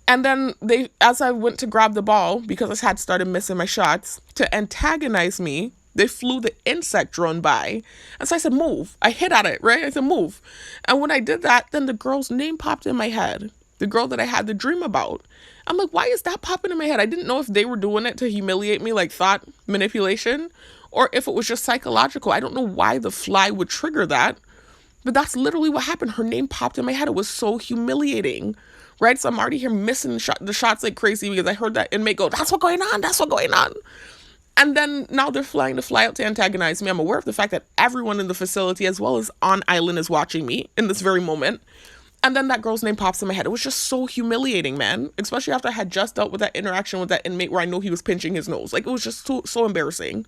And then as I went to grab the ball, because I had started missing my shots, to antagonize me, they flew the insect drone by. And so I said, move. I hit at it, right? I said, move. And when I did that, then the girl's name popped in my head. The girl that I had the dream about. I'm like, why is that popping in my head? I didn't know if they were doing it to humiliate me, like thought manipulation, or if it was just psychological. I don't know why the fly would trigger that, but that's literally what happened. Her name popped in my head. It was so humiliating, right? So I'm already here missing the shots like crazy because I heard that inmate go, that's what's going on. That's what's going on. And then now they're flying the fly out to antagonize me. I'm aware of the fact that everyone in the facility, as well as on island, is watching me in this very moment. And then that girl's name pops in my head. It was just so humiliating, man. Especially after I had just dealt with that interaction with that inmate where I know he was pinching his nose. Like, it was just so embarrassing.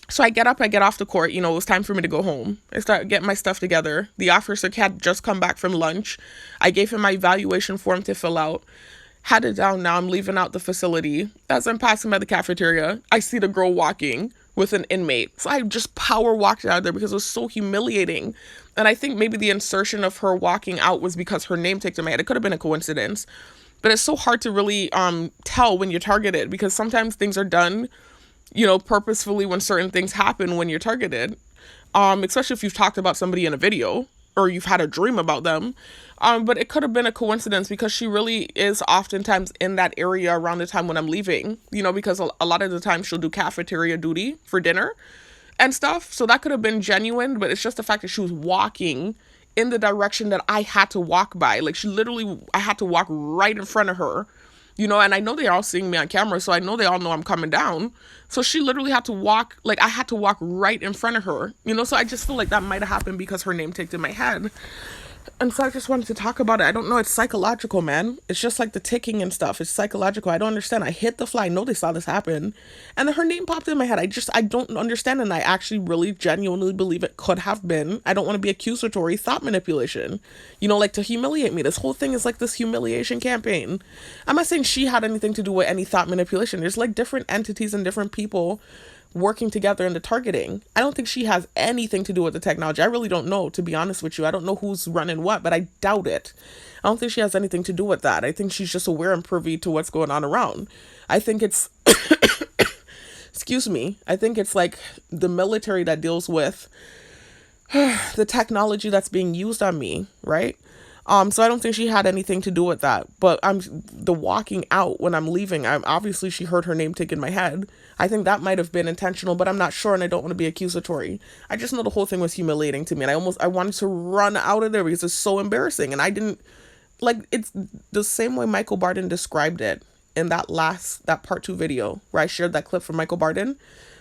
So I get off the court. It was time for me to go home. I start getting my stuff together. The officer had just come back from lunch. I gave him my evaluation form to fill out. Had it down now. I'm leaving out the facility. As I'm passing by the cafeteria, I see the girl walking with an inmate. So I just power walked out of there because it was so humiliating. And I think maybe the insertion of her walking out was because her name ticked in my head. It could have been a coincidence. But it's so hard to really tell when you're targeted, because sometimes things are done, purposefully when certain things happen when you're targeted. Especially if you've talked about somebody in a video or you've had a dream about them. But it could have been a coincidence because she really is oftentimes in that area around the time when I'm leaving, because a lot of the time she'll do cafeteria duty for dinner and stuff. So that could have been genuine, but it's just the fact that she was walking in the direction that I had to walk by. Like, she literally, I had to walk right in front of her, you know, and I know they're all seeing me on camera, so I know they all know I'm coming down. So she literally had to walk, like, I had to walk right in front of her, you know, so I just feel like that might have happened because her name ticked in my head. And so I just wanted to talk about it. I don't know. It's psychological, man. It's just like the ticking and stuff. It's psychological. I don't understand. I hit the fly. I know they saw this happen. And then her name popped in my head. I don't understand. And I actually really genuinely believe it could have been. I don't want to be accusatory thought manipulation. You know, like to humiliate me. This whole thing is like this humiliation campaign. I'm not saying she had anything to do with any thought manipulation. There's like different entities and different people working together in the targeting. I don't think she has anything to do with the technology. I really don't know, to be honest with you. I don't know who's running what, but I doubt it. I don't think she has anything to do with that. I think she's just aware and privy to what's going on around. I think it's excuse me. I think it's like the military that deals with the technology that's being used on me, right? So I don't think she had anything to do with that. But I'm the walking out when I'm leaving. I'm obviously she heard her name tick in my head. I think that might have been intentional, but I'm not sure, and I don't want to be accusatory. I just know the whole thing was humiliating to me, and I wanted to run out of there because it's so embarrassing, and I didn't like it's the same way Michael Barden described it in that part 2 video where I shared that clip from Michael Barden,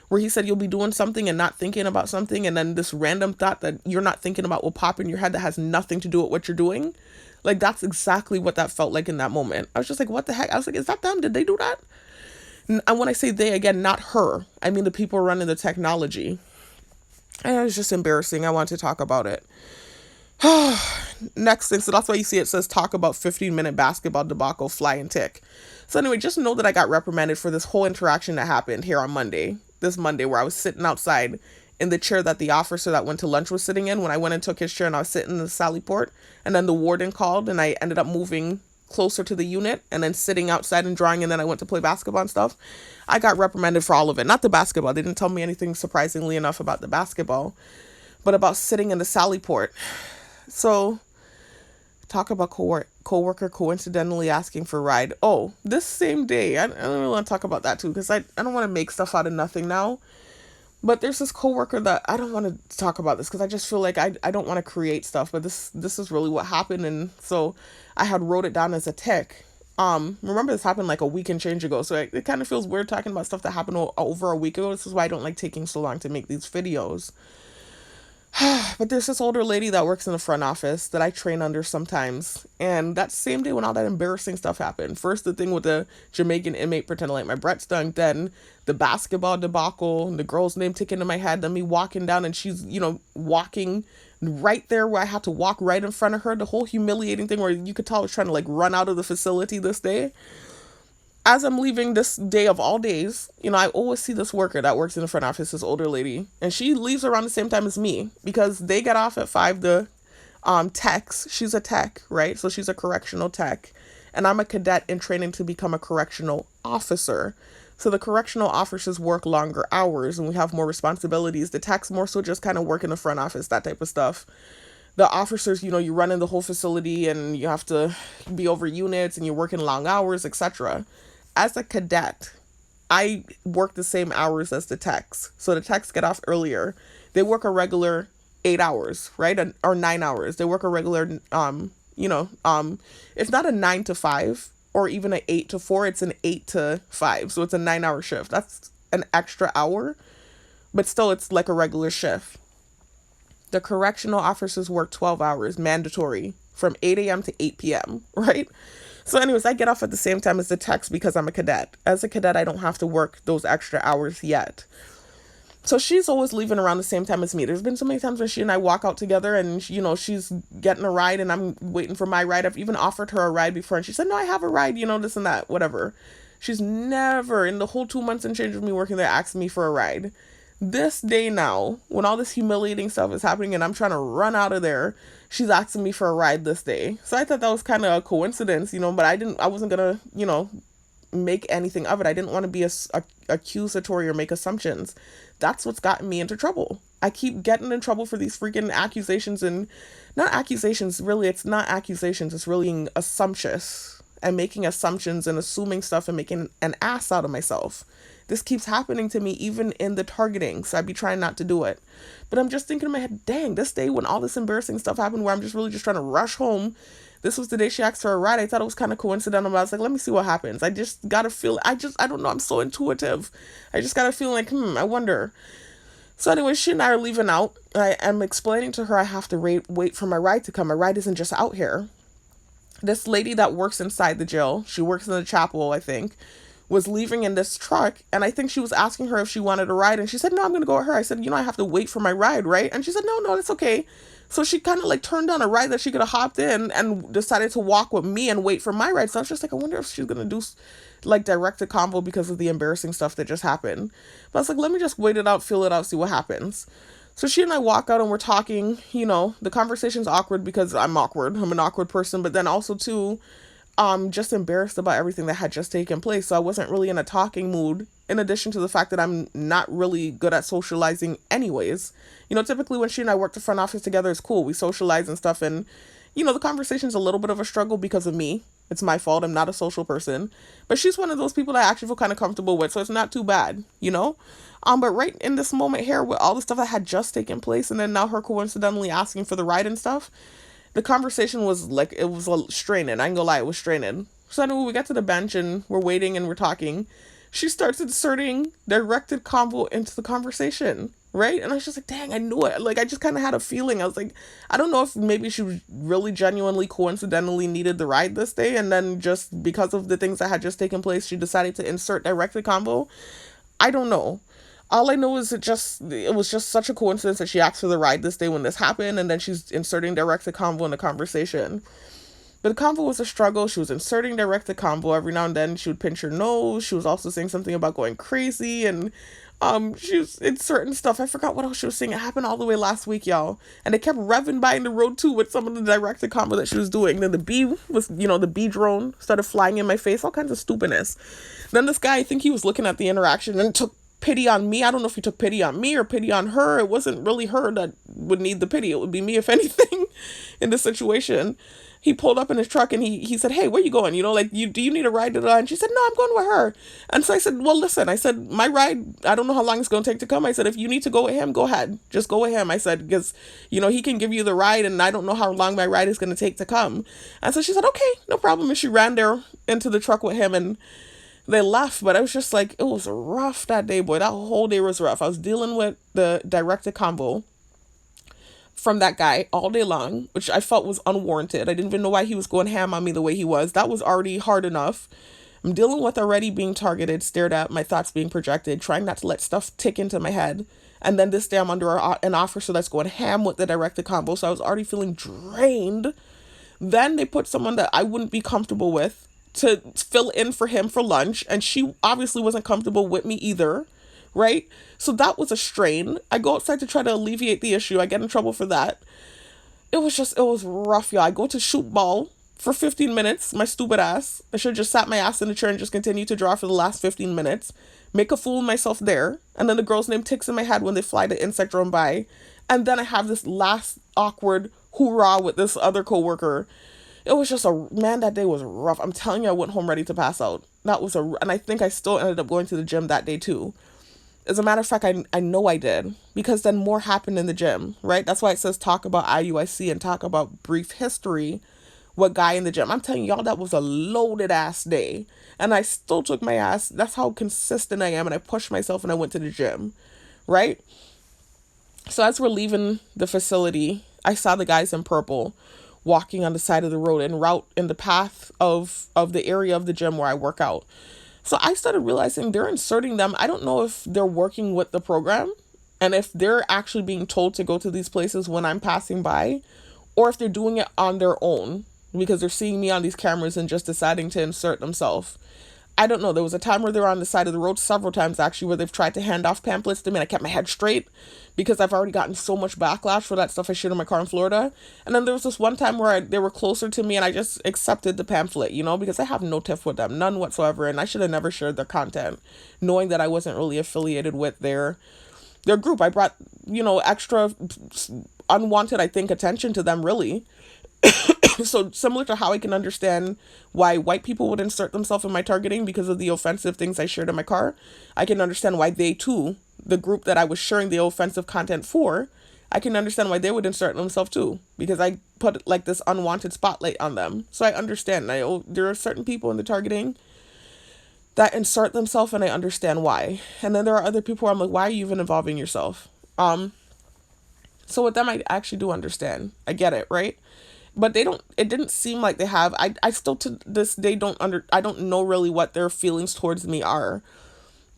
where he said you'll be doing something and not thinking about something, and then this random thought that you're not thinking about will pop in your head that has nothing to do with what you're doing. Like, that's exactly what that felt like in that moment. I was just like, what the heck? I was like, is that them? Did they do that? And when I say they, again, not her, I mean the people running the technology. And it was just embarrassing. I wanted to talk about it. Next thing, so that's why you see it says talk about 15-minute basketball debacle, fly and tick. So anyway, just know that I got reprimanded for this whole interaction that happened here on this Monday, where I was sitting outside in the chair that the officer that went to lunch was sitting in when I went and took his chair, and I was sitting in the sally port, and then the warden called, and I ended up moving closer to the unit and then sitting outside and drawing, and then I went to play basketball and stuff. I got reprimanded for all of it. Not the basketball. They didn't tell me anything surprisingly enough about the basketball, but about sitting in the sally port. So talk about co-worker coincidentally asking for a ride. Oh, this same day, I don't really want to talk about that too, because I don't want to make stuff out of nothing now. But there's this coworker that I don't want to talk about this because I just feel like I don't want to create stuff. But this is really what happened, and so I had wrote it down as a tick. Remember this happened like a week and change ago, so it kind of feels weird talking about stuff that happened over a week ago. This is why I don't like taking so long to make these videos. But there's this older lady that works in the front office that I train under sometimes. And that same day when all that embarrassing stuff happened, first the thing with the Jamaican inmate pretending like my breath stunk, then the basketball debacle, the girl's name ticking in my head, then me walking down and she's, walking right there where I had to walk right in front of her. The whole humiliating thing where you could tell I was trying to like run out of the facility this day. As I'm leaving this day of all days, I always see this worker that works in the front office, this older lady, and she leaves around the same time as me because they get off at 5. The techs, she's a tech, right? So she's a correctional tech, and I'm a cadet in training to become a correctional officer. So the correctional officers work longer hours and we have more responsibilities. The techs more so just kind of work in the front office, that type of stuff. The officers, you run in the whole facility and you have to be over units and you're working long hours, etc. As a cadet, I work the same hours as the techs. So the techs get off earlier. They work a regular 8 hours, right? Or 9 hours. They work a regular, it's not a 9 to 5 or even an 8 to 4. It's an 8 to 5. So it's a 9-hour shift. That's an extra hour, but still it's like a regular shift. The correctional officers work 12 hours, mandatory, from 8 a.m. to 8 p.m., right? So anyways, I get off at the same time as the techs because I'm a cadet. As a cadet, I don't have to work those extra hours yet. So she's always leaving around the same time as me. There's been so many times when she and I walk out together and, she's getting a ride and I'm waiting for my ride. I've even offered her a ride before and she said, no, I have a ride, this and that, whatever. She's never, in the whole 2 months and change of me working there, asked me for a ride. This day now, when all this humiliating stuff is happening and I'm trying to run out of there, she's asking me for a ride this day. So I thought that was kind of a coincidence, but I wasn't going to, make anything of it. I didn't want to be accusatory or make assumptions. That's what's gotten me into trouble. I keep getting in trouble for these freaking accusations, and not accusations, really, it's not accusations, it's really assumptions and making assumptions and assuming stuff and making an ass out of myself. this keeps happening to me even in the targeting. So I'd be trying not to do it. But I'm just thinking in my head, dang, this day when all this embarrassing stuff happened where I'm just really just trying to rush home, this was the day she asked for a ride. I thought it was kind of coincidental, but I was like, let me see what happens. I just got to feel, I don't know, I'm so intuitive. I just got to feel like, I wonder. So anyway, she and I are leaving out. I am explaining to her I have to wait for my ride to come. My ride isn't just out here. This lady that works inside the jail, she works in the chapel, I think, was leaving in this truck, and I think she was asking her if she wanted a ride, and she said, no, I'm going to go with her. I said, I have to wait for my ride, right? And she said, no, it's okay. So she kind of like turned down a ride that she could have hopped in and decided to walk with me and wait for my ride. So I was just like, I wonder if she's going to do like direct to combo because of the embarrassing stuff that just happened. But I was like, let me just wait it out, feel it out, see what happens. So she and I walk out and we're talking, the conversation's awkward because I'm awkward. I'm an awkward person, but then also too, just embarrassed about everything that had just taken place. So I wasn't really in a talking mood, in addition to the fact that I'm not really good at socializing anyways. Typically when she and I work the front office together, it's cool. We socialize and stuff. And, the conversation's a little bit of a struggle because of me. It's my fault. I'm not a social person. But she's one of those people that I actually feel kind of comfortable with. So it's not too bad, But right in this moment here with all the stuff that had just taken place and then now her coincidentally asking for the ride and stuff, the conversation was like, it was straining. I ain't gonna lie, it was straining. So anyway, we get to the bench and we're waiting and we're talking. She starts inserting directed convo into the conversation, right? And I was just like, dang, I knew it. Like, I just kind of had a feeling. I was like, I don't know if maybe she really genuinely coincidentally needed the ride this day. And then just because of the things that had just taken place, she decided to insert directed convo. I don't know. All I know is it was just such a coincidence that she asked for the ride this day when this happened, and then she's inserting direct-to convo in the conversation. But the convo was a struggle. She was inserting direct-to convo every now and then. She would pinch her nose. She was also saying something about going crazy, and she was inserting stuff. I forgot what else she was saying. It happened all the way last week, y'all. And it kept revving by in the road too with some of the direct-to convo that she was doing. Then the bee was, the bee drone started flying in my face, all kinds of stupidness. Then this guy, I think he was looking at the interaction and took pity on me. I don't know if he took pity on me or pity on her. It wasn't really her that would need the pity. It would be me, if anything, in this situation. He pulled up in his truck and he said, hey, where you going? Do you need a ride? And she said, no, I'm going with her. And so I said, well, listen, I said, my ride, I don't know how long it's going to take to come. I said, if you need to go with him, go ahead. Just go with him. I said, because, he can give you the ride and I don't know how long my ride is going to take to come. And so she said, okay, no problem. And she ran there into the truck with him and they left, but I was just like, it was rough that day, boy. That whole day was rough. I was dealing with the directed combo from that guy all day long, which I felt was unwarranted. I didn't even know why he was going ham on me the way he was. That was already hard enough. I'm dealing with already being targeted, stared at, my thoughts being projected, trying not to let stuff tick into my head. And then this day I'm under an officer that's going ham with the directed combo, so I was already feeling drained. Then they put someone that I wouldn't be comfortable with to fill in for him for lunch, and she obviously wasn't comfortable with me either, right? So that was a strain. I go outside to try to alleviate the issue. I get in trouble for that. It was rough, y'all. I go to shoot ball for 15 minutes, my stupid ass. I should have just sat my ass in the chair and just continued to draw for the last 15 minutes, make a fool of myself there, and then the girl's name ticks in my head when they fly the insect drone by, and then I have this last awkward hoorah with this other coworker. It was just that day was rough. I'm telling you, I went home ready to pass out. And I think I still ended up going to the gym that day too. As a matter of fact, I know I did, because then more happened in the gym, right? That's why it says talk about IUIC and talk about brief history with guy in the gym. I'm telling y'all, that was a loaded ass day. And I still took my ass. That's how consistent I am. And I pushed myself and I went to the gym, right? So as we're leaving the facility, I saw the guys in purple walking on the side of the road en route in the path of the area of the gym where I work out. So I started realizing they're inserting them. I don't know if they're working with the program and if they're actually being told to go to these places when I'm passing by, or if they're doing it on their own because they're seeing me on these cameras and just deciding to insert themselves. I don't know. There was a time where they were on the side of the road, several times actually, where they've tried to hand off pamphlets to me, and I kept my head straight because I've already gotten so much backlash for that stuff I shared in my car in Florida. And then there was this one time where they were closer to me and I just accepted the pamphlet, because I have no tiff with them, none whatsoever, and I should have never shared their content, knowing that I wasn't really affiliated with their group. I brought, extra unwanted, I think, attention to them, really. So similar to how I can understand why white people would insert themselves in my targeting because of the offensive things I shared in my car, I can understand why they too, the group that I was sharing the offensive content for, I can understand why they would insert themselves too, because I put like this unwanted spotlight on them. So I understand. There are certain people in the targeting that insert themselves, and I understand why. And then there are other people where I'm like, why are you even involving yourself? So with them, I actually do understand. I get it, right? But it didn't seem like they have. I still to this day I don't know really what their feelings towards me are.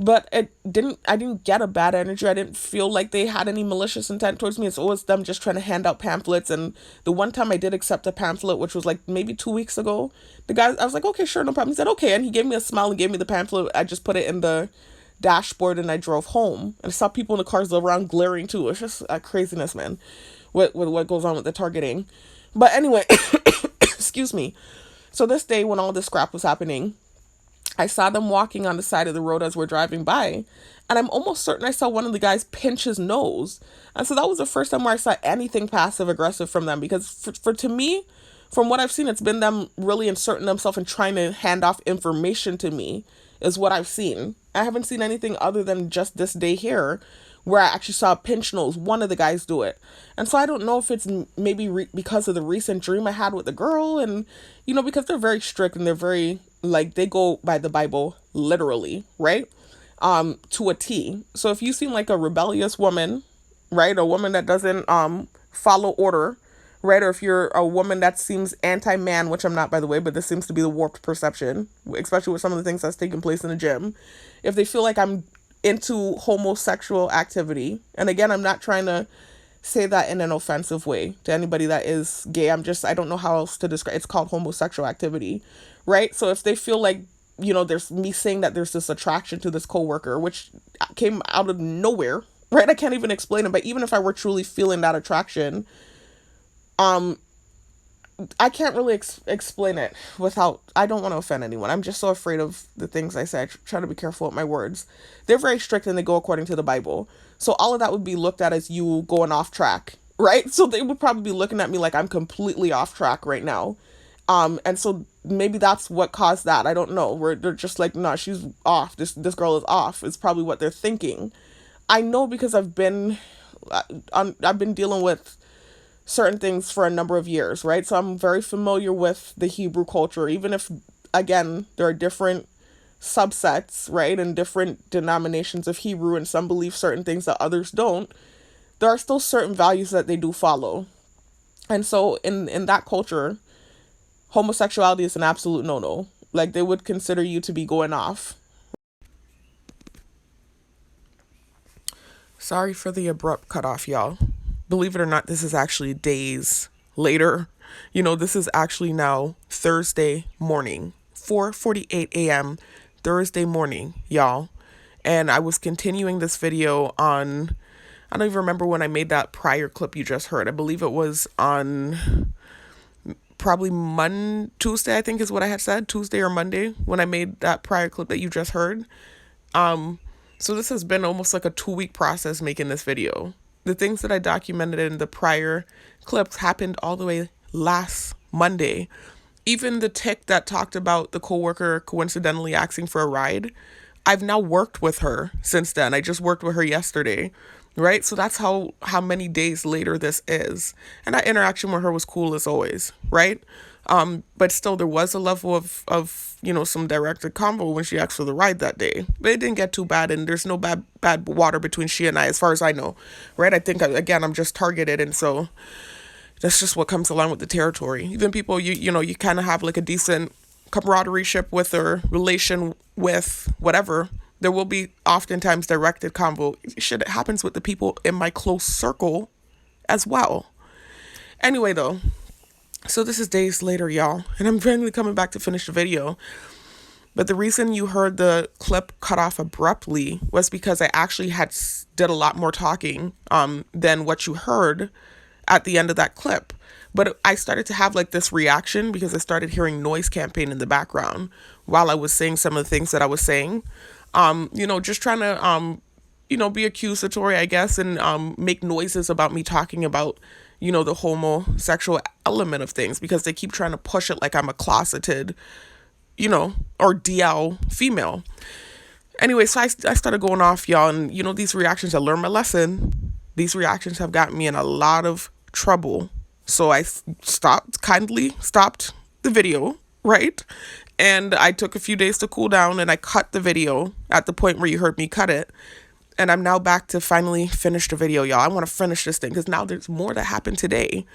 But I didn't get a bad energy. I didn't feel like they had any malicious intent towards me. It's always them just trying to hand out pamphlets. And the one time I did accept a pamphlet, which was like maybe 2 weeks ago, the guy, I was like, okay, sure, no problem. He said, okay. And he gave me a smile and gave me the pamphlet. I just put it in the dashboard and I drove home. And I saw people in the cars around glaring too. It's just a craziness, man, with what goes on with the targeting. But anyway, excuse me. So this day when all this crap was happening, I saw them walking on the side of the road as we're driving by, and I'm almost certain I saw one of the guys pinch his nose. And so that was the first time where I saw anything passive aggressive from them, because for to me, from what I've seen, it's been them really inserting themselves and trying to hand off information to me is what I've seen. I haven't seen anything other than just this day here where I actually saw a pinch nose, one of the guys do it. And so I don't know if it's maybe because of the recent dream I had with the girl, and, because they're very strict and they're very, like, they go by the Bible literally, right? To a T. So if you seem like a rebellious woman, right, a woman that doesn't follow order, right, or if you're a woman that seems anti-man, which I'm not, by the way, but this seems to be the warped perception, especially with some of the things that's taking place in the gym. If they feel like I'm into homosexual activity, and again, I'm not trying to say that in an offensive way to anybody that is gay. I don't know how else to describe. It's called homosexual activity, right? So if they feel like, there's me saying that there's this attraction to this coworker, which came out of nowhere, right? I can't even explain it, but even if I were truly feeling that attraction, I can't really explain it I don't want to offend anyone. I'm just so afraid of the things I say. I try to be careful with my words. They're very strict and they go according to the Bible. So all of that would be looked at as you going off track, right? So they would probably be looking at me like I'm completely off track right now. And so maybe that's what caused that. I don't know. Where they're just like, no, she's off. This girl is off. It's probably what they're thinking. I know because I've been dealing with certain things for a number of years, right? So I'm very familiar with the Hebrew culture, even if, again, there are different subsets, right, and different denominations of Hebrew, and some believe certain things that others don't. There are still certain values that they do follow. And so in that culture, homosexuality is an absolute no-no. Like, they would consider you to be going off. Sorry for the abrupt cutoff, y'all. Believe it or not, this is actually days later. This is actually now Thursday morning, 4:48 a.m. Thursday morning, y'all. And I was continuing this video on, I don't even remember when I made that prior clip you just heard. I believe it was on probably Tuesday, I think is what I had said, Tuesday or Monday, when I made that prior clip that you just heard. So this has been almost like a 2-week process making this video. The things that I documented in the prior clips happened all the way last Monday. Even the tick that talked about the coworker coincidentally asking for a ride, I've now worked with her since then. I just worked with her yesterday, right? So that's how many days later this is. And that interaction with her was cool as always, right? But still, there was a level of some directed convo when she asked for the ride that day. But it didn't get too bad, and there's no bad water between she and I, as far as I know, right? I think, again, I'm just targeted, and so that's just what comes along with the territory. Even people, you kind of have like a decent camaraderie with or relation with, whatever. There will be oftentimes directed convo. Shit, it happens with the people in my close circle as well. Anyway, though, so this is days later, y'all, and I'm finally coming back to finish the video. But the reason you heard the clip cut off abruptly was because I actually did a lot more talking than what you heard at the end of that clip. But I started to have like this reaction because I started hearing noise campaign in the background while I was saying some of the things that I was saying. Just trying to, be accusatory, I guess, and make noises about me talking about, the homosexual element of things, because they keep trying to push it like I'm a closeted, or DL female. Anyway, so I started going off, y'all, and these reactions, I learned my lesson. These reactions have gotten me in a lot of trouble. So I kindly stopped the video, right? And I took a few days to cool down, and I cut the video at the point where you heard me cut it. And I'm now back to finally finish the video, y'all. I want to finish this thing because now there's more that happened today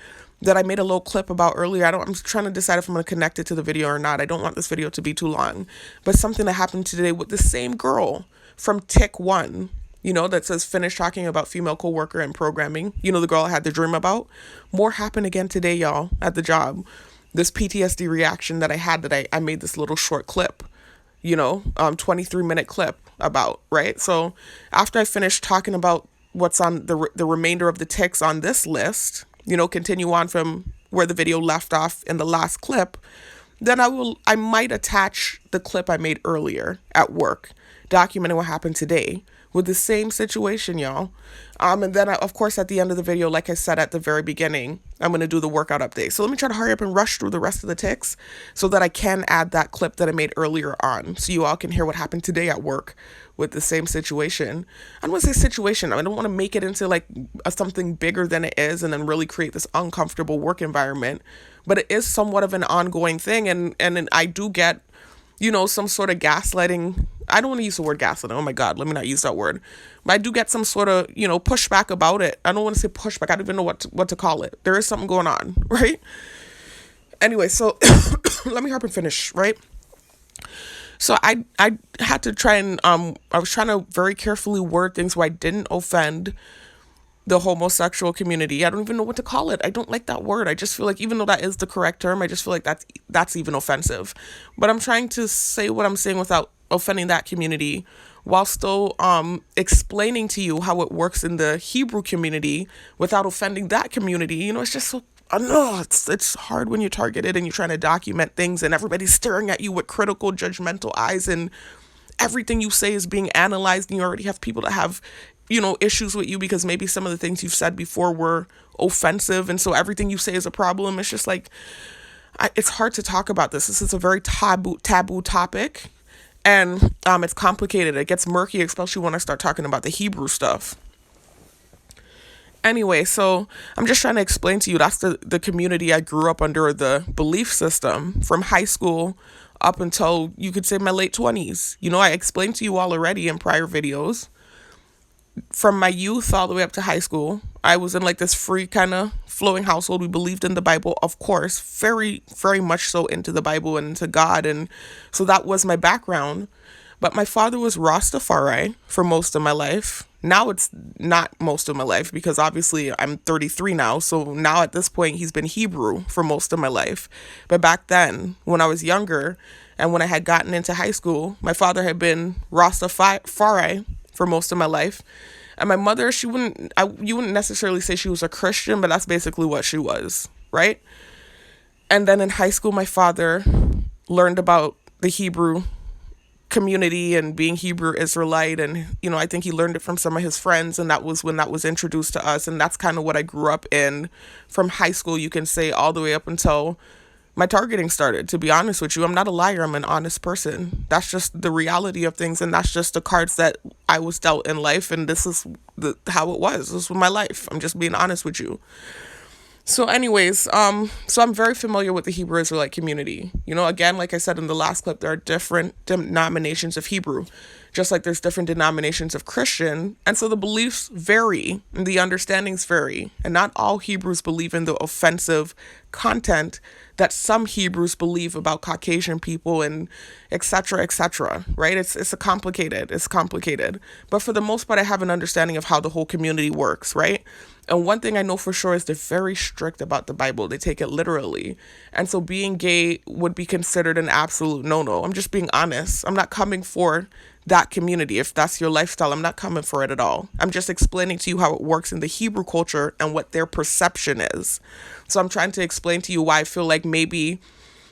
that I made a little clip about earlier. I'm trying to decide if I'm going to connect it to the video or not. I don't want this video to be too long. But something that happened today with the same girl from Tick 1, that says finish talking about female coworker and programming. The girl I had the dream about. More happened again today, y'all, at the job. This PTSD reaction that I had that I made this little short clip, 23-minute clip about, right? So after I finished talking about what's on the remainder of the ticks on this list, continue on from where the video left off in the last clip, then I might attach the clip I made earlier at work, documenting what happened today with the same situation, y'all. And then, of course, at the end of the video, like I said at the very beginning, I'm going to do the workout update. So let me try to hurry up and rush through the rest of the ticks so that I can add that clip that I made earlier on, so you all can hear what happened today at work with the same situation. I don't want to say situation. I don't want to make it into like something bigger than it is and then really create this uncomfortable work environment. But it is somewhat of an ongoing thing. And I do get, some sort of gaslighting. I don't want to use the word gaslighting. Oh my God, let me not use that word. But I do get some sort of, pushback about it. I don't want to say pushback. I don't even know what to call it. There is something going on, right? Anyway, so let me hurry up and finish, right? So I had to try and, I was trying to very carefully word things where I didn't offend the homosexual community. I don't even know what to call it. I don't like that word. I just feel like, even though that is the correct term, I just feel like that's even offensive. But I'm trying to say what I'm saying without offending that community, while still explaining to you how it works in the Hebrew community without offending that community. It's just so, I don't know, it's hard when you're targeted and you're trying to document things and everybody's staring at you with critical, judgmental eyes, and everything you say is being analyzed, and you already have people that have, issues with you because maybe some of the things you've said before were offensive, and so everything you say is a problem. It's just like, it's hard to talk about this. This is a very taboo topic, and it's complicated. It gets murky, especially when I start talking about the Hebrew stuff. Anyway, so I'm just trying to explain to you, that's the community I grew up under, the belief system from high school up until, you could say, my late 20s. I explained to you all already in prior videos. From my youth all the way up to high school, I was in like this free kind of flowing household. We believed in the Bible, of course, very, very much so into the Bible and into God. And so that was my background. But my father was Rastafari for most of my life. Now it's not most of my life, because obviously I'm 33 now. So now at this point, he's been Hebrew for most of my life. But back then, when I was younger and when I had gotten into high school, my father had been Rastafari for most of my life. And my mother, you wouldn't necessarily say she was a Christian, but that's basically what she was, right? And then in high school, my father learned about the Hebrew community and being Hebrew Israelite, and I think he learned it from some of his friends, and that was when that was introduced to us. And that's kind of what I grew up in from high school, you can say, all the way up until my targeting started. To be honest with you, I'm not a liar. I'm an honest person. That's just the reality of things, and that's just the cards that I was dealt in life, and this is how it was. This was my life. I'm just being honest with you. So anyways, so I'm very familiar with the Hebrew Israelite community. Again, like I said in the last clip, there are different denominations of Hebrew, just like there's different denominations of Christian. And so the beliefs vary and the understandings vary. And not all Hebrews believe in the offensive content that some Hebrews believe about Caucasian people and et cetera, right? It's complicated. But for the most part, I have an understanding of how the whole community works, right? And one thing I know for sure is they're very strict about the Bible. They take it literally. And so being gay would be considered an absolute no-no. I'm just being honest. I'm not coming for that community. If that's your lifestyle, I'm not coming for it at all. I'm just explaining to you how it works in the Hebrew culture and what their perception is. So I'm trying to explain to you why I feel like maybe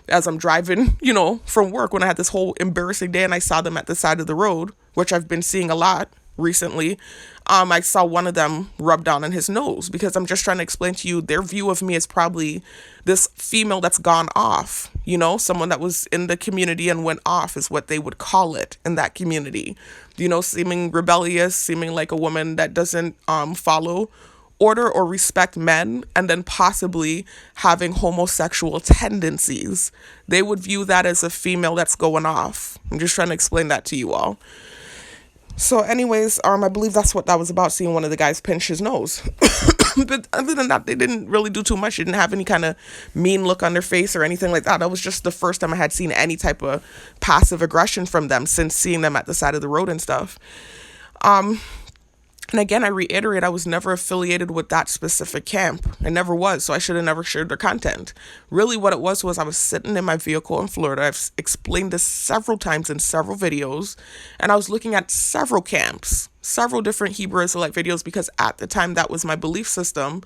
as I'm driving, from work, when I had this whole embarrassing day and I saw them at the side of the road, which I've been seeing a lot recently, I saw one of them rub down on his nose, because I'm just trying to explain to you, their view of me is probably this female that's gone off, someone that was in the community and went off is what they would call it in that community, seeming rebellious, seeming like a woman that doesn't follow order or respect men, and then possibly having homosexual tendencies. They would view that as a female that's going off. I'm just trying to explain that to you all. So anyways, I believe that's what that was about, seeing one of the guys pinch his nose. But other than that, they didn't really do too much. They didn't have any kind of mean look on their face or anything like that. That was just the first time I had seen any type of passive aggression from them since seeing them at the side of the road and stuff. And again, I reiterate, I was never affiliated with that specific camp. I never was, so I should have never shared their content. Really what it was I was sitting in my vehicle in Florida. I've explained this several times in several videos, and I was looking at several camps, several different Hebrew Israelite videos, because at the time that was my belief system.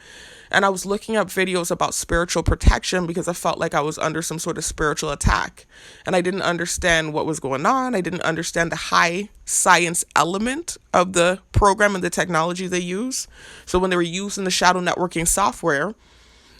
And I was looking up videos about spiritual protection because I felt like I was under some sort of spiritual attack. And I didn't understand what was going on. I didn't understand the high science element of the program and the technology they use. So when they were using the shadow networking software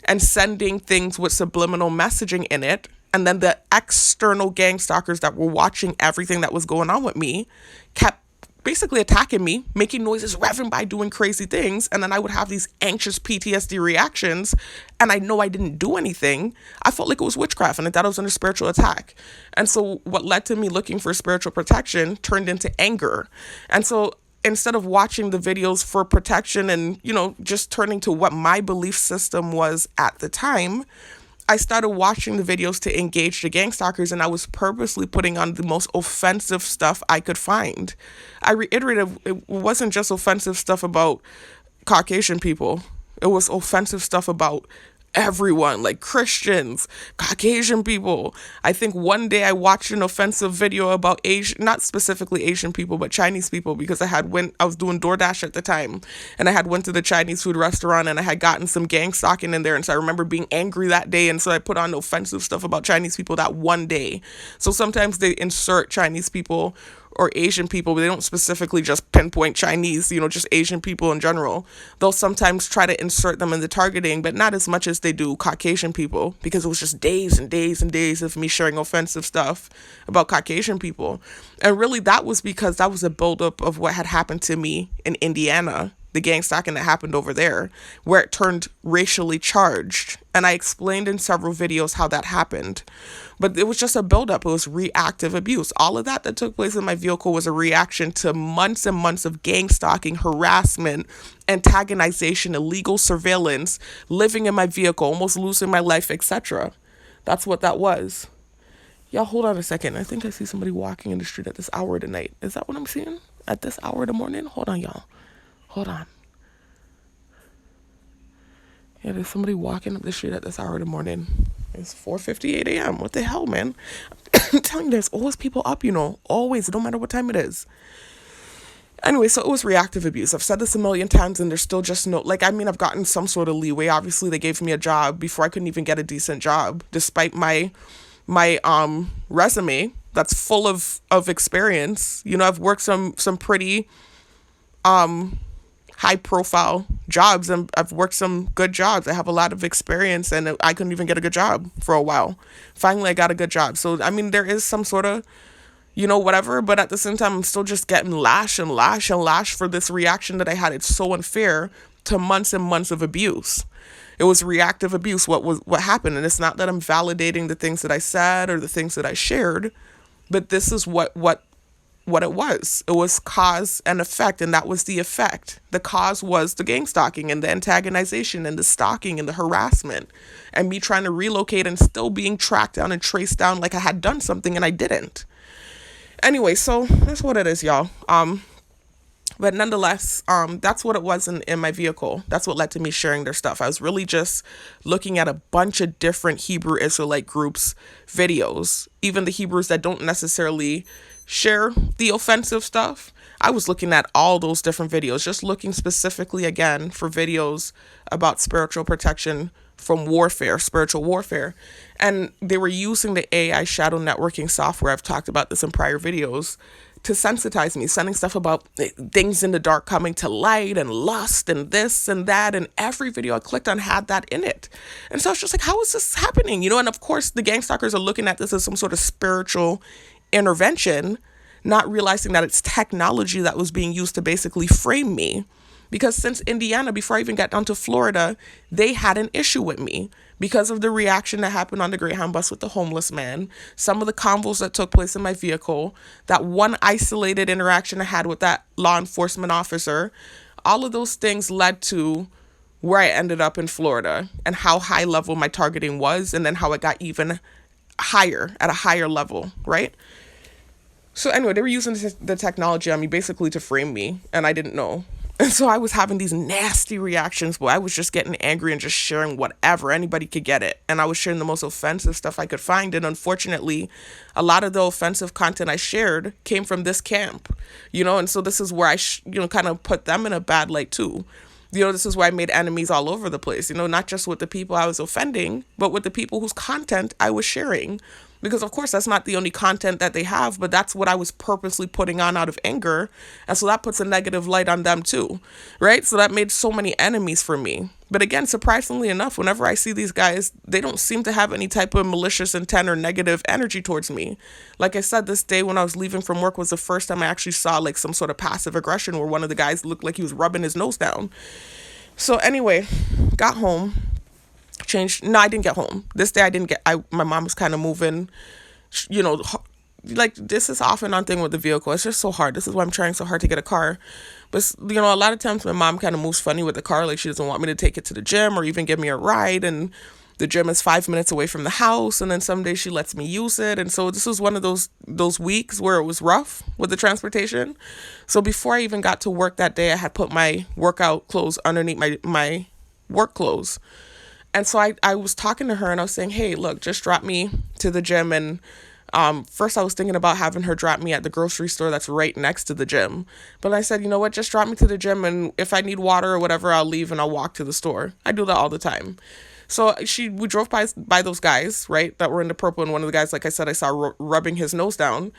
and sending things with subliminal messaging in it, and then the external gang stalkers that were watching everything that was going on with me kept basically attacking me, making noises, revving by, doing crazy things. And then I would have these anxious PTSD reactions, and I know I didn't do anything. I felt like it was witchcraft, and I thought I was under spiritual attack. And so what led to me looking for spiritual protection turned into anger. And so instead of watching the videos for protection and, just turning to what my belief system was at the time, I started watching the videos to engage the gang stalkers, and I was purposely putting on the most offensive stuff I could find. I reiterated, it wasn't just offensive stuff about Caucasian people. It was offensive stuff about everyone, like Christians, Caucasian people. I think one day I watched an offensive video about Asian, not specifically Asian people, but Chinese people, because I was doing DoorDash at the time, and I had went to the Chinese food restaurant, and I had gotten some gang stalking in there. And so I remember being angry that day. And so I put on offensive stuff about Chinese people that one day. So sometimes they insert Chinese people or Asian people, but they don't specifically just pinpoint Chinese, just Asian people in general. They'll sometimes try to insert them in the targeting, but not as much as they do Caucasian people, because it was just days and days and days of me sharing offensive stuff about Caucasian people. And really that was because that was a buildup of what had happened to me in Indiana, the gang stalking that happened over there, where it turned racially charged. And I explained in several videos how that happened. But it was just a buildup. It was reactive abuse. All of that took place in my vehicle was a reaction to months and months of gang stalking, harassment, antagonization, illegal surveillance, living in my vehicle, almost losing my life, etc. That's what that was. Y'all, hold on a second. I think I see somebody walking in the street at this hour of the night. Is that what I'm seeing? At this hour of the morning? Hold on, y'all. Hold on. Yeah, there's somebody walking up the street at this hour of the morning. It's 4:58 a.m. What the hell, man? I'm telling you, there's always people up, always, no matter what time it is. Anyway, so it was reactive abuse. I've said this a million times, and there's still just I've gotten some sort of leeway. Obviously, they gave me a job before I couldn't even get a decent job, despite my resume that's full of experience. I've worked some pretty high profile jobs, and I've worked some good jobs. I have a lot of experience, and I couldn't even get a good job for a while. Finally, I got a good job. So, there is some sort of, whatever, but at the same time, I'm still just getting lash and lash and lash for this reaction that I had. It's so unfair to months and months of abuse. It was reactive abuse, what happened. And it's not that I'm validating the things that I said or the things that I shared, but this is what it was. It was cause and effect, and that was the effect. The cause was the gang stalking and the antagonization and the stalking and the harassment, and me trying to relocate and still being tracked down and traced down like I had done something and I didn't. Anyway, so that's what it is, y'all. But nonetheless, that's what it was in my vehicle. That's what led to me sharing their stuff. I was really just looking at a bunch of different Hebrew Israelite groups' videos, even the Hebrews that don't necessarily share the offensive stuff. I was looking at all those different videos, just looking specifically again for videos about spiritual protection from warfare, spiritual warfare. And they were using the AI shadow networking software. I've talked about this in prior videos to sensitize me, sending stuff about things in the dark coming to light and lust and this and that. And every video I clicked on had that in it. And so I was just like, how is this happening? You know, and of course the gang stalkers are looking at this as some sort of spiritual intervention, not realizing that it's technology that was being used to basically frame me. Because since Indiana, before I even got down to Florida, they had an issue with me because of the reaction that happened on the Greyhound bus with the homeless man, some of the convos that took place in my vehicle, that one isolated interaction I had with that law enforcement officer. All of those things led to where I ended up in Florida and how high level my targeting was, and then how it got even higher at a higher level, right? So anyway, they were using the technology on me basically to frame me, and I didn't know. And so I was having these nasty reactions where I was just getting angry and just sharing whatever. Anybody could get it. And I was sharing the most offensive stuff I could find. And unfortunately, a lot of the offensive content I shared came from this camp, you know. And so this is where I, kind of put them in a bad light too. You know, this is where I made enemies all over the place, you know, not just with the people I was offending, but with the people whose content I was sharing. Because, of course, that's not the only content that they have, but that's what I was purposely putting on out of anger. And so that puts a negative light on them, too, right? So that made so many enemies for me. But again, surprisingly enough, whenever I see these guys, they don't seem to have any type of malicious intent or negative energy towards me. Like I said, this day when I was leaving from work was the first time I actually saw like some sort of passive aggression where one of the guys looked like he was rubbing his nose down. So anyway, got home. Changed. No, I didn't get home. This day I didn't get, my mom was kind of moving, you know, like this is off and on thing with the vehicle. It's just so hard. This is why I'm trying so hard to get a car. But, you know, a lot of times my mom kind of moves funny with the car. Like she doesn't want me to take it to the gym or even give me a ride. And the gym is 5 minutes away from the house. And then some days she lets me use it. And so this was one of those weeks where it was rough with the transportation. So before I even got to work that day, I had put my workout clothes underneath my work clothes. And so I was talking to her and I was saying, hey, look, just drop me to the gym. And first I was thinking about having her drop me at the grocery store that's right next to the gym. But I said, you know what, just drop me to the gym. And if I need water or whatever, I'll leave and I'll walk to the store. I do that all the time. So we drove by those guys, right, that were in the purple. And one of the guys, like I said, I saw rubbing his nose down.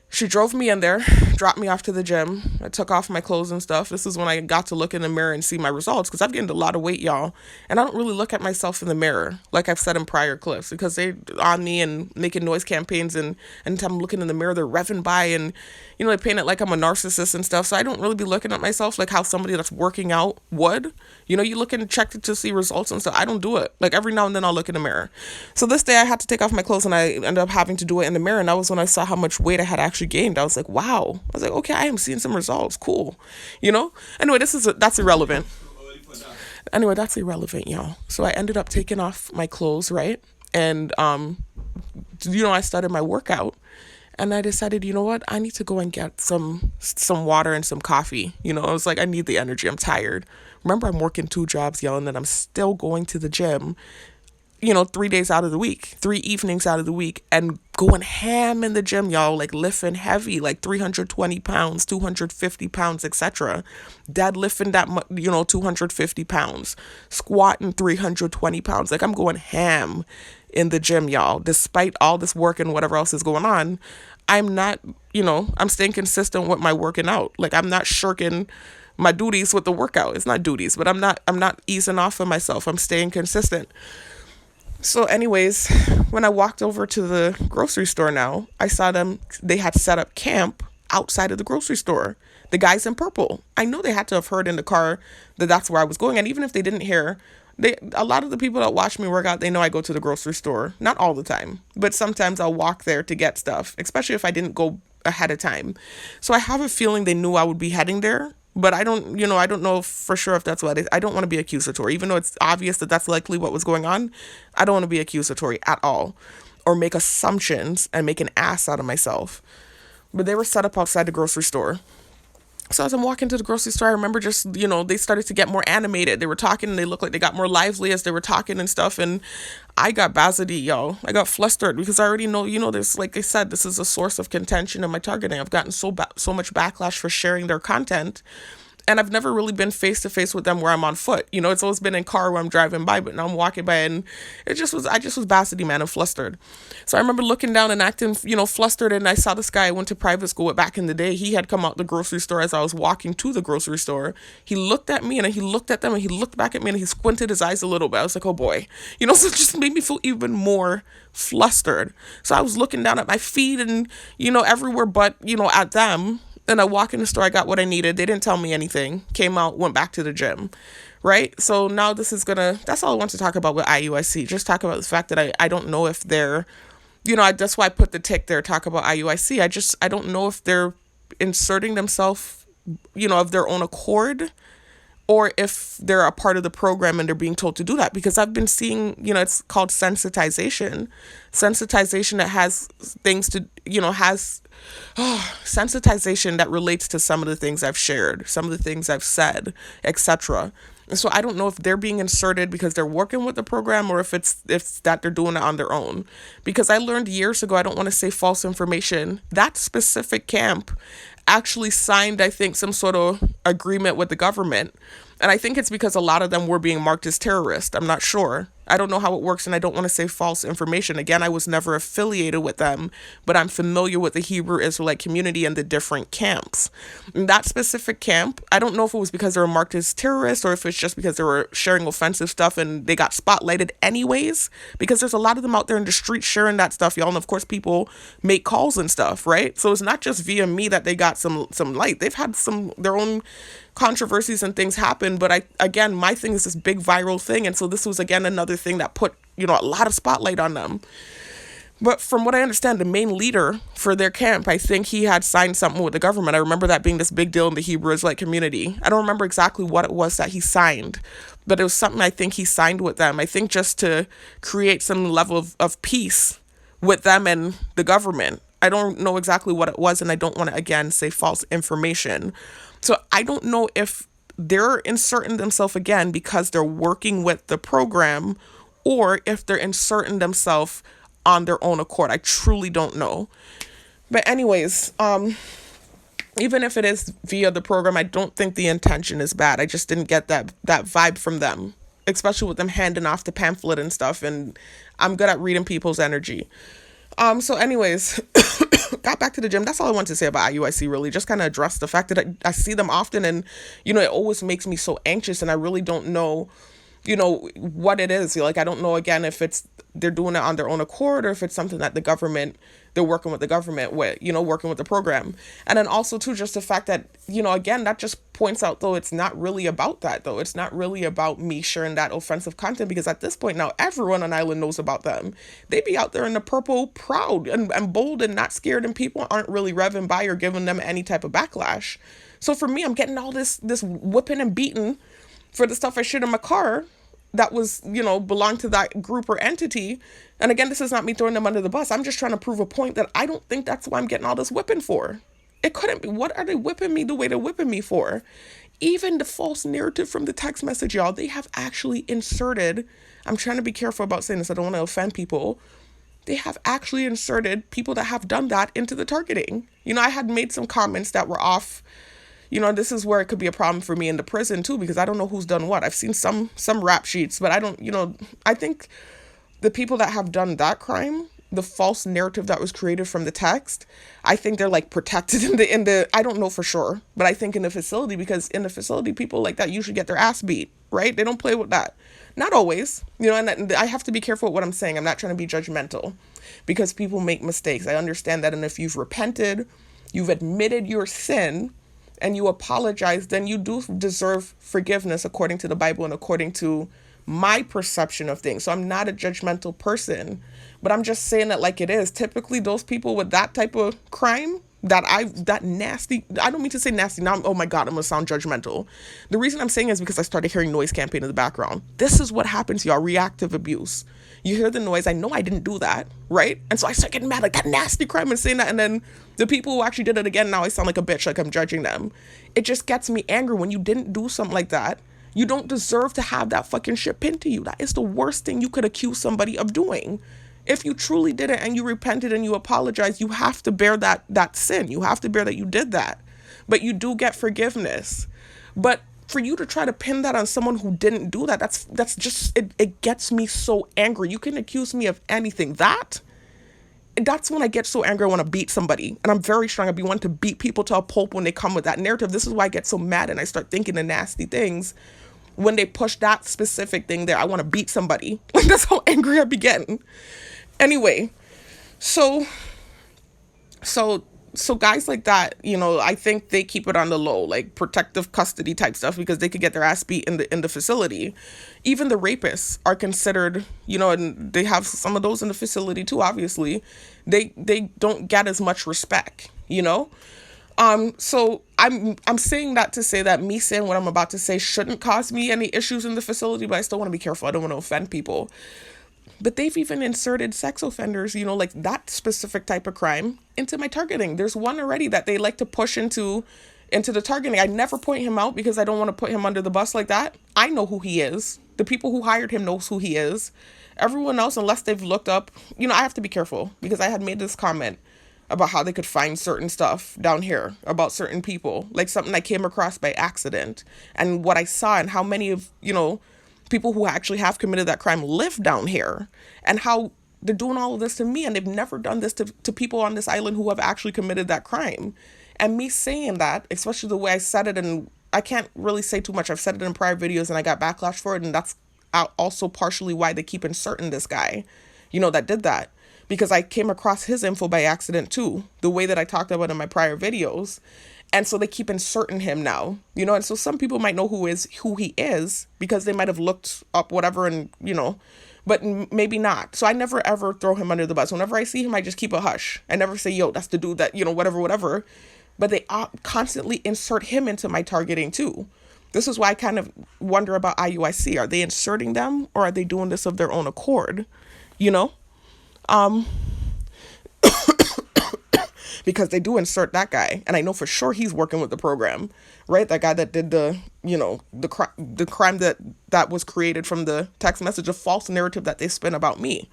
She drove me in there, dropped me off to the gym. I took off my clothes and stuff. This is when I got to look in the mirror and see my results, because I've gained a lot of weight, y'all. And I don't really look at myself in the mirror, like I've said in prior clips, because they're on me and making noise campaigns. And anytime I'm looking in the mirror, they're revving by and, you know, they paint it like I'm a narcissist and stuff. So I don't really be looking at myself like how somebody that's working out would. You know, you look and check to see results and stuff. I don't do it. Like every now and then I'll look in the mirror. So this day I had to take off my clothes and I ended up having to do it in the mirror. And that was when I saw how much weight I had actually gained. I was like, wow. I was like, okay, I am seeing some results. Cool. You know? Anyway, that's irrelevant. Anyway, that's irrelevant, y'all. So I ended up taking off my clothes, right? And, you know, I started my workout. And I decided, you know what, I need to go and get some water and some coffee. You know, I was like, I need the energy. I'm tired. Remember, I'm working 2 jobs, y'all, and then I'm still going to the gym, you know, 3 days out of the week, 3 evenings out of the week, and going ham in the gym, y'all, like lifting heavy, like 320 pounds, 250 pounds, etc. Deadlifting that, 250 pounds, squatting 320 pounds. Like I'm going ham in the gym, y'all. Despite all this work and whatever else is going on, I'm not, I'm staying consistent with my working out. Like I'm not shirking my duties with the workout. It's not duties, but I'm not easing off of myself. I'm staying consistent. So anyways, when I walked over to the grocery store now, I saw they had set up camp outside of the grocery store. The guys in purple. I know they had to have heard in the car that that's where I was going. And even if they didn't hear, a lot of the people that watch me work out, they know I go to the grocery store. Not all the time, but sometimes I'll walk there to get stuff, especially if I didn't go ahead of time. So I have a feeling they knew I would be heading there. But I don't know for sure if that's what it is. I don't want to be accusatory, even though it's obvious that that's likely what was going on. I don't want to be accusatory at all or make assumptions and make an ass out of myself. But they were set up outside the grocery store. So as I'm walking to the grocery store, I remember just, they started to get more animated. They were talking and they looked like they got more lively as they were talking and stuff. And I got bazadi, y'all. I got flustered because I already know, this, like I said, this is a source of contention in my targeting. I've gotten so much backlash for sharing their content. And I've never really been face to face with them where I'm on foot. It's always been in car where I'm driving by, but now I'm walking by, and I just was bastity, man, and flustered. So I remember looking down and acting, flustered, and I saw this guy I went to private school with back in the day. He had come out the grocery store as I was walking to the grocery store. He looked at me, and he looked at them, and he looked back at me, and he squinted his eyes a little bit. I was like, oh boy. So it just made me feel even more flustered. So I was looking down at my feet and, everywhere but, at them. And I walk in the store, I got what I needed. They didn't tell me anything. Came out, went back to the gym. Right? So now that's all I want to talk about with IUIC. Just talk about the fact that I don't know if they're, that's why I put the tick there, talk about IUIC. I don't know if they're inserting themselves, of their own accord, or if they're a part of the program and they're being told to do that. Because I've been seeing, it's called sensitization. Sensitization that has things to, sensitization that relates to some of the things I've shared, some of the things I've said, etc. And so I don't know if they're being inserted because they're working with the program, or if it's that they're doing it on their own. Because I learned years ago, I don't want to say false information, that specific camp actually signed, I think, some sort of agreement with the government. And I think it's because a lot of them were being marked as terrorists. I'm not sure. I don't know how it works, and I don't want to say false information. Again, I was never affiliated with them, but I'm familiar with the Hebrew Israelite community and the different camps. In that specific camp, I don't know if it was because they were marked as terrorists, or if it's just because they were sharing offensive stuff and they got spotlighted anyways, because there's a lot of them out there in the street sharing that stuff, y'all. And of course, people make calls and stuff, right? So it's not just via me that they got some light. They've had their own controversies and things happen, but my thing is this big viral thing, and so this was again another thing that put a lot of spotlight on them. But from what I understand, the main leader for their camp, I think he had signed something with the government. I remember that being this big deal in the Hebrew Israelite community. I don't remember exactly what it was that he signed, but it was something I think he signed with them. I think just to create some level of peace with them and the government. I don't know exactly what it was, and I don't want to, again, say false information. So I don't know if they're inserting themselves again because they're working with the program, or if they're inserting themselves on their own accord. I truly don't know. But anyways, even if it is via the program, I don't think the intention is bad. I just didn't get that vibe from them, especially with them handing off the pamphlet and stuff. And I'm good at reading people's energy. So anyways, got back to the gym. That's all I wanted to say about IUIC, really. Just kind of address the fact that I see them often, and, it always makes me so anxious, and I really don't know, what it is. Like, I don't know, again, if they're doing it on their own accord, or if it's something that they're working with the government with, working with the program. And then also, too, just the fact that, again, that just points out, though, it's not really about that, though. It's not really about me sharing that offensive content, because at this point now, everyone on Island knows about them. They be out there in the purple, proud and bold and not scared, and people aren't really revving by or giving them any type of backlash. So for me, I'm getting all this whipping and beating for the stuff I shared in my car that was, belonged to that group or entity. And again, this is not me throwing them under the bus. I'm just trying to prove a point that I don't think that's why I'm getting all this whipping for. It couldn't be. What are they whipping me the way they're whipping me for? Even the false narrative from the text message, y'all, they have actually inserted, I'm trying to be careful about saying this, I don't want to offend people. They have actually inserted people that have done that into the targeting. I had made some comments that were off. This is where it could be a problem for me in the prison too, because I don't know who's done what. I've seen some rap sheets, but I don't, I think the people that have done that crime, the false narrative that was created from the text, I think they're like protected in the I don't know for sure, but I think in the facility, because in the facility, people like that usually get their ass beat, right? They don't play with that. Not always, and I have to be careful with what I'm saying. I'm not trying to be judgmental, because people make mistakes. I understand that. And if you've repented, you've admitted your sin, and you apologize, then you do deserve forgiveness according to the Bible and according to my perception of things. So I'm not a judgmental person, but I'm just saying it like it is. Typically, those people with that type of crime, that nasty, I don't mean to say nasty now, oh my God, I'm gonna sound judgmental. The reason I'm saying is because I started hearing noise campaign in the background. This is what happens, y'all, reactive abuse. You hear the noise, I know I didn't do that, right? And so I start getting mad, like that nasty crime, and saying that, and then the people who actually did it again, now I sound like a bitch, like I'm judging them. It just gets me angry when you didn't do something like that. You don't deserve to have that fucking shit pinned to you. That is the worst thing you could accuse somebody of doing. If you truly did it and you repented and you apologized, you have to bear that sin. You have to bear that you did that. But you do get forgiveness. But for you to try to pin that on someone who didn't do that, that's just, it gets me so angry. You can accuse me of anything. That's when I get so angry, I want to beat somebody. And I'm very strong. I'd be wanting to beat people to a pulp when they come with that narrative. This is why I get so mad and I start thinking the nasty things. When they push that specific thing there, I want to beat somebody. Like, that's how angry I be getting. Anyway, so guys like that, I think they keep it on the low, like protective custody type stuff, because they could get their ass beat in the facility. Even the rapists are considered, and they have some of those in the facility too, obviously. They don't get as much respect, So I'm saying that to say that me saying what I'm about to say shouldn't cause me any issues in the facility, but I still want to be careful. I don't want to offend people. But they've even inserted sex offenders, like that specific type of crime, into my targeting. There's one already that they like to push into the targeting. I never point him out because I don't want to put him under the bus like that. I know who he is. The people who hired him knows who he is. Everyone else, unless they've looked up, I have to be careful because I had made this comment about how they could find certain stuff down here about certain people, like something I came across by accident, and what I saw and how many of, people who actually have committed that crime live down here, and how they're doing all of this to me, and they've never done this to people on this island who have actually committed that crime. And me saying that, especially the way I said it, and I can't really say too much. I've said it in prior videos and I got backlash for it, and that's also partially why they keep inserting this guy, that did that, because I came across his info by accident too, the way that I talked about in my prior videos. And so they keep inserting him now, and so some people might know who he is because they might have looked up whatever and, but maybe not. So I never ever throw him under the bus. Whenever I see him, I just keep a hush. I never say, yo, that's the dude that, whatever. But they constantly insert him into my targeting too. This is why I kind of wonder about IUIC. Are they inserting them or are they doing this of their own accord? Because they do insert that guy, and I know for sure he's working with the program, right? That guy that did the crime that was created from the text message, a false narrative that they spin about me.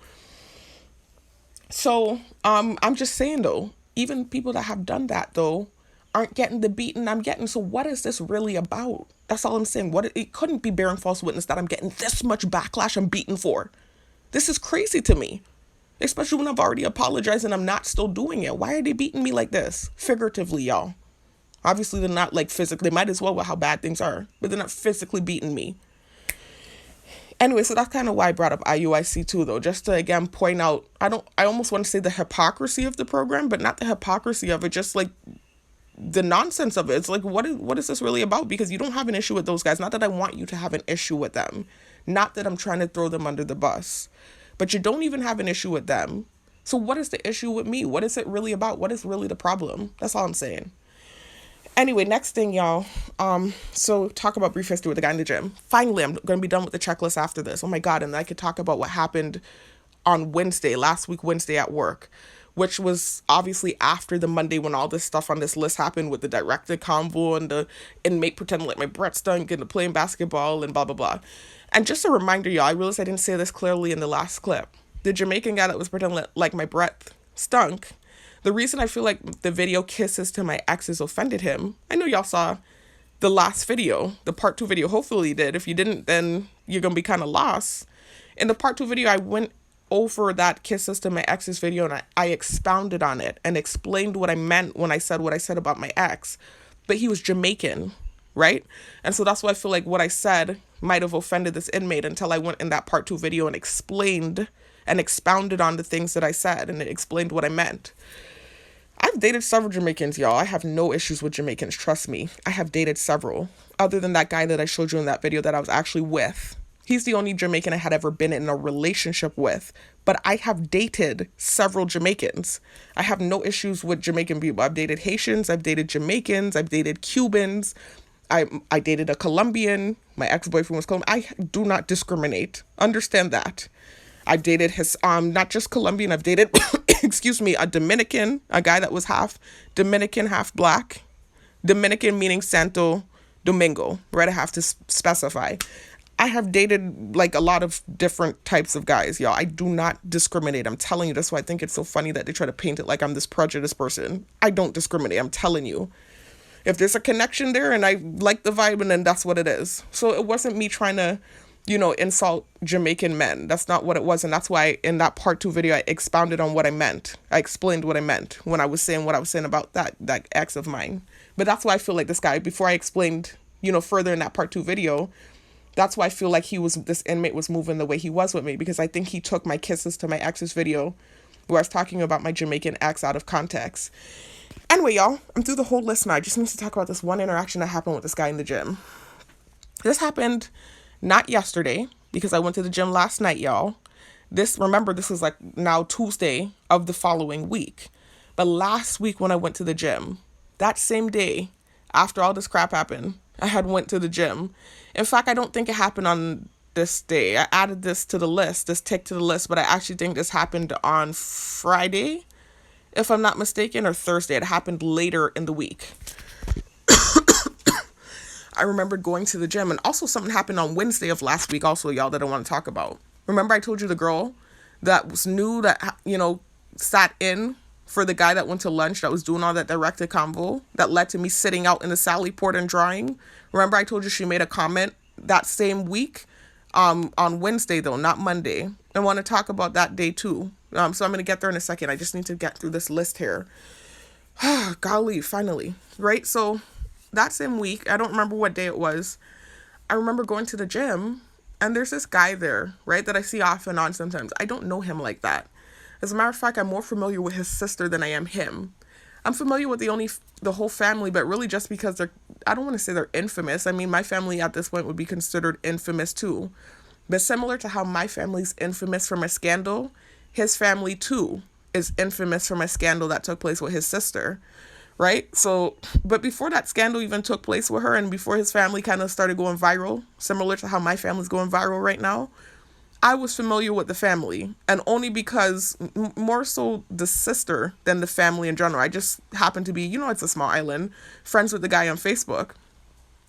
So I'm just saying though, even people that have done that though aren't getting the beating I'm getting. So what is this really about? That's all I'm saying. It couldn't be bearing false witness that I'm getting this much backlash I'm beaten for. This is crazy to me. Especially when I've already apologized and I'm not still doing it. Why are they beating me like this? Figuratively, y'all. Obviously, they're not like physically. They might as well with how bad things are. But they're not physically beating me. Anyway, so that's kind of why I brought up IUIC too, though. Just to, again, point out, I almost want to say the hypocrisy of the program, but not the hypocrisy of it. Just like the nonsense of it. It's like, what is this really about? Because you don't have an issue with those guys. Not that I want you to have an issue with them. Not that I'm trying to throw them under the bus. But you don't even have an issue with them. So what is the issue with me? What is it really about? What is really the problem? That's all I'm saying. Anyway, next thing, y'all. So talk about brief history with the guy in the gym. Finally, I'm going to be done with the checklist after this. Oh my God. And I could talk about what happened on last week, Wednesday at work, which was obviously after the Monday when all this stuff on this list happened with the directed convo and the inmate pretending like my breath stunk and playing basketball and blah, blah, blah. And just a reminder, y'all, I realized I didn't say this clearly in the last clip. The Jamaican guy that was pretending like my breath stunk, the reason I feel like the video kisses to my exes offended him, I know y'all saw the last video, the part 2 video, hopefully you did. If you didn't, then you're going to be kind of lost. In the part 2 video, I went over that kisses to my exes video and I expounded on it and explained what I meant when I said what I said about my ex. But he was Jamaican, right? And so that's why I feel like what I said might have offended this inmate until I went in that part 2 video and explained and expounded on the things that I said and it explained what I meant. I've dated several Jamaicans, y'all. I have no issues with Jamaicans, trust me. I have dated several, other than that guy that I showed you in that video that I was actually with. He's the only Jamaican I had ever been in a relationship with, but I have dated several Jamaicans. I have no issues with Jamaican people. I've dated Haitians, I've dated Jamaicans, I've dated Cubans, I dated a Colombian. My ex-boyfriend was Colombian. I do not discriminate. Understand that. I've dated not just Colombian, I've dated, excuse me, a Dominican, a guy that was half Dominican, half black. Dominican meaning Santo Domingo, right? I have to specify. I have dated like a lot of different types of guys, y'all. I do not discriminate. I'm telling you. That's why I think it's so funny that they try to paint it like I'm this prejudiced person. I don't discriminate. I'm telling you. If there's a connection there and I like the vibe, and then that's what it is. So it wasn't me trying to, insult Jamaican men. That's not what it was. And that's why in that part 2 video, I expounded on what I meant. I explained what I meant when I was saying what I was saying about that ex of mine. But that's why I feel like this guy, before I explained, further in that part 2 video, that's why I feel like this inmate was moving the way he was with me, because I think he took my kisses to my ex's video where I was talking about my Jamaican ex out of context. Anyway, y'all, I'm through the whole list now. I just need to talk about this one interaction that happened with this guy in the gym. This happened not yesterday, because I went to the gym last night, y'all. Remember, this was like now Tuesday of the following week. But last week when I went to the gym, that same day, after all this crap happened, I had went to the gym. In fact, I don't think it happened on this day. I added this to the list, this tick to the list, but I actually think this happened on Friday, if I'm not mistaken, or Thursday. It happened later in the week. I remember going to the gym, and also something happened on Wednesday of last week also, y'all, that I want to talk about. Remember I told you the girl that was new that, sat in for the guy that went to lunch that was doing all that directed convo that led to me sitting out in the Sally Port and drying? Remember I told you she made a comment that same week, on Wednesday though, not Monday. I want to talk about that day too. So I'm going to get there in a second. I just need to get through this list here. Golly, finally. Right? So that same week, I don't remember what day it was, I remember going to the gym, and there's this guy there, right, that I see off and on sometimes. I don't know him like that. As a matter of fact, I'm more familiar with his sister than I am him. I'm familiar with the whole family, but really just because I don't want to say they're infamous. I mean, my family at this point would be considered infamous too. But similar to how my family's infamous for my scandal, his family too is infamous for my scandal that took place with his sister. Right? So, but before that scandal even took place with her, and before his family kind of started going viral, similar to how my family's going viral right now, I was familiar with the family, and only because more so the sister than the family in general. I just happened to be, it's a small island, friends with the guy on Facebook,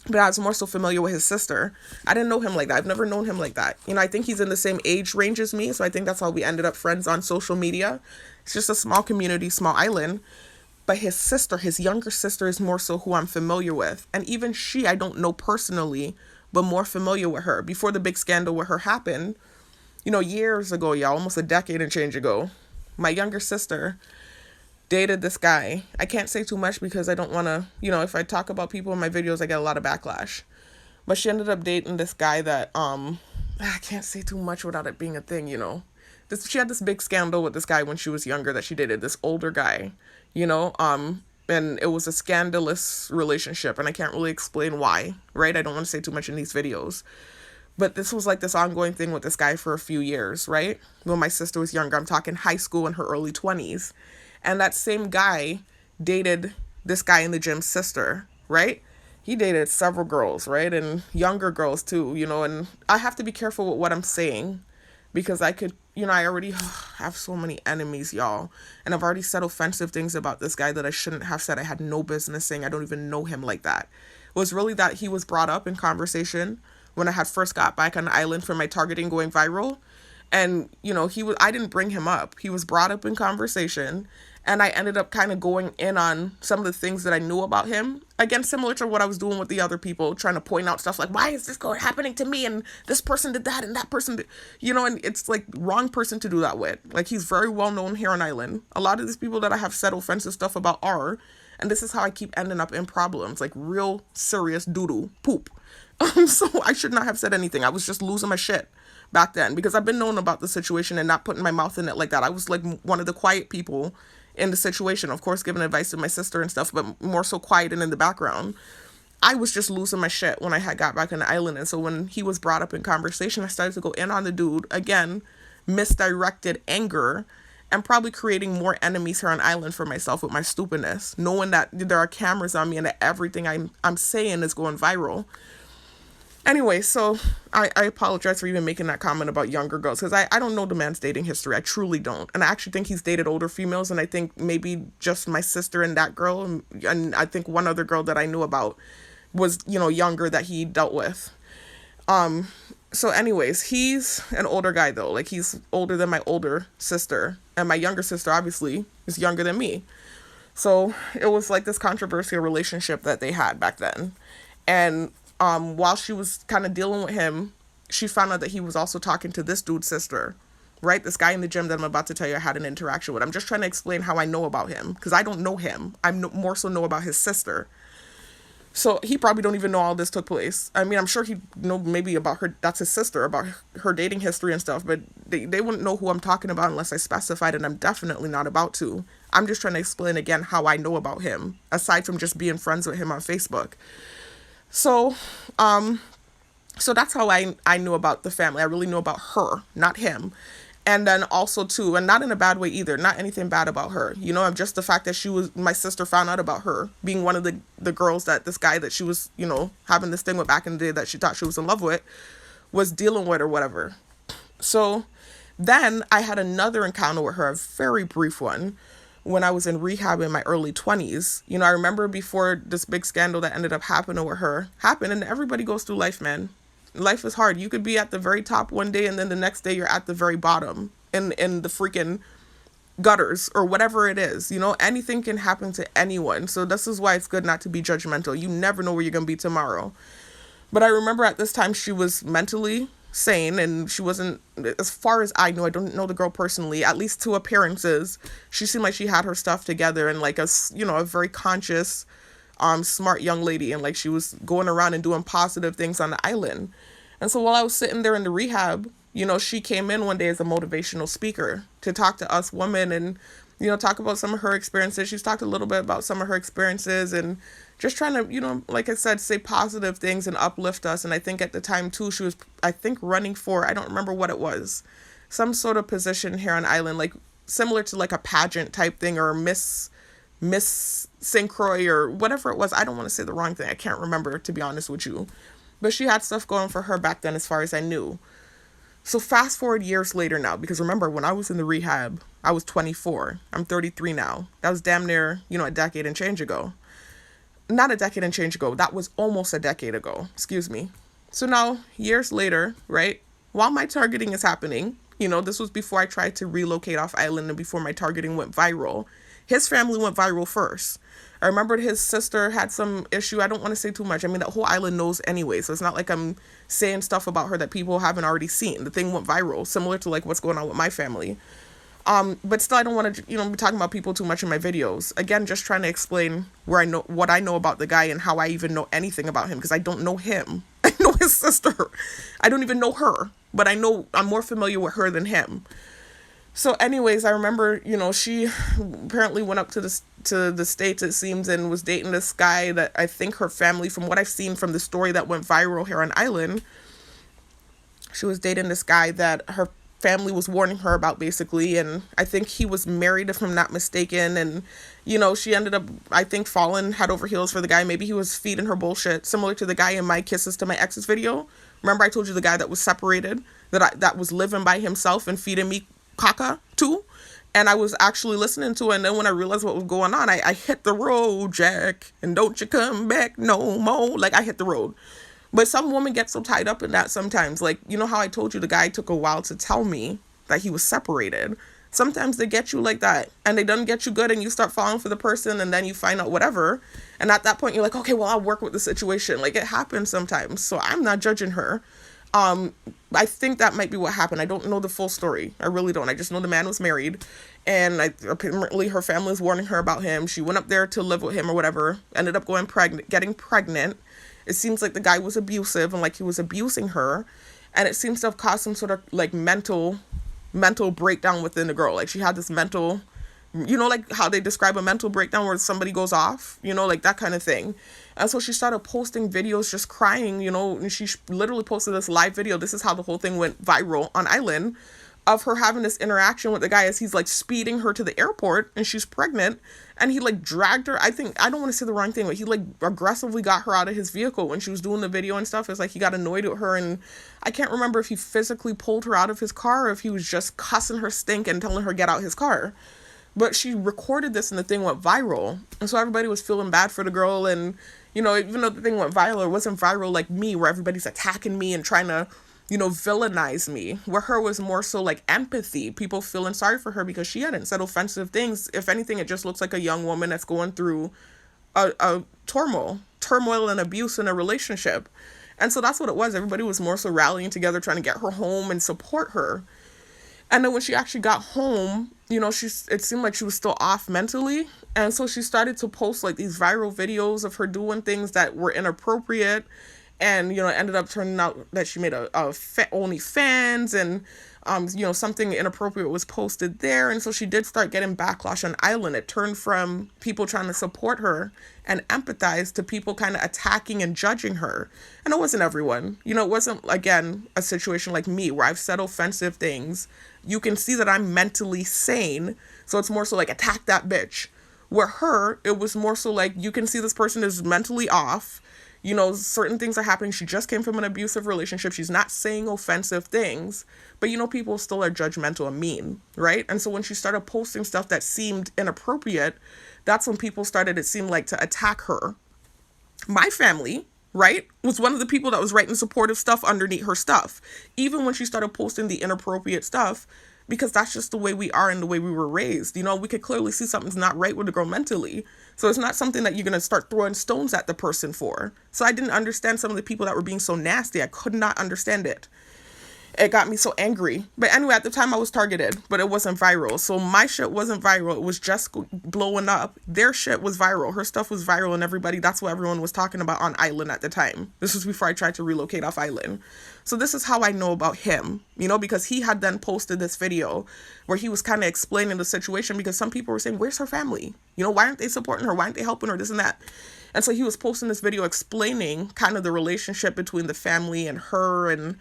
but I was more so familiar with his sister. I didn't know him like that. I've never known him like that. I think he's in the same age range as me, so I think that's how we ended up friends on social media. It's just a small community, small island. But his sister, his younger sister, is more so who I'm familiar with. And even she, I don't know personally, but more familiar with her. Before the big scandal with her happened, years ago, y'all, almost a decade and change ago, my younger sister dated this guy. I can't say too much because I don't want to, if I talk about people in my videos, I get a lot of backlash. But she ended up dating this guy that, I can't say too much without it being a thing, She had this big scandal with this guy when she was younger that she dated, this older guy. And it was a scandalous relationship, and I can't really explain why, right? I don't want to say too much in these videos, but this was like this ongoing thing with this guy for a few years, right? When my sister was younger, I'm talking high school, in her early 20s, and that same guy dated this guy in the gym's sister, right? He dated several girls, right? And younger girls too, and I have to be careful with what I'm saying, because I could, I already have so many enemies, y'all. And I've already said offensive things about this guy that I shouldn't have said. I had no business saying. I don't even know him like that. It was really that he was brought up in conversation when I had first got back on the island from my targeting going viral. And, I didn't bring him up. He was brought up in conversation. And I ended up kind of going in on some of the things that I knew about him. Again, similar to what I was doing with the other people, trying to point out stuff like, why is this happening to me? And this person did that and that person did, and it's like wrong person to do that with. Like, he's very well known here on island. A lot of these people that I have said offensive stuff about are, and this is how I keep ending up in problems, like real serious doo-doo, poop. So I should not have said anything. I was just losing my shit back then because I've been known about the situation and not putting my mouth in it like that. I was like one of the quiet people in the situation, of course, giving advice to my sister and stuff, but more so quiet and in the background. I was just losing my shit when I had got back on the island. And so when he was brought up in conversation, I started to go in on the dude, again, misdirected anger, and probably creating more enemies here on island for myself with my stupidness, knowing that there are cameras on me and that everything I'm saying is going viral. Anyway, so I apologize for even making that comment about younger girls, because I don't know the man's dating history. I truly don't. And I actually think he's dated older females, and I think maybe just my sister and that girl, and I think one other girl that I knew about was, younger that he dealt with. So anyways, he's an older guy though. Like, he's older than my older sister, and my younger sister obviously is younger than me. So it was like this controversial relationship that they had back then. And while she was kind of dealing with him, she found out that he was also talking to this dude's sister, right? This guy in the gym that I'm about to tell you I had an interaction with. I'm just trying to explain how I know about him because I don't know him. More so know about his sister. So he probably don't even know all this took place. I mean, I'm sure he know maybe about her, that's his sister, about her dating history and stuff, but they wouldn't know who I'm talking about unless I specified, and I'm definitely not about to. I'm just trying to explain again how I know about him, aside from just being friends with him on Facebook. So, so that's how I knew about the family. I really knew about her, not him. And then also too, and not in a bad way either, not anything bad about her, you know, just the fact that my sister found out about her being one of the girls that this guy that she was, you know, having this thing with back in the day that she thought she was in love with was dealing with or whatever. So then I had another encounter with her, a very brief one, when I was in rehab in my early 20s. You know, I remember before this big scandal that ended up happening with her happened, and everybody goes through life, man. Life is hard. You could be at the very top one day and then the next day you're at the very bottom in the freaking gutters or whatever it is. You know, anything can happen to anyone. So this is why it's good not to be judgmental. You never know where you're going to be tomorrow. But I remember at this time she was mentally sane, and she wasn't, as far as I know, I don't know the girl personally, at least to appearances, she seemed like she had her stuff together and like a very conscious, smart young lady, and like she was going around and doing positive things on the island. And so while I was sitting there in the rehab, you know, she came in one day as a motivational speaker to talk to us women and, you know, talk about some of her experiences. She's talked a little bit about some of her experiences and just trying to, you know, like I said, say positive things and uplift us. And I think at the time too, she was, I think, running for, I don't remember what it was, some sort of position here on island, like similar to like a pageant type thing or Miss St. Croix or whatever it was. I don't want to say the wrong thing. I can't remember, to be honest with you. But she had stuff going for her back then as far as I knew. So fast forward years later now, because remember, when I was in the rehab, I was 24. I'm 33 now. That was damn near, you know, a decade and change ago. Not a decade and change ago. That was almost a decade ago. Excuse me. So now, years later, right, while my targeting is happening, you know, this was before I tried to relocate off island and before my targeting went viral. His family went viral first. I remembered his sister had some issue. I don't want to say too much. I mean, the whole island knows anyway, so it's not like I'm saying stuff about her that people haven't already seen. The thing went viral, similar to like what's going on with my family. But still, I don't want to, you know, be talking about people too much in my videos. Again, just trying to explain what I know about the guy and how I even know anything about him, because I don't know him. I know his sister. I don't even know her, but I know I'm more familiar with her than him. So anyways, I remember, you know, she apparently went up to the States, it seems, and was dating this guy that I think her family, from what I've seen from the story that went viral here on island, she was dating this guy that her family was warning her about, basically, and I think he was married, if I'm not mistaken, and, you know, she ended up, I think, falling head over heels for the guy. Maybe he was feeding her bullshit, similar to the guy in my Kisses to My Exes video. Remember I told you the guy that was separated, that was living by himself and feeding me caca too, and I was actually listening to it, and then when I realized what was going on, I hit the road, Jack, and don't you come back no more. Like, I hit the road. But some women get so tied up in that sometimes. Like, you know how I told you the guy took a while to tell me that he was separated? Sometimes they get you like that, and they don't get you good, and you start falling for the person, and then you find out whatever, and at that point you're like, okay, well, I'll work with the situation. Like, it happens sometimes, so I'm not judging her. I think that might be what happened. I don't know the full story. I really don't. I just know the man was married, and apparently her family was warning her about him. She went up there to live with him or whatever, ended up getting pregnant. It seems like the guy was abusive and like he was abusing her, and it seems to have caused some sort of like mental breakdown within the girl. Like, she had this mental, you know, like how they describe a mental breakdown where somebody goes off, you know, like that kind of thing. And so she started posting videos just crying, you know, and she literally posted this live video. This is how the whole thing went viral on island, of her having this interaction with the guy as he's like speeding her to the airport, and she's pregnant, and he like dragged her. I don't want to say the wrong thing, but he like aggressively got her out of his vehicle when she was doing the video and stuff. It's like he got annoyed with her, and I can't remember if he physically pulled her out of his car or if he was just cussing her stink and telling her get out his car. But she recorded this and the thing went viral. And so everybody was feeling bad for the girl. And, you know, even though the thing went viral, it wasn't viral like me, where everybody's attacking me and trying to villainize me. Where her was more so like empathy, people feeling sorry for her because she hadn't said offensive things. If anything, it just looks like a young woman that's going through a turmoil and abuse in a relationship. And so that's what it was. Everybody was more so rallying together, trying to get her home and support her. And then when she actually got home, it seemed like she was still off mentally. And so she started to post like these viral videos of her doing things that were inappropriate. And, it ended up turning out that she made a OnlyFans, and, something inappropriate was posted there. And so she did start getting backlash on Island. It turned from people trying to support her and empathize to people kind of attacking and judging her. And it wasn't everyone. It wasn't, again, a situation like me where I've said offensive things. You can see that I'm mentally sane. So it's more so like, attack that bitch. Where her, it was more so like, you can see this person is mentally off. Certain things are happening. She just came from an abusive relationship. She's not saying offensive things, but people still are judgmental and mean, right? And so when she started posting stuff that seemed inappropriate, that's when people started, it seemed like, to attack her. My family, right, was one of the people that was writing supportive stuff underneath her stuff, even when she started posting the inappropriate stuff, because that's just the way we are and the way we were raised. We could clearly see something's not right with the girl mentally. So it's not something that you're going to start throwing stones at the person for. So I didn't understand some of the people that were being so nasty. I could not understand it. It got me so angry. But anyway, at the time I was targeted, but it wasn't viral. So my shit wasn't viral. It was just blowing up. Their shit was viral. Her stuff was viral, and that's what everyone was talking about on Island at the time. This was before I tried to relocate off Island. So this is how I know about him, because he had then posted this video where he was kind of explaining the situation, because some people were saying, where's her family? Why aren't they supporting her? Why aren't they helping her? This and that. And so he was posting this video explaining kind of the relationship between the family and her, and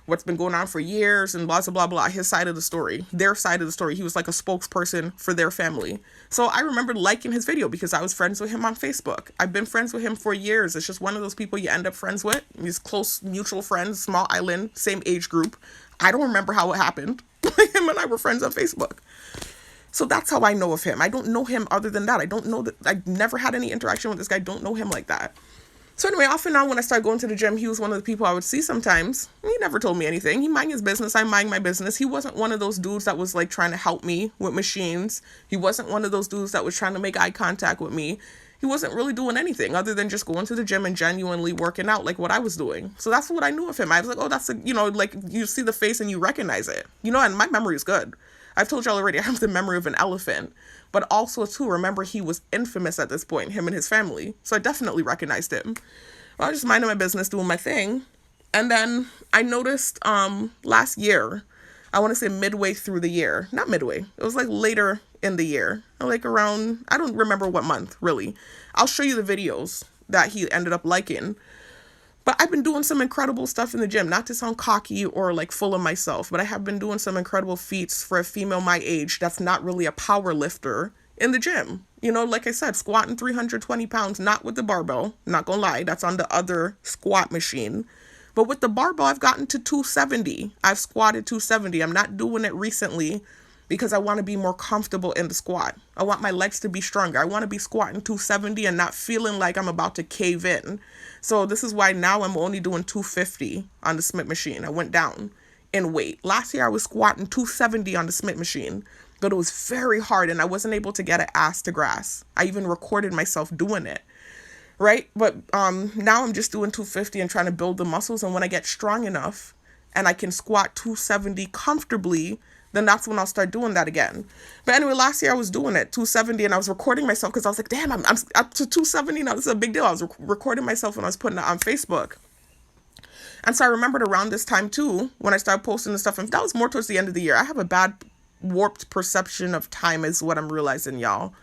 what's been going on for years, and blah, blah, blah, blah, his side of the story, their side of the story. He was like a spokesperson for their family. So I remember liking his video because I was friends with him on Facebook. I've been friends with him for years. It's just one of those people you end up friends with. These close mutual friends, small island, same age group. I don't remember how it happened. Him and I were friends on Facebook. So that's how I know of him. I don't know him other than that. I don't know that. I've never had any interaction with this guy. Don't know him like that. So anyway, off and on, when I started going to the gym, he was one of the people I would see sometimes. He never told me anything. He mind his business. I mind my business. He wasn't one of those dudes that was like trying to help me with machines. He wasn't one of those dudes that was trying to make eye contact with me. He wasn't really doing anything other than just going to the gym and genuinely working out like what I was doing. So that's what I knew of him. I was like, oh, that's like you see the face and you recognize it. And my memory is good. I've told y'all already, I have the memory of an elephant. But also, too, remember, he was infamous at this point, him and his family. So I definitely recognized him. Well, I just minded my business, doing my thing. And then I noticed last year, I want to say midway through the year. Not midway. It was like later in the year. Like around, I don't remember what month, really. I'll show you the videos that he ended up liking. But I've been doing some incredible stuff in the gym. Not to sound cocky or like full of myself, but I have been doing some incredible feats for a female my age that's not really a power lifter in the gym. Like I said, squatting 320 pounds, not with the barbell. Not gonna lie, that's on the other squat machine. But with the barbell, I've gotten to 270. I've squatted 270. I'm not doing it recently because I want to be more comfortable in the squat. I want my legs to be stronger. I want to be squatting 270 and not feeling like I'm about to cave in. So this is why now I'm only doing 250 on the Smith machine. I went down in weight. Last year I was squatting 270 on the Smith machine, but it was very hard and I wasn't able to get an ass to grass. I even recorded myself doing it, right? But now I'm just doing 250 and trying to build the muscles. And when I get strong enough and I can squat 270 comfortably, then that's when I'll start doing that again. But anyway, last year I was doing it, 270, and I was recording myself because I was like, damn, I'm up to 270 now. This is a big deal. I was recording myself when I was putting it on Facebook. And so I remembered around this time too, when I started posting this stuff, and that was more towards the end of the year. I have a bad warped perception of time is what I'm realizing, y'all.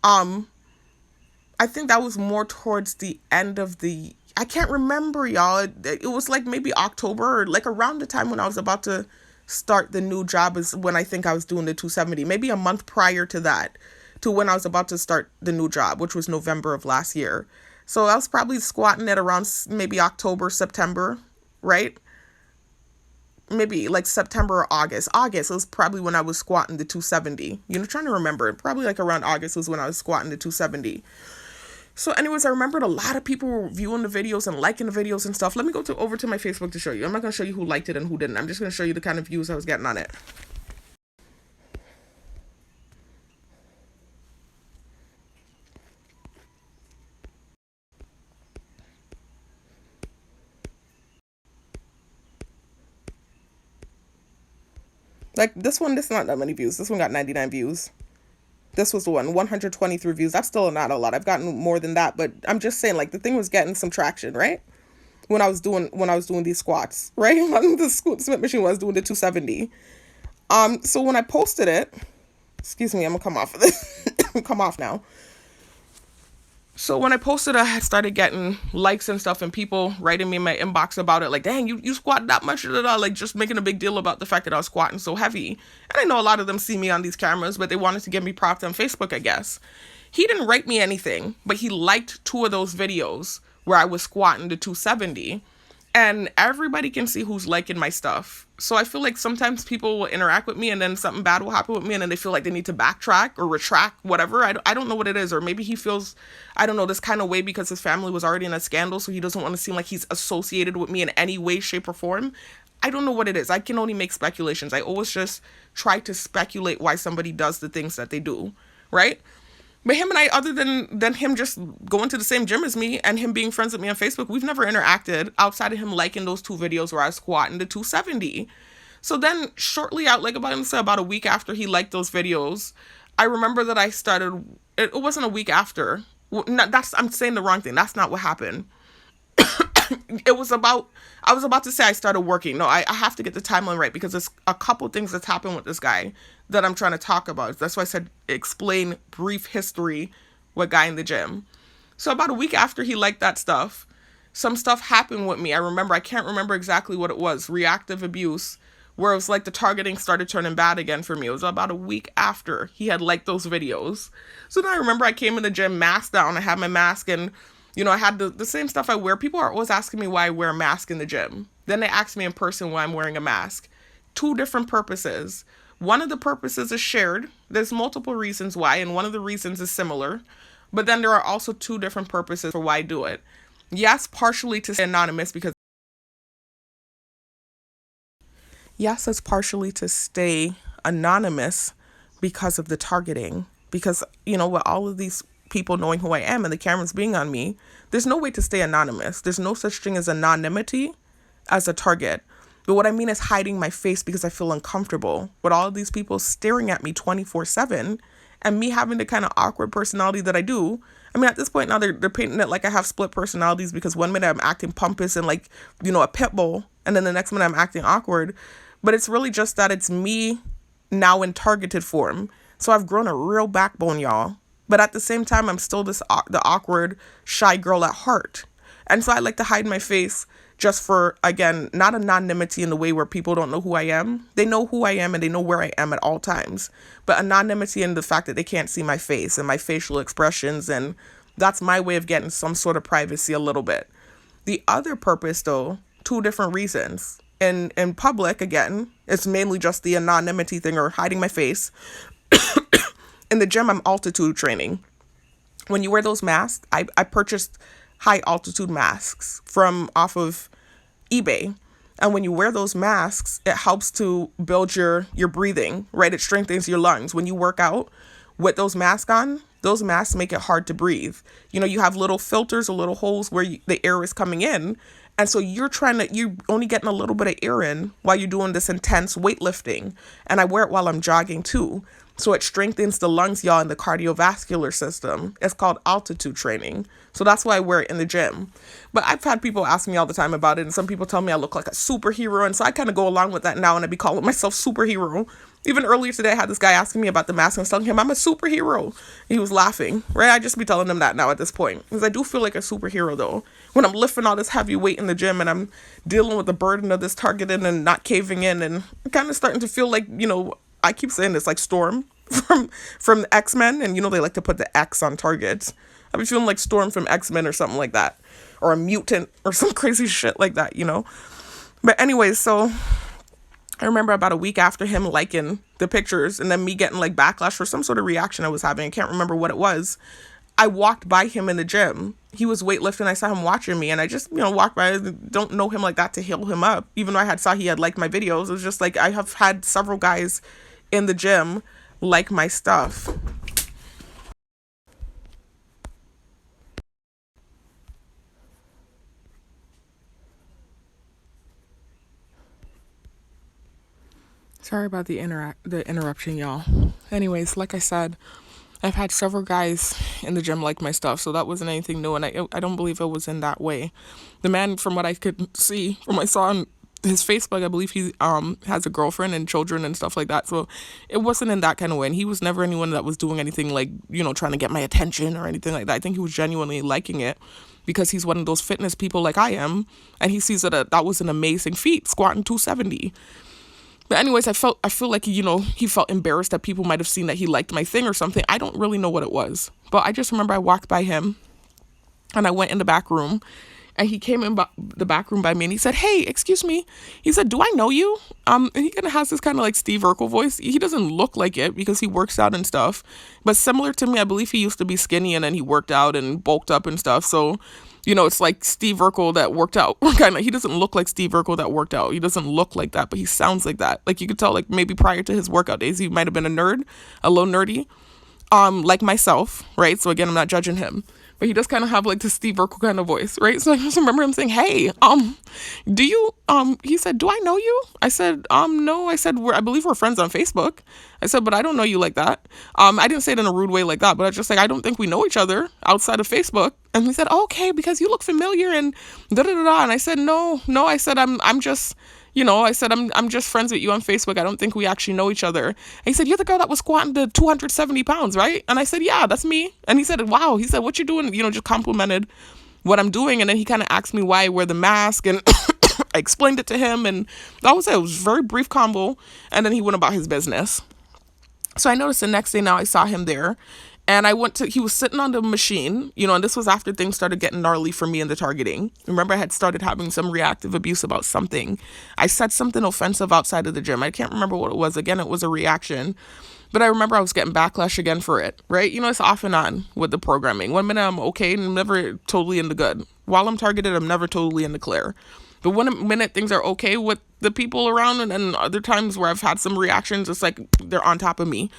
I think that was more towards the end of the, I can't remember, y'all. It was like maybe October, or like around the time when I was about to start the new job is when I think I was doing the 270, maybe a month prior to that, to when I was about to start the new job, which was November of last year. So I was probably squatting at around maybe October, September, right? Maybe like September or August. August was probably when I was squatting the 270. Trying to remember. Probably like around August was when I was squatting the 270. So anyways, I remembered a lot of people were viewing the videos and liking the videos and stuff. Let me go over to my Facebook to show you. I'm not going to show you who liked it and who didn't. I'm just going to show you the kind of views I was getting on it. Like this one, this is not that many views. This one got 99 views. This was the one, 123 views. That's still not a lot. I've gotten more than that, but I'm just saying, like, the thing was getting some traction, right? When I was doing these squats, right? On the Smith machine when I was doing the 270. So when I posted it, excuse me, I'm gonna come off of this. Come off now. So when I posted, I had started getting likes and stuff, and people writing me in my inbox about it, like, dang, you squat that much, like just making a big deal about the fact that I was squatting so heavy. And I know a lot of them see me on these cameras, but they wanted to give me props on Facebook, I guess. He didn't write me anything, but he liked 2 of those videos where I was squatting the 270. And everybody can see who's liking my stuff. So I feel like sometimes people will interact with me and then something bad will happen with me and then they feel like they need to backtrack or retract, whatever. I don't know what it is. Or maybe he feels, I don't know, this kind of way because his family was already in a scandal. So he doesn't want to seem like he's associated with me in any way, shape, or form. I don't know what it is. I can only make speculations. I always just try to speculate why somebody does the things that they do, right? But him and I, other than him just going to the same gym as me and him being friends with me on Facebook, we've never interacted outside of him liking those 2 videos where I was squatting the 270. So then shortly out, like about a week after he liked those videos, I remember that I started, it wasn't a week after. I'm saying the wrong thing. That's not what happened. I was about to say I started working. No, I have to get the timeline right because there's a couple things that's happened with this guy that I'm trying to talk about. That's why I said explain brief history with guy in the gym. So about a week after he liked that stuff, some stuff happened with me. I can't remember exactly what it was. Reactive abuse, where it was like the targeting started turning bad again for me. It was about a week after he had liked those videos. So then I remember I came in the gym, mask down. I had my mask and I had the same stuff I wear. People are always asking me why I wear a mask in the gym. Then they ask me in person why I'm wearing a mask. 2 different purposes. One of the purposes is shared. There's multiple reasons why, and one of the reasons is similar. But then there are also 2 different purposes for why I do it. Yes, partially to stay anonymous because... Yes, it's partially to stay anonymous because of the targeting. Because, with all of these people knowing who I am and the cameras being on me, there's no way to stay anonymous. There's no such thing as anonymity as a target. But what I mean is hiding my face because I feel uncomfortable with all of these people staring at me 24/7 and me having the kind of awkward personality that I do. I mean, at this point now they're painting it like I have split personalities because one minute I'm acting pompous and like, a pit bull, and then the next minute I'm acting awkward. But it's really just that it's me now in targeted form. So I've grown a real backbone, y'all. But at the same time, I'm still the awkward, shy girl at heart. And so I like to hide my face just for, again, not anonymity in the way where people don't know who I am. They know who I am and they know where I am at all times. But anonymity in the fact that they can't see my face and my facial expressions. And that's my way of getting some sort of privacy a little bit. The other purpose, though, 2 different reasons. In public, again, it's mainly just the anonymity thing or hiding my face. In the gym, I'm altitude training. When you wear those masks, I purchased high altitude masks off of eBay. And when you wear those masks, it helps to build your breathing, right? It strengthens your lungs. When you work out with those masks on, those masks make it hard to breathe. You have little filters or little holes where the air is coming in. And so you're only getting a little bit of air in while you're doing this intense weightlifting. And I wear it while I'm jogging too. So it strengthens the lungs, y'all, and the cardiovascular system. It's called altitude training. So that's why I wear it in the gym. But I've had people ask me all the time about it. And some people tell me I look like a superhero. And so I kind of go along with that now. And I be calling myself superhero. Even earlier today, I had this guy asking me about the mask. And I was telling him I'm a superhero. He was laughing, right? I just be telling him that now at this point. Because I do feel like a superhero, though. When I'm lifting all this heavy weight in the gym and I'm dealing with the burden of this targeting and not caving in. And I'm kind of starting to feel like, I keep saying this, like Storm from X-Men. And, they like to put the X on targets. I've been feeling like Storm from X-Men or something like that. Or a mutant or some crazy shit like that, But anyways, so I remember about a week after him liking the pictures and then me getting like backlash for some sort of reaction I was having. I can't remember what it was. I walked by him in the gym. He was weightlifting. I saw him watching me, and I just, walked by. I don't know him like that to hail him up. Even though I saw he had liked my videos, it was just like I have had several guys in the gym like my stuff. Sorry about the interruption, y'all. Anyways, like I said, I've had several guys in the gym like my stuff, so that wasn't anything new, and I don't believe it was in that way. The man, from what I could see, from what I saw on his Facebook, I believe he has a girlfriend and children and stuff like that, so it wasn't in that kind of way, and he was never anyone that was doing anything like, trying to get my attention or anything like that. I think he was genuinely liking it because he's one of those fitness people like I am, and he sees that was an amazing feat, squatting 270. But anyways, I feel like, he felt embarrassed that people might have seen that he liked my thing or something. I don't really know what it was. But I just remember I walked by him and I went in the back room, and he came in the back room by me and he said, "Hey, excuse me." He said, "Do I know you?" And he kind of has this kind of like Steve Urkel voice. He doesn't look like it because he works out and stuff. But similar to me, I believe he used to be skinny and then he worked out and bulked up and stuff. So, it's like Steve Urkel that worked out. He doesn't look like Steve Urkel that worked out. He doesn't look like that, but he sounds like that. Like you could tell, like maybe prior to his workout days, he might have been a nerd, a little nerdy, like myself, right? So again, I'm not judging him, but he does kind of have like the Steve Urkel kind of voice, right? So I just remember him saying, "Hey, do you?" He said, "Do I know you?" I said, "No." I said, I believe we're friends on Facebook." I said, "But I don't know you like that." I didn't say it in a rude way like that, but I was just like, I don't think we know each other outside of Facebook. And he said, "Okay, because you look familiar," and da da da da. And I said, no. I said, I'm just, I said, I'm just friends with you on Facebook. I don't think we actually know each other. And he said, "You're the girl that was squatting to 270 pounds, right?" And I said, "Yeah, that's me." And he said, "Wow." He said, "What you doing?" Just complimented what I'm doing. And then he kind of asked me why I wear the mask, and I explained it to him, and that was it. It was a very brief convo, and then he went about his business. So I noticed the next day now I saw him there, and he was sitting on the machine, and this was after things started getting gnarly for me in the targeting. Remember, I had started having some reactive abuse about something. I said something offensive outside of the gym. I can't remember what it was. Again, it was a reaction. But I remember I was getting backlash again for it, right? It's off and on with the programming. One minute I'm okay and I'm never totally in the good. While I'm targeted, I'm never totally in the clear. But one minute things are okay with the people around, and then other times where I've had some reactions, it's like they're on top of me.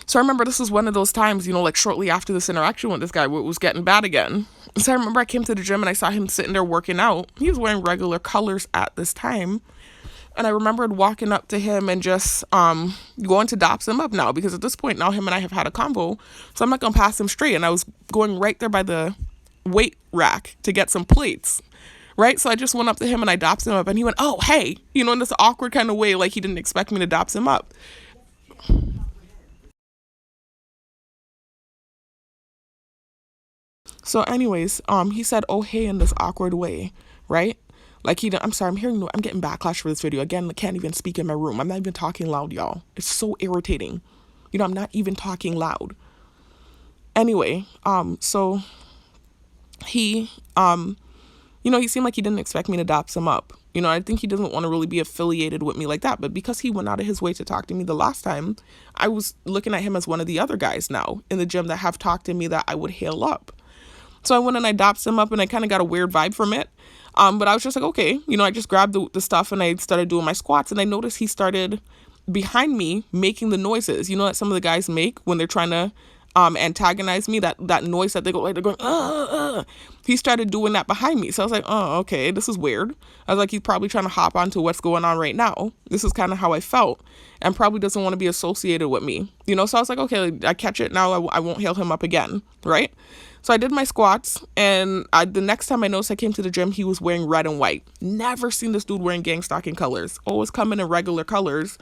So I remember this was one of those times, like shortly after this interaction with this guy where it was getting bad again. So I remember I came to the gym and I saw him sitting there working out. He was wearing regular colors at this time. And I remembered walking up to him and just going to dops him up now, because at this point now him and I have had a convo. So I'm not going to pass him straight. And I was going right there by the weight rack to get some plates. Right? So I just went up to him and I dops him up, and he went, "Oh, hey," in this awkward kind of way, like he didn't expect me to dops him up. So anyways, he said, "Oh, hey," in this awkward way, right? Like I'm sorry, I'm getting backlash for this video. Again, I can't even speak in my room. I'm not even talking loud, y'all. It's so irritating. I'm not even talking loud. Anyway, so he, he seemed like he didn't expect me to dops him up. I think he doesn't want to really be affiliated with me like that. But because he went out of his way to talk to me the last time, I was looking at him as one of the other guys now in the gym that have talked to me that I would hail up. So I went and I dops him up, and I kind of got a weird vibe from it. But I was just like, okay, I just grabbed the stuff and I started doing my squats, and I noticed he started behind me making the noises, that some of the guys make when they're trying to antagonize me, that noise that they go, like they're going, He started doing that behind me. So I was like, oh, okay, this is weird. I was like, he's probably trying to hop onto what's going on right now. This is kind of how I felt, and probably doesn't want to be associated with me, So I was like, okay, I catch it now. I won't hail him up again, right? So I did my squats, and the next time I noticed I came to the gym, he was wearing red and white. Never seen this dude wearing gang stalking colors. Always coming in regular colors.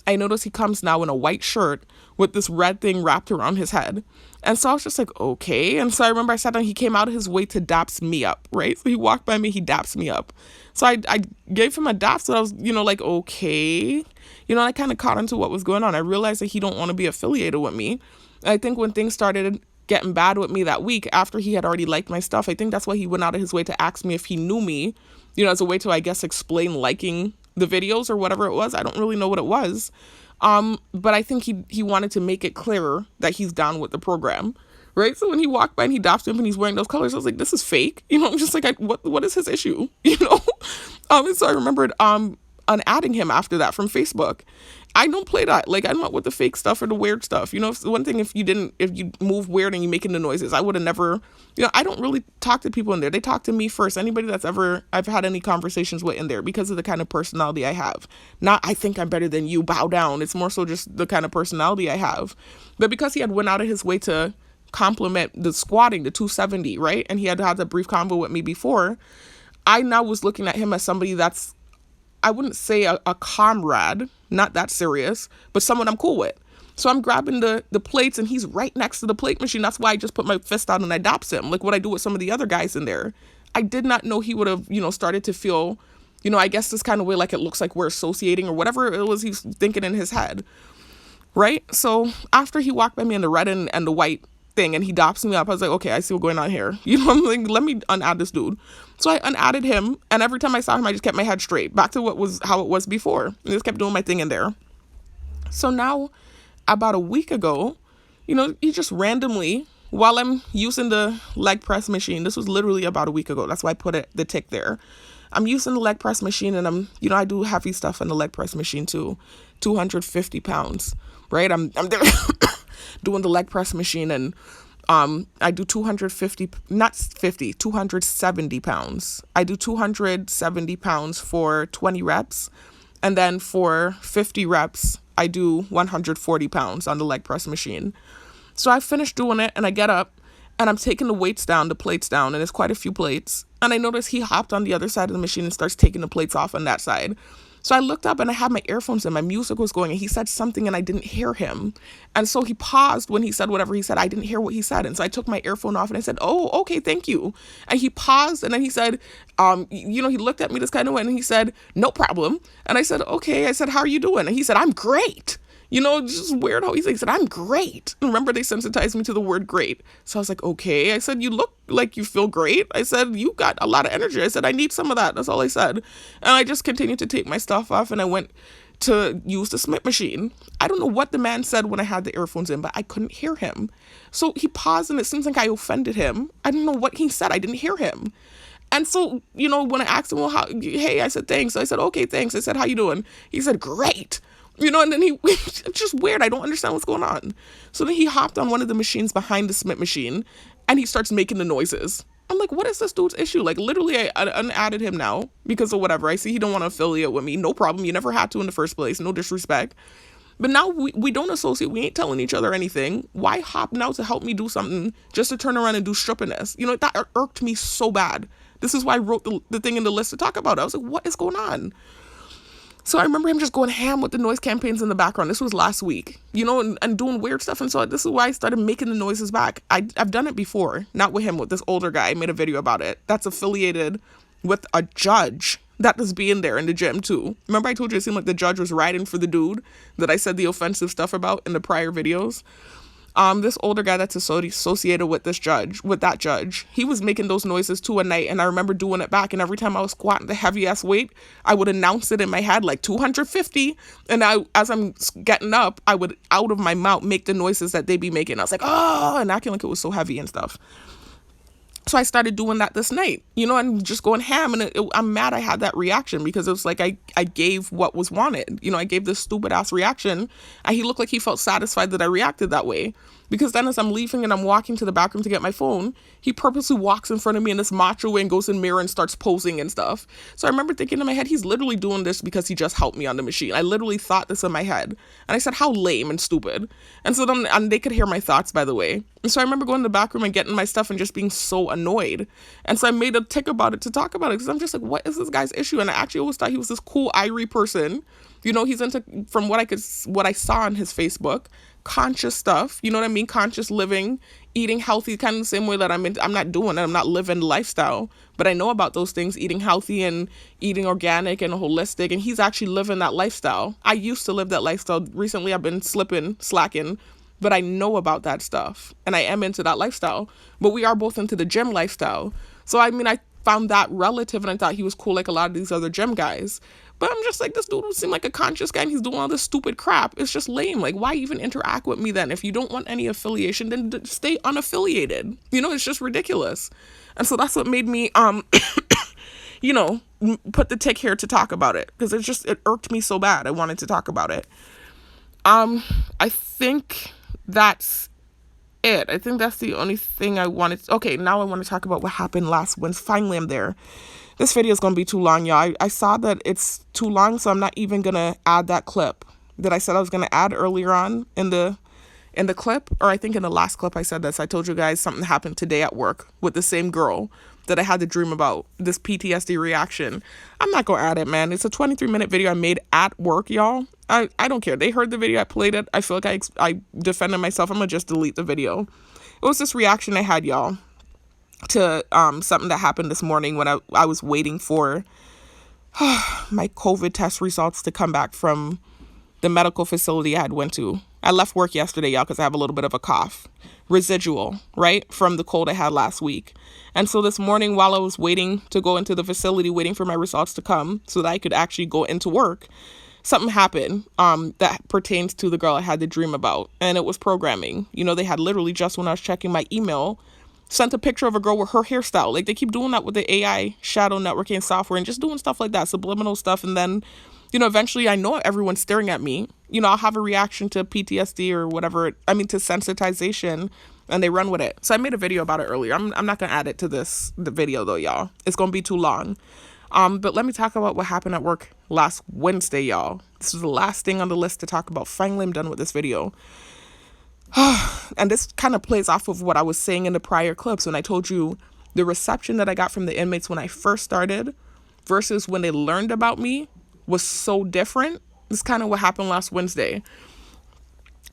I noticed he comes now in a white shirt with this red thing wrapped around his head. And so I was just like, okay. And so I remember I sat down, he came out of his way to daps me up, right? So he walked by me, he daps me up. So I gave him a dap, so I was, like, okay. And I kind of caught into what was going on. I realized that he don't want to be affiliated with me. And I think when things started getting bad with me that week, after he had already liked my stuff, I think that's why he went out of his way to ask me if he knew me, as a way to, I guess, explain liking the videos or whatever it was. I don't really know what it was. But I think he wanted to make it clearer that he's down with the program, right? So when he walked by and he dopped him and he's wearing those colors, I was like, this is fake. You know, I'm just like, what is his issue? You know? And so I remembered unadding him after that from Facebook. I don't play that. Like, I'm not with the fake stuff or the weird stuff. You know, one thing, if you move weird and you're making the noises, I would have never, you know, I don't really talk to people in there. They talk to me first. Anybody that's ever, I've had any conversations with in there, because of the kind of personality I have. Not, I think I'm better than you, bow down. It's more so just the kind of personality I have. But because he had went out of his way to compliment the squatting, the 270, right? And he had had a brief convo with me before. I now was looking at him as somebody that's, I wouldn't say a comrade, not that serious, but someone I'm cool with. So I'm grabbing the plates and he's right next to the plate machine. That's why I just put my fist out and I dops him, like what I do with some of the other guys in there. I did not know he would have, you know, started to feel, you know, I guess this kind of way, like it looks like we're associating or whatever it was he's thinking in his head, right? So after he walked by me in the red and the white thing and he dops me up, I was like, okay, I see what's going on here. You know, I'm like, let me unadd this dude. So I unadded him, and every time I saw him, I just kept my head straight back to how it was before. And just kept doing my thing in there. So now, about a week ago, you know, he just randomly, while I'm using the leg press machine, this was literally about a week ago. That's why I put the tick there. I'm using the leg press machine, and I'm, you know, I do heavy stuff on the leg press machine too, 250 pounds, right? I'm there doing the leg press machine, and I do 270 pounds. I do 270 pounds for 20 reps. And then for 50 reps, I do 140 pounds on the leg press machine. So I finished doing it and I get up and I'm taking the weights down, the plates down, and it's quite a few plates. And I noticed he hopped on the other side of the machine and starts taking the plates off on that side. So I looked up and I had my earphones in, my music was going, and he said something and I didn't hear him. And so he paused when he said whatever he said. I didn't hear what he said. And so I took my earphone off and I said, oh, okay, thank you. And he paused and then he said, you know, he looked at me this kind of way and he said, no problem. And I said, okay. I said, how are you doing? And he said, I'm great. You know, it's just weird how he said, I'm great. And remember, they sensitized me to the word great. So I was like, okay. I said, you look like you feel great. I said, you got a lot of energy. I said, I need some of that. That's all I said. And I just continued to take my stuff off and I went to use the Smith machine. I don't know what the man said when I had the earphones in, but I couldn't hear him. So he paused and it seems like I offended him. I don't know what he said. I didn't hear him. And so, you know, when I asked him, well, hey, I said, thanks. I said, okay, thanks. I said, how you doing? He said, great. You know, and then it's just weird. I don't understand what's going on. So then he hopped on one of the machines behind the Smith machine and he starts making the noises. I'm like, what is this dude's issue? Like, literally, I unadded him now because of whatever. I see he don't want to affiliate with me. No problem. You never had to in the first place. No disrespect. But now we don't associate. We ain't telling each other anything. Why hop now to help me do something just to turn around and do strippiness? You know, that irked me so bad. This is why I wrote the thing in the list to talk about it. I was like, what is going on? So I remember him just going ham with the noise campaigns in the background. This was last week, you know, and doing weird stuff. And so this is why I started making the noises back. I've done it before, not with him, with this older guy. I made a video about it. That's affiliated with a judge that was being there in the gym too. Remember I told you it seemed like the judge was riding for the dude that I said the offensive stuff about in the prior videos? This older guy that's associated with that judge, he was making those noises too at night, and I remember doing it back, and every time I was squatting the heavy ass weight, I would announce it in my head like 250, and as I'm getting up, I would out of my mouth make the noises that they be making. I was like, oh, and acting like it was so heavy and stuff. So I started doing that this night, you know, and just going ham. And I'm mad I had that reaction because it was like I gave what was wanted. You know, I gave this stupid ass reaction. And he looked like he felt satisfied that I reacted that way. Because then as I'm leaving and I'm walking to the back room to get my phone, he purposely walks in front of me in this macho way and goes in the mirror and starts posing and stuff. So I remember thinking in my head, he's literally doing this because he just helped me on the machine. I literally thought this in my head. And I said, how lame and stupid. And so then and they could hear my thoughts, by the way. And so I remember going to the back room and getting my stuff and just being so annoyed. And so I made a tick about it to talk about it because I'm just like, what is this guy's issue? And I actually always thought he was this cool, irie person. You know, he's into, from what I saw on his Facebook, conscious stuff, you know what I mean? Conscious living, eating healthy, kind of the same way that I'm not doing it. I'm not living lifestyle, but I know about those things, eating healthy and eating organic and holistic. And he's actually living that lifestyle. I used to live that lifestyle. Recently, I've been slacking, but I know about that stuff and I am into that lifestyle, but we are both into the gym lifestyle. So, I mean, I found that relative and I thought he was cool like a lot of these other gym guys. But I'm just like, this dude seemed like a conscious guy and he's doing all this stupid crap. It's just lame. Like, why even interact with me then? If you don't want any affiliation, then stay unaffiliated. It's just ridiculous. And so that's what made me, put the tick here to talk about it. Because it irked me so bad. I wanted to talk about it. I think that's it. I think that's the only thing I wanted. Okay, now I want to talk about what happened last Wednesday. Finally, I'm there. This video is going to be too long, y'all. I saw that it's too long, so I'm not even going to add that clip that I said I was going to add earlier on in the clip. Or I think in the last clip I said this. I told you guys something happened today at work with the same girl that I had the dream about, this PTSD reaction. I'm not going to add it, man. It's a 23-minute video I made at work, y'all. I don't care. They heard the video. I played it. I feel like I defended myself. I'm going to just delete the video. It was this reaction I had, y'all, to something that happened this morning when I was waiting for my COVID test results to come back from the medical facility I had went to. I left work yesterday, y'all, because I have a little bit of a cough. Residual, right, from the cold I had last week. And so this morning, while I was waiting to go into the facility, waiting for my results to come so that I could actually go into work, something happened that pertains to the girl I had the dream about. And it was programming. They had literally, just when I was checking my email, sent a picture of a girl with her hairstyle. Like, they keep doing that with the AI shadow networking software and just doing stuff like that, subliminal stuff. And then, eventually I know everyone's staring at me. I'll have a reaction to PTSD or whatever, to sensitization, and they run with it. So I made a video about it earlier. I'm not going to add it to the video, though, y'all. It's going to be too long. But let me talk about what happened at work last Wednesday, y'all. This is the last thing on the list to talk about. Finally, I'm done with this video. And this kind of plays off of what I was saying in the prior clips when I told you the reception that I got from the inmates when I first started versus when they learned about me was so different. This is kind of what happened last Wednesday.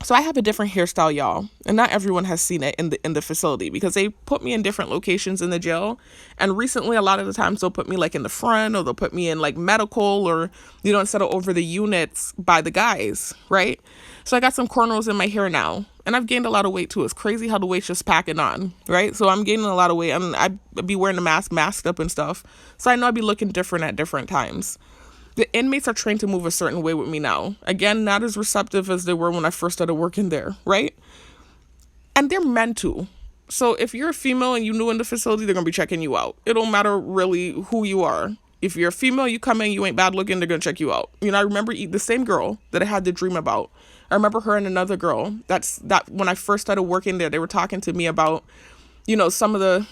So I have a different hairstyle, y'all, and not everyone has seen it in the facility because they put me in different locations in the jail. And recently, a lot of the times they'll put me like in the front, or they'll put me in like medical, or instead of over the units by the guys, right? So I got some cornrows in my hair now, and I've gained a lot of weight too. It's crazy how the weight's just packing on, right? So I'm gaining a lot of weight, and I'd be wearing the masked up and stuff. So I know I'd be looking different at different times. The inmates are trained to move a certain way with me now. Again, not as receptive as they were when I first started working there, right? And they're meant to. So if you're a female and you're new in the facility, they're going to be checking you out. It don't matter really who you are. If you're a female, you come in, you ain't bad looking, they're going to check you out. I remember the same girl that I had the dream about. I remember her and another girl. That when I first started working there, they were talking to me about some of the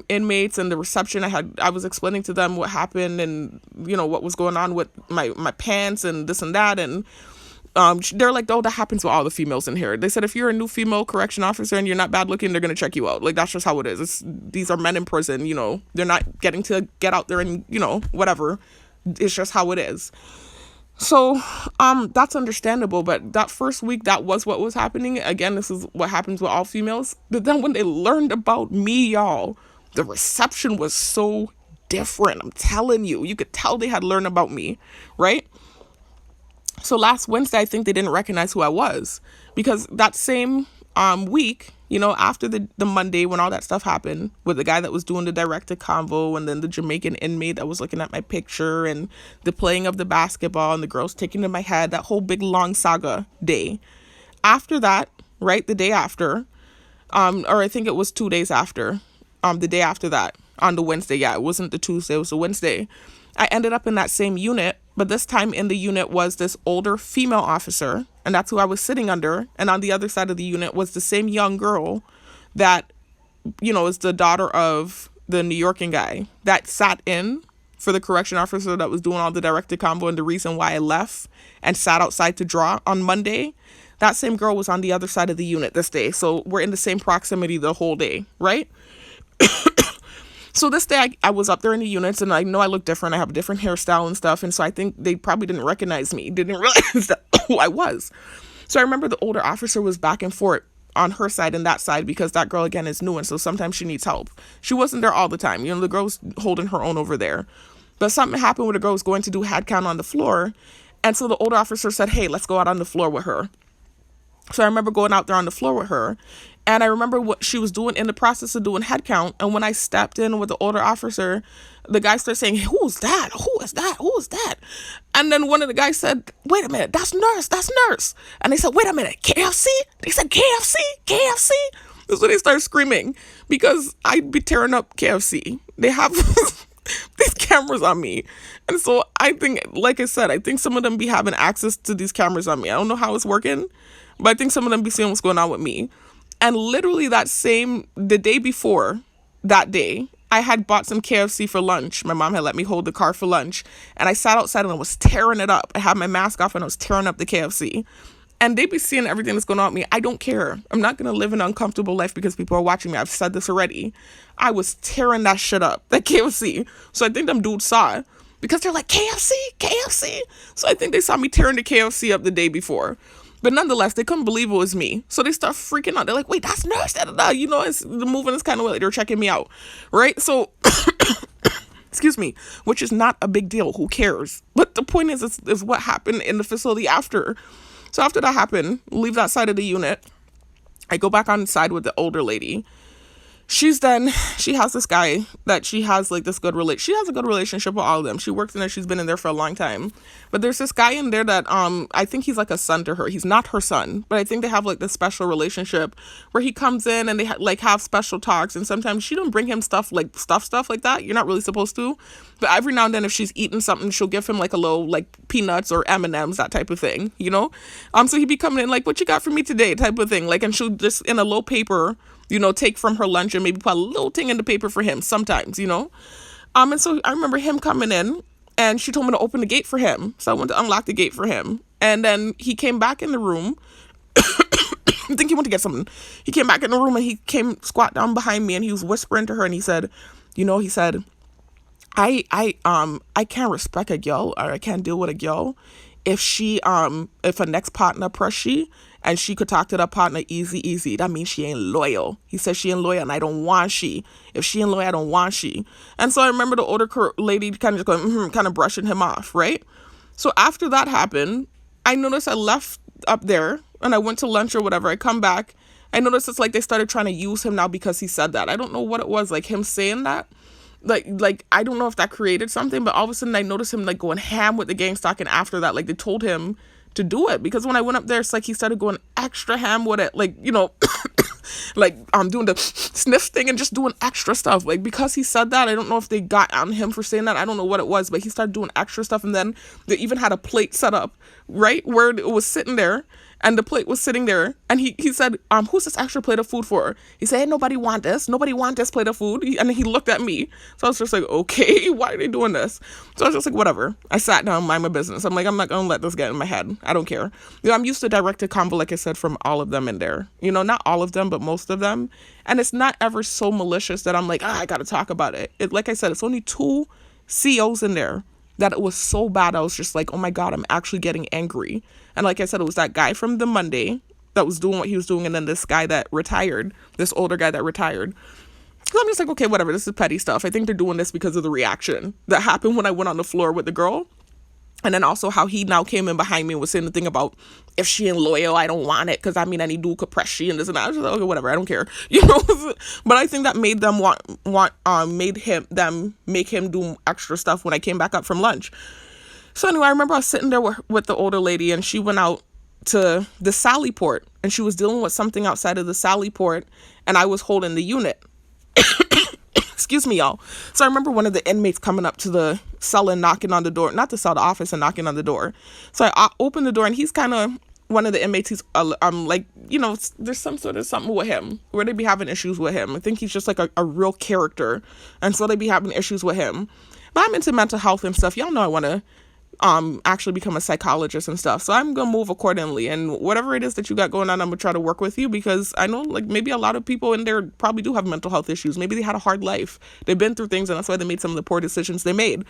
inmates and the reception I was explaining to them what happened and, what was going on with my pants and this and that. And they're like, oh, that happens with all the females in here. They said, if you're a new female correction officer and you're not bad looking, they're going to check you out. Like, that's just how it is. These are men in prison, they're not getting to get out there and, whatever. It's just how it is. So, that's understandable, but that first week, that was what was happening. Again, this is what happens with all females. But then when they learned about me, y'all, the reception was so different. I'm telling you, you could tell they had learned about me, right? So last Wednesday, I think they didn't recognize who I was because that same week, after the Monday when all that stuff happened with the guy that was doing the directed convo and then the Jamaican inmate that was looking at my picture and the playing of the basketball and the girls taking to my head, that whole big long saga day. After that, right, the day after, or I think it was 2 days after, the day after that, on the Wednesday, yeah, it wasn't the Tuesday, it was the Wednesday, I ended up in that same unit, but this time in the unit was this older female officer, and that's who I was sitting under. And on the other side of the unit was the same young girl that, is the daughter of the New Yorker guy that sat in for the correction officer that was doing all the directed convo and the reason why I left and sat outside to draw on Monday. That same girl was on the other side of the unit this day. So we're in the same proximity the whole day, right? So this day I was up there in the units and I know I look different. I have a different hairstyle and stuff. And so I think they probably didn't recognize me, didn't realize that who I was. So I remember the older officer was back and forth on her side and that side because that girl, again, is new. And so sometimes she needs help. She wasn't there all the time. The girl was holding her own over there. But something happened where the girl was going to do head count on the floor. And so the older officer said, hey, let's go out on the floor with her. So I remember going out there on the floor with her. And I remember what she was doing in the process of doing head count. And when I stepped in with the older officer, the guy started saying, who's that? Who is that? Who is that? And then one of the guys said, wait a minute, that's nurse, that's nurse. And they said, wait a minute, KFC? They said, KFC, KFC. So they started screaming because I'd be tearing up KFC. They have these cameras on me. And so I think, like I said, I think some of them be having access to these cameras on me. I don't know how it's working, but I think some of them be seeing what's going on with me. And literally the day before that day, I had bought some KFC for lunch. My mom had let me hold the car for lunch. And I sat outside and I was tearing it up. I had my mask off and I was tearing up the KFC. And they be seeing everything that's going on with me. I don't care. I'm not going to live an uncomfortable life because people are watching me. I've said this already. I was tearing that shit up, that KFC. So I think them dudes saw it because they're like, KFC, KFC. So I think they saw me tearing the KFC up the day before. But nonetheless, they couldn't believe it was me. So they start freaking out. They're like, wait, that's nurse. Da, da, da. You know, the movement is kind of like they're checking me out. Right? So, excuse me, which is not a big deal. Who cares? But the point is what happened in the facility after. So after that happened, leave that side of the unit. I go back on the side with the older lady. She has this guy that she has like this good she has a good relationship with all of them. She works in there, she's been in there for a long time. But there's this guy in there that I think he's like a son to her. He's not her son, but I think they have like this special relationship where he comes in and they have special talks, and sometimes she don't bring him stuff like that. You're not really supposed to. But every now and then if she's eating something, she'll give him like a little like peanuts or M&Ms, that type of thing, you know? So he'd be coming in like, what you got for me today type of thing. Like, and she'll just in a low paper, you know, take from her lunch and maybe put a little thing in the paper for him sometimes, you know. And so I remember him coming in and she told me to open the gate for him. So I went to unlock the gate for him. And then he came back in the room. I think he went to get something. He came back in the room and he came squat down behind me and he was whispering to her and he said, I can't respect a girl, or I can't deal with a girl if a next partner press she and she could talk to that partner easy, that means she ain't loyal. He says she ain't loyal and I don't want she. If she ain't loyal, I don't want she. And so I remember the older lady kind of just going, kind of brushing him off, right? So after that happened, I noticed I left up there and I went to lunch or whatever. I come back. I noticed it's like they started trying to use him now because he said that. I don't know what it was, like him saying that. Like I don't know if that created something, but all of a sudden I noticed him like going ham with the gang stalking after that. Like they told him to do it, because when I went up there, it's like he started going extra ham with it, like, you know, like doing the sniff thing and just doing extra stuff. Like, because he said that, I don't know if they got on him for saying that. I don't know what it was, but he started doing extra stuff. And then they even had a plate set up right where it was sitting there, and the plate was sitting there, and he said, who's this extra plate of food for? He said, hey, nobody want this plate of food. And then he looked at me. So I was just like, okay, why are they doing this? So I was just like, whatever. I sat down, mind my business. I'm like, I'm not gonna let this get in my head. I don't care. You know, I'm used to directed combo, like I said, from all of them in there. You know, not all of them, but most of them. And it's not ever so malicious that I'm like, I gotta talk about it. Like I said, it's only 2 COs in there that it was so bad. I was just like, oh my God, I'm actually getting angry. And like I said, it was that guy from the Monday that was doing what he was doing, and then this guy that retired, this older guy that retired. So I'm just like, okay, whatever, this is petty stuff. I think they're doing this because of the reaction that happened when I went on the floor with the girl. And then also how he now came in behind me and was saying the thing about, if she ain't loyal, I don't want it, because I mean any dude could press she and this and that. I was just like, okay, whatever, I don't care, you know. But I think that made them make him do extra stuff when I came back up from lunch. So anyway, I remember I was sitting there with the older lady, and she went out to the Sally port, and she was dealing with something outside of the Sally port, and I was holding the unit. Excuse me, y'all. So I remember one of the inmates coming up to the cell and knocking on the door, not the cell, the office, and knocking on the door. So I opened the door, and he's kind of one of the inmates. He's like, you know, there's some sort of something with him where they be having issues with him. I think he's just like a real character, and so they be having issues with him. But I'm into mental health and stuff. Y'all know I want to actually become a psychologist and stuff. So I'm gonna move accordingly, and whatever it is that you got going on, I'm gonna try to work with you, because I know like maybe a lot of people in there probably do have mental health issues. Maybe they had a hard life, they've been through things, and that's why they made some of the poor decisions they made.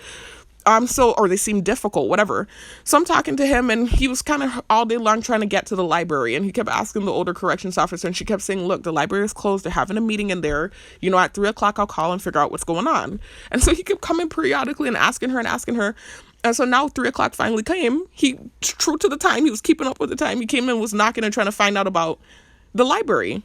Or they seem difficult, whatever. So I'm talking to him, and he was kind of all day long trying to get to the library, and he kept asking the older corrections officer, and she kept saying, look, the library is closed, they're having a meeting in there, you know, at 3:00 I'll call and figure out what's going on. And so he kept coming periodically and asking her. And so now 3:00 finally came. He, true to the time, he was keeping up with the time. He came in, was knocking and trying to find out about the library.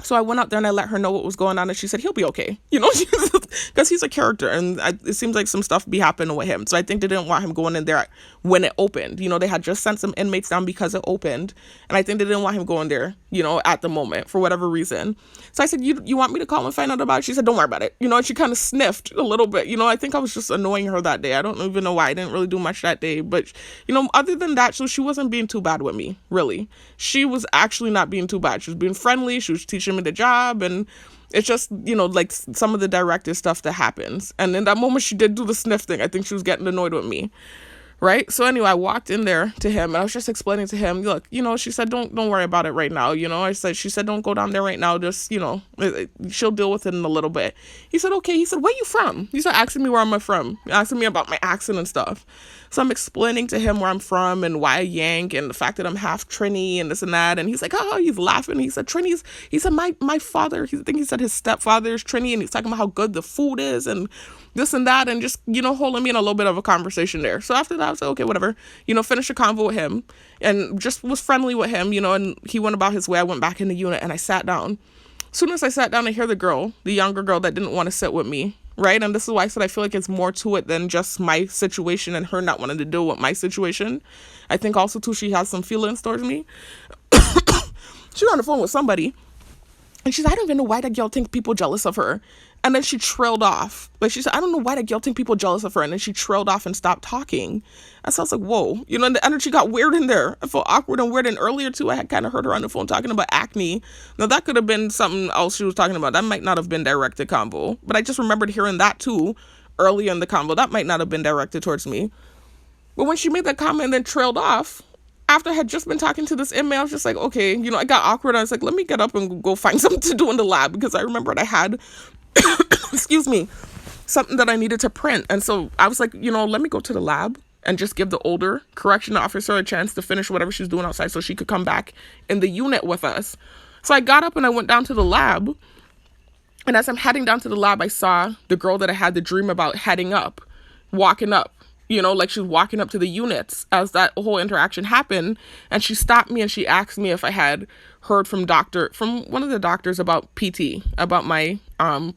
So I went out there and I let her know what was going on, and she said he'll be okay, because he's a character, and it seems like some stuff be happening with him. So I think they didn't want him going in there when it opened. They had just sent some inmates down because it opened, and I think they didn't want him going there, at the moment for whatever reason. So I said, you want me to call and find out about it? She said, don't worry about it. And she kind of sniffed a little bit. I think I was just annoying her that day. I don't even know why. I didn't really do much that day, but other than that, so she wasn't being too bad with me, really. She was actually not being too bad. She was being friendly. She was teaching me the job, and it's just, like some of the directive stuff that happens. And in that moment, she did do the sniff thing. I think she was getting annoyed with me. Right. So anyway, I walked in there to him, and I was just explaining to him, look, she said, don't worry about it right now. She said, don't go down there right now. Just, she'll deal with it in a little bit. He said, okay. He said, where you from? He started asking me where I'm from, asking me about my accent and stuff. So I'm explaining to him where I'm from and why I yank, and the fact that I'm half Trini and this and that. And he's like, oh, he's laughing. He said, he said, my father, I think he said his stepfather is Trini, and he's talking about how good the food is and this and that, and just, holding me in a little bit of a conversation there. So after that, I was like, okay, whatever, finish a convo with him, and just was friendly with him, and he went about his way. I went back in the unit and I sat down. As soon as I sat down, I hear the younger girl that didn't want to sit with me, right? And this is why I said I feel like it's more to it than just my situation and her not wanting to deal with my situation. I think also, too, she has some feelings towards me. She was on the phone with somebody, and she said, I don't even know why that girl think people jealous of her. And then she trailed off. Like, she said, I don't know why that girl think people jealous of her. And then she trailed off and stopped talking. And so I was like, whoa. And the energy got weird in there. I felt awkward and weird. And earlier, too, I had kind of heard her on the phone talking about acne. Now, that could have been something else she was talking about. That might not have been directed combo. But I just remembered hearing that, too, earlier in the combo. That might not have been directed towards me. But when she made that comment and then trailed off, after I had just been talking to this inmate, I was just like, okay, I got awkward. I was like, let me get up and go find something to do in the lab, because I remembered I had, excuse me, something that I needed to print. And so I was like, let me go to the lab and just give the older correctional officer a chance to finish whatever she's doing outside so she could come back in the unit with us. So I got up and I went down to the lab. And as I'm heading down to the lab, I saw the girl that I had the dream about heading up, walking up. Like she was walking up to the units as that whole interaction happened. And she stopped me and she asked me if I had heard from one of the doctors about PT, about my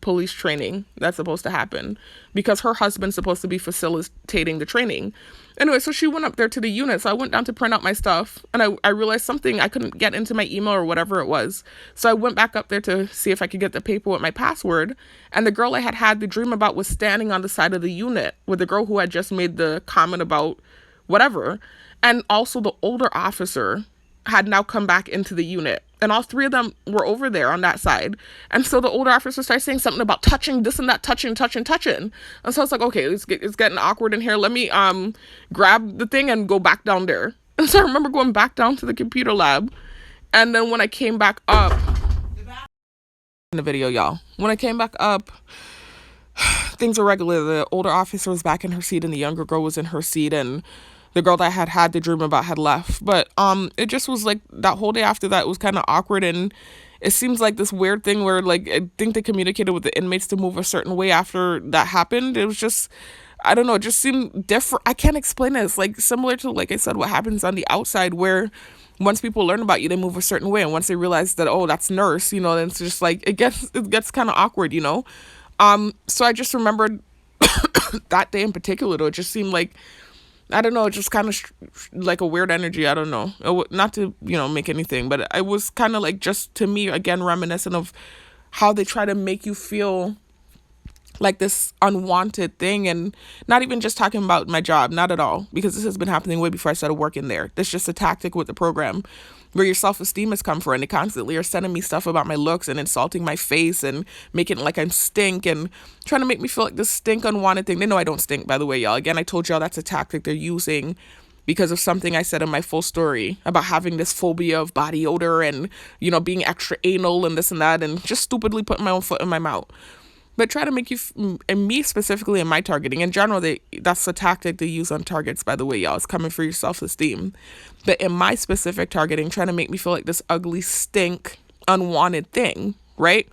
police training that's supposed to happen, because her husband's supposed to be facilitating the training. Anyway, so she went up there to the unit. So I went down to print out my stuff, and I realized something. I couldn't get into my email or whatever it was. So I went back up there to see if I could get the paper with my password. And the girl I had the dream about was standing on the side of the unit with the girl who had just made the comment about whatever. And also the older officer had now come back into the unit. And all three of them were over there on that side. And so the older officer started saying something about touching, this and that, touching. And so I was like, okay, it's getting awkward in here. Let me grab the thing and go back down there. And so I remember going back down to the computer lab. And then when I came back up, in the video, y'all, when I came back up, things were regular. The older officer was back in her seat and the younger girl was in her seat, and the girl that I had the dream about had left. But it just was like that whole day after that was kind of awkward, and it seems like this weird thing where, like, I think they communicated with the inmates to move a certain way after that happened. It was just, I don't know, it just seemed different. I can't explain it. It's like similar to, like I said, what happens on the outside, where once people learn about you, they move a certain way, and once they realize that, oh, that's nurse, then it's just like it gets kind of awkward, So I just remembered that day in particular, though, it just seemed like, I don't know, just kind of like a weird energy. I don't know. Not to, make anything, but it was kind of like, just to me, again, reminiscent of how they try to make you feel like this unwanted thing. And not even just talking about my job, not at all, because this has been happening way before I started working there. That's just a tactic with the program where your self-esteem has come from, and they constantly are sending me stuff about my looks and insulting my face and making it like I'm stink and trying to make me feel like this stink unwanted thing. They know I don't stink, by the way, y'all. Again, I told y'all that's a tactic they're using because of something I said in my full story about having this phobia of body odor and, being extra anal and this and that, and just stupidly putting my own foot in my mouth. But try to make you, and me specifically in my targeting, in general, that's the tactic they use on targets, by the way, y'all. It's coming for your self-esteem. But in my specific targeting, trying to make me feel like this ugly, stink, unwanted thing, right?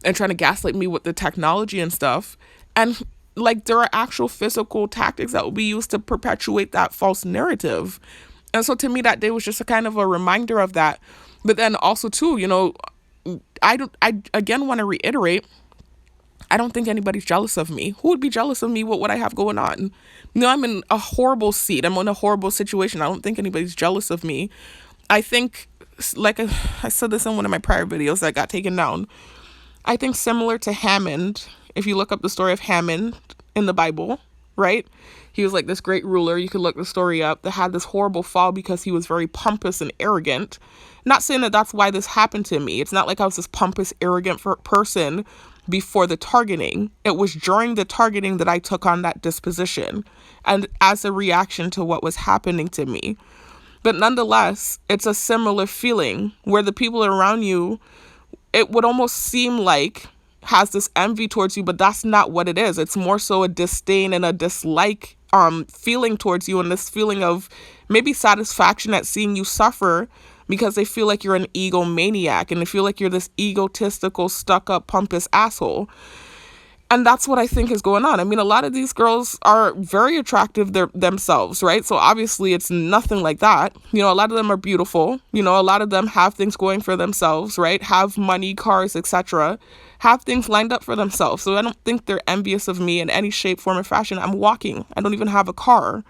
And trying to gaslight me with the technology and stuff. And, like, there are actual physical tactics that will be used to perpetuate that false narrative. And so to me, that day was just a kind of a reminder of that. But then also, too, I again want to reiterate, I don't think anybody's jealous of me. Who would be jealous of me? What would I have going on? No, I'm in a horrible seat. I'm in a horrible situation. I don't think anybody's jealous of me. I think, like I said this in one of my prior videos that got taken down. I think similar to Hammond, if you look up the story of Hammond in the Bible, right? He was like this great ruler. You could look the story up that had this horrible fall because he was very pompous and arrogant. Not saying that that's why this happened to me. It's not like I was this pompous, arrogant person before the targeting. It was during the targeting that I took on that disposition and as a reaction to what was happening to me. But nonetheless, it's a similar feeling where the people around you, it would almost seem like has this envy towards you, but that's not what it is. It's more so a disdain and a dislike feeling towards you, and this feeling of maybe satisfaction at seeing you suffer because they feel like you're an egomaniac and they feel like you're this egotistical, stuck-up, pompous asshole. And that's what I think is going on. I mean, a lot of these girls are very attractive themselves, right? So obviously it's nothing like that. You know, a lot of them are beautiful. You know, a lot of them have things going for themselves, right? Have money, cars, etc. Have things lined up for themselves. So I don't think they're envious of me in any shape, form, or fashion. I'm walking. I don't even have a car.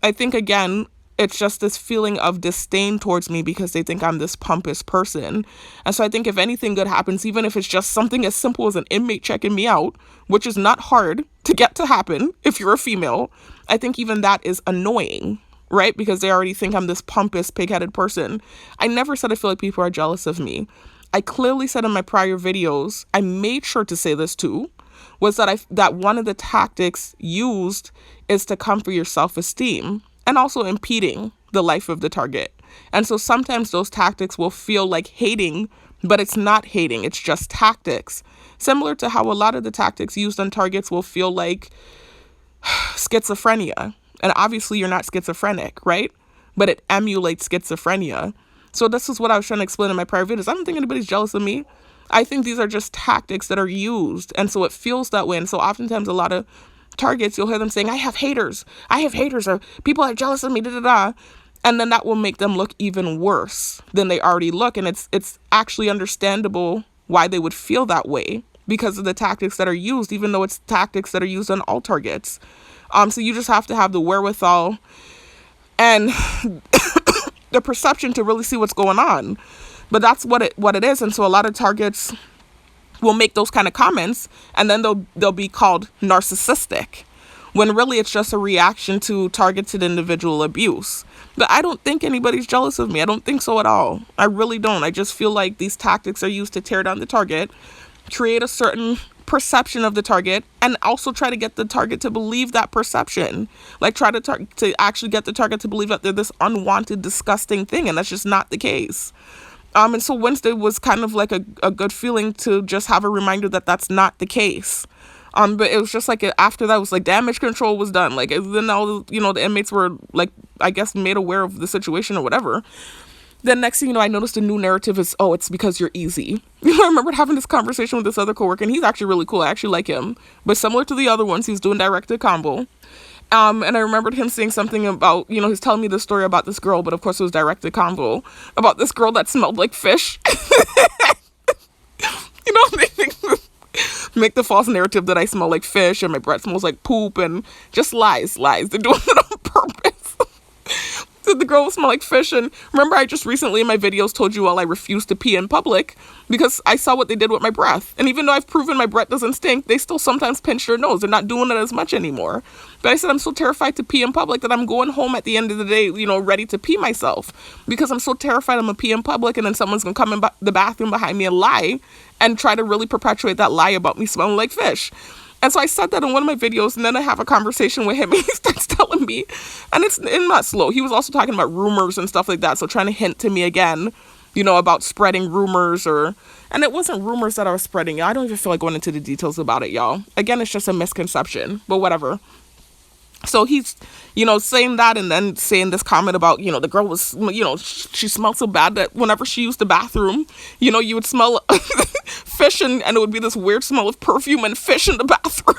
I think, again, it's just this feeling of disdain towards me because they think I'm this pompous person. And so I think if anything good happens, even if it's just something as simple as an inmate checking me out, which is not hard to get to happen if you're a female, I think even that is annoying, right? Because they already think I'm this pompous, pig-headed person. I never said I feel like people are jealous of me. I clearly said in my prior videos, I made sure to say this too, was that one of the tactics used is to come for your self-esteem and also impeding the life of the target. And so sometimes those tactics will feel like hating, but it's not hating, it's just tactics. Similar to how a lot of the tactics used on targets will feel like schizophrenia. And obviously you're not schizophrenic, right? But it emulates schizophrenia. So this is what I was trying to explain in my prior videos. I don't think anybody's jealous of me. I think these are just tactics that are used. And so it feels that way. And so oftentimes a lot of targets, you'll hear them saying, I have haters, or people are jealous of me, and then that will make them look even worse than they already look. And it's actually understandable why they would feel that way because of the tactics that are used, even though it's tactics that are used on all targets. So you just have to have the wherewithal and the perception to really see what's going on. But that's what it is. And so a lot of targets will make those kind of comments, and then they'll be called narcissistic, when really it's just a reaction to targeted individual abuse. But I don't think anybody's jealous of me. I don't think so at all. I really don't. I just feel like these tactics are used to tear down the target, create a certain perception of the target, and also try to get the target to believe that perception. Like try to actually get the target to believe that they're this unwanted, disgusting thing, and that's just not the case. And so Wednesday was kind of like a good feeling to just have a reminder that that's not the case. But it was just like after that, it was like damage control was done. Like then all the inmates were like, I guess, made aware of the situation or whatever. Then next thing you know, I noticed a new narrative is, oh, it's because you're easy. I remember having this conversation with this other coworker, and he's actually really cool. I actually like him. But similar to the other ones, he's doing directed combo. And I remembered him saying something about, he's telling me the story about this girl, but of course it was directed convo, about this girl that smelled like fish. They make the false narrative that I smell like fish and my breath smells like poop, and just lies. They're doing it on purpose. The girl smell like fish. And remember, I just recently in my videos told you all I refuse to pee in public because I saw what they did with my breath. And even though I've proven my breath doesn't stink, they still sometimes pinch their nose. They're not doing it as much anymore. But I said I'm so terrified to pee in public that I'm going home at the end of the day, ready to pee myself, because I'm so terrified I'm gonna pee in public and then someone's gonna come in the bathroom behind me and lie and try to really perpetuate that lie about me smelling like fish. And so I said that in one of my videos, and then I have a conversation with him, and he starts telling me, and it's not slow. He was also talking about rumors and stuff like that, so trying to hint to me again, about spreading rumors, and it wasn't rumors that I was spreading. I don't even feel like going into the details about it, y'all. Again, it's just a misconception, but whatever. So he's, saying that, and then saying this comment about, the girl was, she smelled so bad that whenever she used the bathroom, you would smell fish and it would be this weird smell of perfume and fish in the bathroom.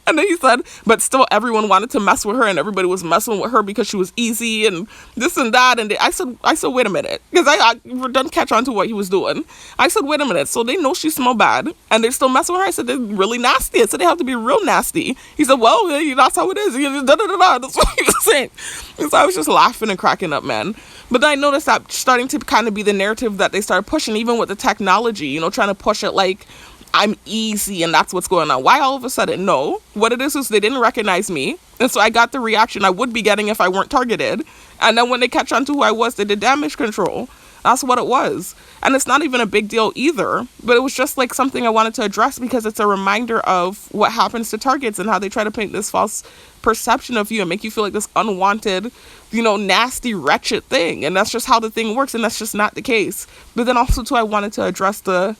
And then he said, but still everyone wanted to mess with her and everybody was messing with her because she was easy and this and that. And I said, wait a minute, because I didn't catch on to what he was doing. I said, wait a minute. So they know she smelled bad and they're still messing with her. I said, they're really nasty. I said, they have to be real nasty. He said, well, yeah, that's how it is. That's what he was saying. And so I was just laughing and cracking up, man. But then I noticed that starting to kind of be the narrative that they started pushing, even with the technology, you know, trying to push it like I'm easy and that's what's going on. Why all of a sudden? No. What it is they didn't recognize me. And so I got the reaction I would be getting if I weren't targeted. And then when they catch on to who I was, they did damage control. That's what it was. And it's not even a big deal either. But it was just like something I wanted to address because it's a reminder of what happens to targets and how they try to paint this false perception of you and make you feel like this unwanted, you know, nasty, wretched thing. And that's just how the thing works. And that's just not the case. But then also too, I wanted to address the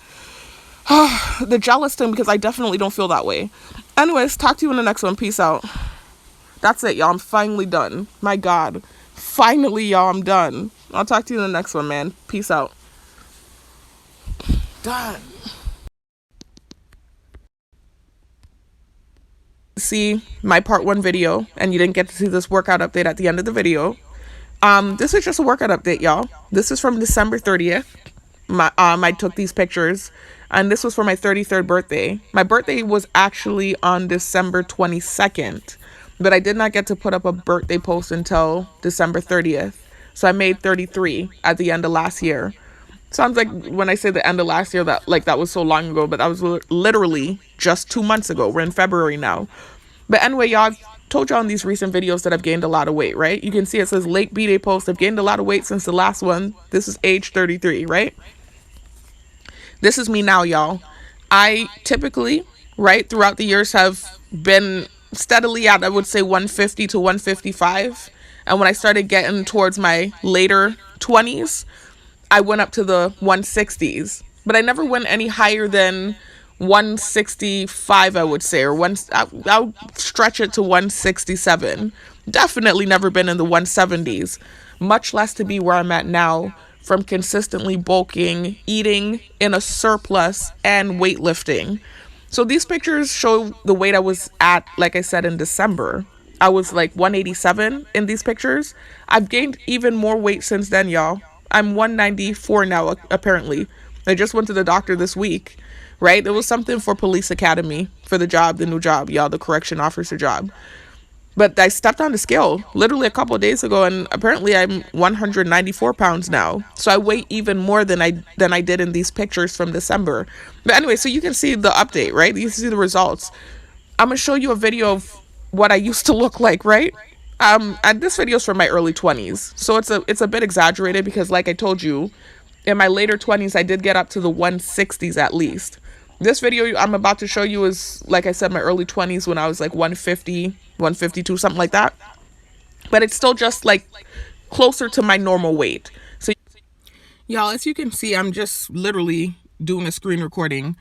jealous thing because I definitely don't feel that way. Anyways, talk to you in the next one. Peace out. That's it, y'all. I'm finally done. My God. Finally, y'all, I'm done. I'll talk to you in the next one, man. Peace out. Done. See my part 1 video and you didn't get to see this workout update at the end of the video. This is just a workout update, y'all. This is from December 30th. I took these pictures and this was for my 33rd birthday. My birthday was actually on December 22nd, but I did not get to put up a birthday post until December 30th. So I made 33 at the end of last year. Sounds like when I say the end of last year that was so long ago, but that was literally just 2 months ago. We're in February now. But anyway, y'all, I've told y'all in these recent videos that I've gained a lot of weight, right? You can see it says late B-Day post. I've gained a lot of weight since the last one. This is age 33, right? This is me now, y'all. I typically, right, throughout the years have been steadily at, I would say, 150 to 155. And when I started getting towards my later 20s, I went up to the 160s. But I never went any higher than 165, I would say, or I'll stretch it to 167. Definitely never been in the 170s, much less to be where I'm at now from consistently bulking, eating in a surplus, and weightlifting. So these pictures show the weight I was at, like I said, in December. I was like 187 in these pictures. I've gained even more weight since then, y'all. I'm 194 now, apparently. I just went to the doctor this week, right? It was something for police academy, for the job, the new job, y'all, the correction officer job. But I stepped on the scale literally a couple of days ago, and apparently I'm 194 pounds now. So I weigh even more than I did in these pictures from December. But anyway, so you can see the update, right? You can see the results. I'm going to show you a video of what I used to look like, right? And this video is from my early 20s. So it's a bit exaggerated because, like I told you, in my later 20s, I did get up to the 160s at least. This video I'm about to show you is, like I said, my early 20s when I was like 150, 152, something like that. But it's still just like closer to my normal weight. So, y'all, as you can see, I'm just literally doing a screen recording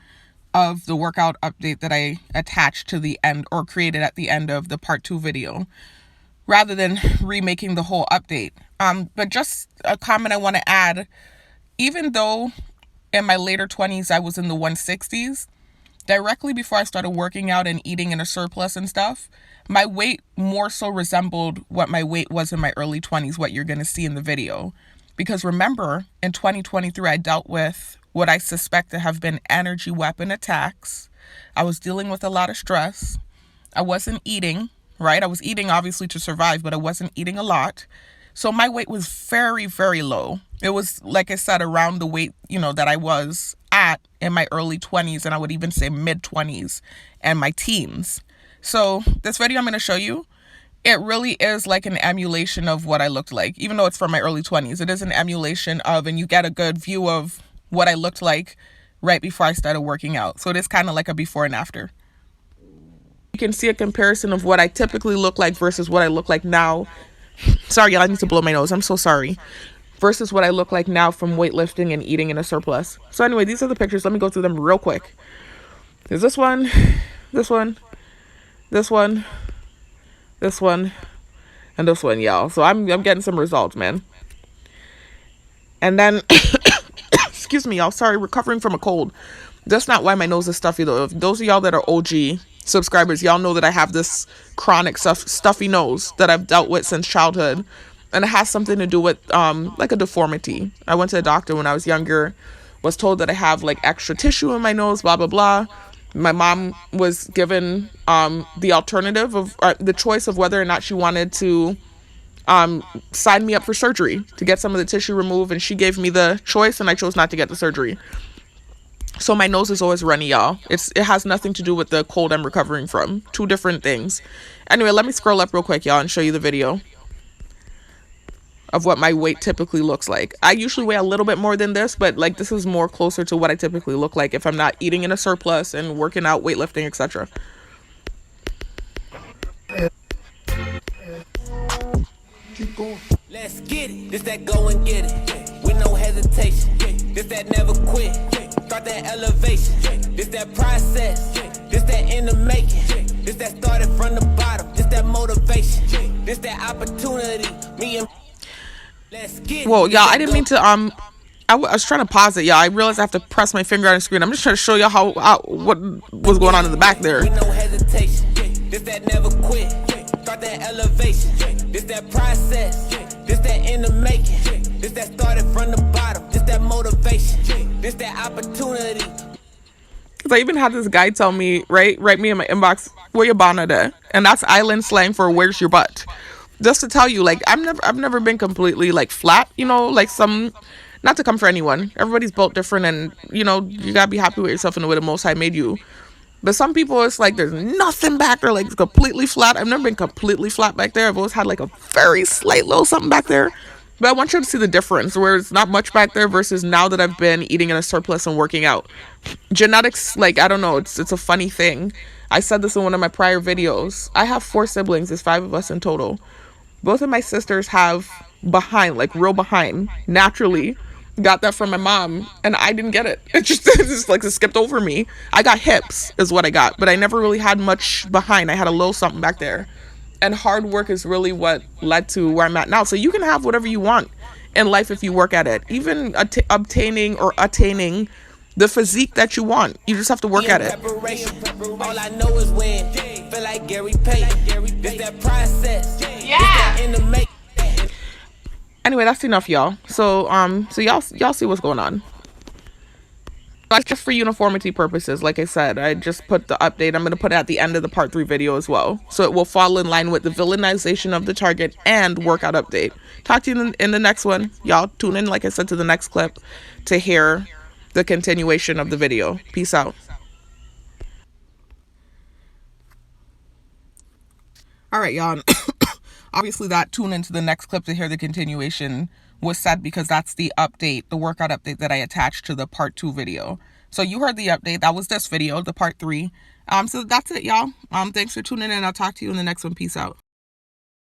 of the workout update that I attached to the end or created at the end of the part 2 video, rather than remaking the whole update. But just a comment I want to add, even though in my later 20s, I was in the 160s. Directly before I started working out and eating in a surplus and stuff, my weight more so resembled what my weight was in my early 20s, what you're going to see in the video. Because remember, in 2023, I dealt with what I suspect to have been energy weapon attacks. I was dealing with a lot of stress. I wasn't eating, right? I was eating, obviously, to survive, but I wasn't eating a lot. So my weight was very, very low. It was, like I said, around the weight, that I was at in my early 20s, and I would even say mid 20s and my teens. So this video I'm going to show you, it really is like an emulation of what I looked like. Even though it's from my early 20s, it is an emulation of, and you get a good view of what I looked like right before I started working out. So it is kind of like a before and after. You can see a comparison of what I typically look like versus what I look like now. Sorry, y'all, I need to blow my nose. I'm so sorry. Versus what I look like now from weightlifting and eating in a surplus. So anyway, these are the pictures. Let me go through them real quick. There's this one, this one, this one, this one, and this one, y'all. So I'm getting some results, man. And then, excuse me, y'all. Sorry, recovering from a cold. That's not why my nose is stuffy though. If those of y'all that are OG subscribers, y'all know that I have this chronic stuffy nose that I've dealt with since childhood, and it has something to do with like a deformity. I went to a doctor when I was younger, was told that I have like extra tissue in my nose, blah blah blah. My mom was given the alternative of the choice of whether or not she wanted to sign me up for surgery to get some of the tissue removed, and she gave me the choice, and I chose not to get the surgery. So my nose is always runny, y'all. It has nothing to do with the cold I'm recovering from. Two different things. Anyway, let me scroll up real quick, y'all, and show you the video of what my weight typically looks like. I usually weigh a little bit more than this, but like this is more closer to what I typically look like if I'm not eating in a surplus and working out, weightlifting, etc. Keep going. Let's get it. This that go and get it. With no hesitation. This that never quit. Start that elevation. This that process. This that in the making. This that started from the bottom. This that motivation. This that opportunity. Me and let's get it. Whoa, y'all, I didn't mean to I was trying to pause it, y'all. I realized I have to press my finger on the screen. I'm just trying to show y'all how what was going on in the back there. With no hesitation. This that never quit. Start that elevation. This that process. This that in the making. This that started from the bottom. This that motivation. This that opportunity. Cause I even had this guy tell me, write me in my inbox, where your bonnet at? And that's island slang for where's your butt. Just to tell you, like, I've never been completely like flat, you know, like some, not to come for anyone. Everybody's built different, and you know, you gotta be happy with yourself in the way the Most High made you. But some people, it's like there's nothing back there, like it's completely flat. I've never been completely flat back there. I've always had like a very slight little something back there. But I want you to see the difference where it's not much back there versus now that I've been eating in a surplus and working out. Genetics, like, I don't know, it's a funny thing. I said this in one of my prior videos. I have 4 siblings. There's 5 of us in total. Both of my sisters have behind, like real behind, naturally. Got that from my mom, and I didn't get it. It just like it skipped over me. I got hips is what I got, but I never really had much behind. I had a little something back there. And hard work is really what led to where I'm at now. So you can have whatever you want in life if you work at it. Even obtaining or attaining the physique that you want. You just have to work at it. All I know is when feel like Gary Payton. This that process. Yeah. In the make. Anyway, that's enough, y'all. So y'all see what's going on. That's just for uniformity purposes. Like I said, I just put the update. I'm going to put it at the end of the part 3 video as well. So it will fall in line with the villainization of the target and workout update. Talk to you in the next one. Y'all tune in, like I said, to the next clip to hear the continuation of the video. Peace out. All right, y'all. Obviously, that tune into the next clip to hear the continuation was said because that's the update, the workout update that I attached to the part 2 video. So you heard the update. That was this video, the part 3. So that's it, y'all. Thanks for tuning in. I'll talk to you in the next one. Peace out.